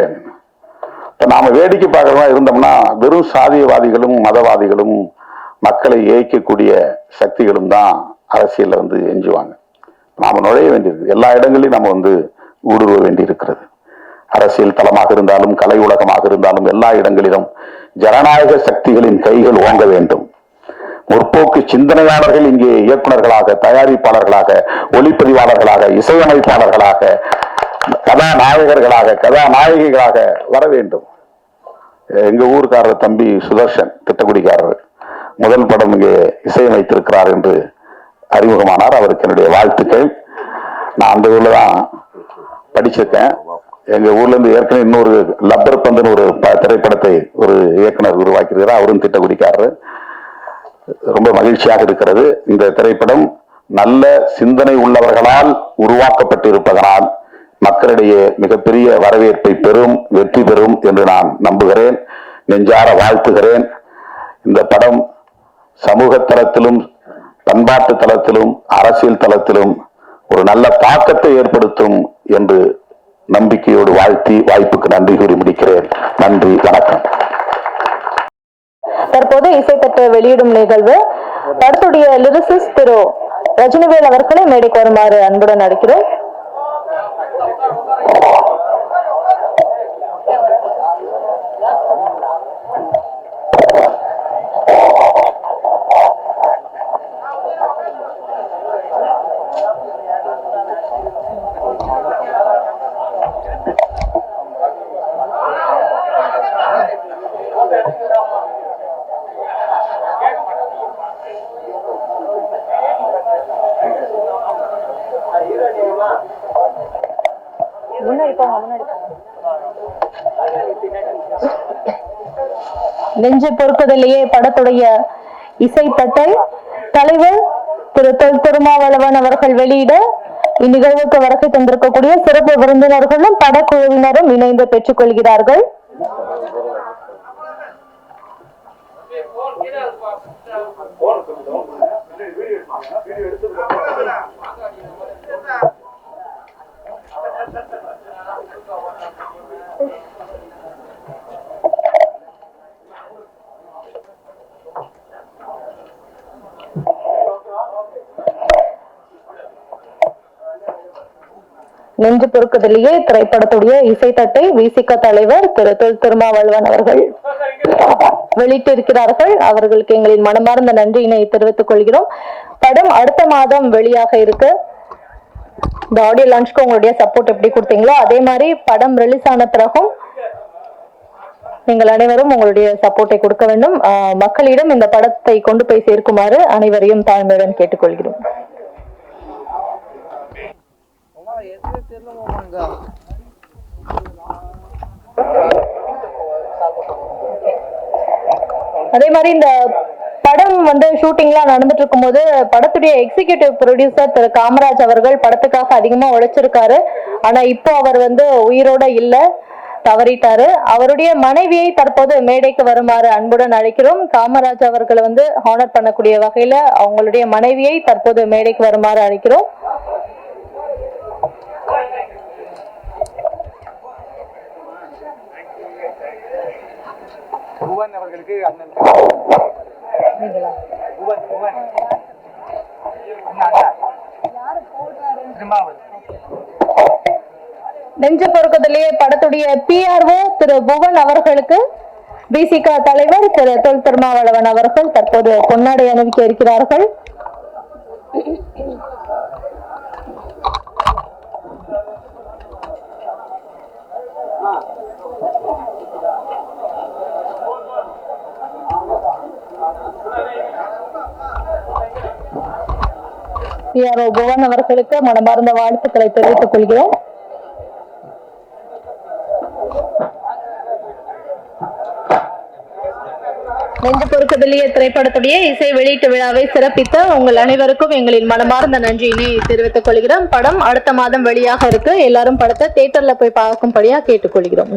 Speaker 3: இப்ப நாம வேடிக்கை பார்க்கறதா இருந்தோம்னா வெறும் சாதியவாதிகளும் மதவாதிகளும் மக்களை ஏய்க்கக்கூடிய சக்திகளும் தான் அரசியல்ல எஞ்சுவாங்க. நாம நுழைய வேண்டியிருக்கு. எல்லா இடங்களையும் நம்ம ஊடுருவ வேண்டி இருக்கிறது. அரசியல் தளமாக இருந்தாலும், கலை உலகமாக இருந்தாலும், எல்லா இடங்களிலும் ஜனநாயக சக்திகளின் கைகள் ஓங்க வேண்டும். முற்போக்கு சிந்தனையாளர்கள் இங்கே இயக்குநர்களாக, தயாரிப்பாளர்களாக, ஒளிப்பதிவாளர்களாக, இசையமைப்பாளர்களாக, கதாநாயகர்களாக, கதாநாயகிகளாக வர வேண்டும். எங்க ஊருக்காரர் தம்பி சுதர்ஷன், திட்டக்குடிக்காரர், முதல் படம் இங்கே இசையமைத்திருக்கிறார் என்று அறிமுகமானார். அவருக்கு என்னுடைய வாழ்த்துக்கள். நான் அந்த ஊர்ல தான் படிச்சிருக்கேன். எங்க ஊர்ல இருந்து ஏற்கனவே இன்னொரு லப்பர் பந்துன்னு ஒரு திரைப்படத்தை ஒரு இயக்குனர் உருவாக்கியிருக்கிறார். அவரும் திட்டக்குடிக்காரர். ரொம்ப மகிழ்ச்சியாக இருக்கிறது. இந்த திரைப்படம் நல்ல சிந்தனை உள்ளவர்களால் உருவாக்கப்பட்டு இருப்பதனால் மக்களிடையே மிகப்பெரிய வரவேற்பை பெறும், வெற்றி பெறும் என்று நான் நம்புகிறேன், நெஞ்சார வாழ்த்துகிறேன். இந்த படம் சமூக தளத்திலும், பண்பாட்டு தளத்திலும், அரசியல் தளத்திலும் ஒரு நல்ல தாக்கத்தை ஏற்படுத்தும் என்று நம்பிக்கையோடு வாழ்த்தி வாய்ப்புக்கு நன்றி கூறி முடிக்கிறேன். நன்றி, வணக்கம்.
Speaker 1: தற்போது இசைத்தட்டு வெளியிடும் நிகழ்வு படத்துடைய லிரிசிஸ்ட் திரு ரஜினிவேல் அவர்களை மேடைக்கு வருமாறு அன்புடன் அழைக்கிறோம். நெஞ்சு பொறுப்பதிலேயே படத்துடைய இசைத்தட்டை தலைவர் திரு தொல் திருமாவளவன் அவர்கள் வெளியிட இந்நிகழ்வுக்கு வருகை தந்திருக்கக்கூடிய சிறப்பு விருந்தினர்களும் படக்குழுவினரும் இணைந்து பெற்றுக் கொள்கிறார்கள். நெஞ்சு பொறுக்குதலியே திரைப்படத்துடைய இசைத்தட்டை விசிக தலைவர் திரு தொல் திருமாவளவன் அவர்கள் வெளியிட்டிருக்கிறார்கள். அவர்களுக்கு எங்களின் மனமார்ந்த நன்றியினை தெரிவித்துக் கொள்கிறோம். படம் அடுத்த மாதம் வெளியாக இருக்கு. இந்த ஆடியோ லான்ச்க்கு உங்களுடைய சப்போர்ட் எப்படி கொடுத்தீங்களோ அதே மாதிரி படம் ரிலீஸ் ஆன பிறகும் நீங்கள் அனைவரும் உங்களுடைய சப்போர்ட்டை கொடுக்க வேண்டும். மக்களிடம் இந்த படத்தை கொண்டு போய் சேர்க்குமாறு அனைவரையும் தாழ்மையுடன் கேட்டுக்கொள்கிறோம். அதே மாதிரி இந்த படம் ஷூட்டிங்லாம் நடந்துட்டு இருக்கும் போது படத்துடைய எக்ஸிகியூட்டிவ் ப்ரொடியூசர் திரு காமராஜ் அவர்கள் படத்துக்காக அதிகமா உழைச்சிருக்காரு. ஆனா இப்போ அவர் உயிரோட இல்ல, தவறிட்டாரு. அவருடைய மனைவியை தற்போது மேடைக்கு வருமாறு அன்புடன் அழைக்கிறோம். காமராஜ் அவர்களை ஹானர் பண்ணக்கூடிய வகையில அவங்களுடைய மனைவியை தற்போது மேடைக்கு வருமாறு அழைக்கிறோம்.
Speaker 2: அவர்களுக்கு அண்ணன்
Speaker 1: நெஞ்சு பொறுக்குதலியே படத்துடைய PRO திரு புவன் அவர்களுக்கு விசிக தலைவர் திரு தொல் திருமாவளவன் அவர்கள் தற்போது பொன்னாடை அணிவிக்க இருக்கிறார்கள். PRO புவன் அவர்களுக்கு மனமார்ந்த வாழ்த்துக்களை தெரிவித்துக் கொள்கிறோம். நெஞ்சு பொறுக்குதலியே திரைப்படத்துடைய இசை வெளியீட்டு விழாவை சிறப்பித்த உங்கள் அனைவருக்கும் எங்களின் மனமார்ந்த நன்றியினை தெரிவித்துக் கொள்கிறோம். படம் அடுத்த மாதம் வெளியாக இருக்கு. எல்லாரும் படத்தை தியேட்டர்ல போய் பார்க்கும்படியா கேட்டுக்கொள்கிறோம்.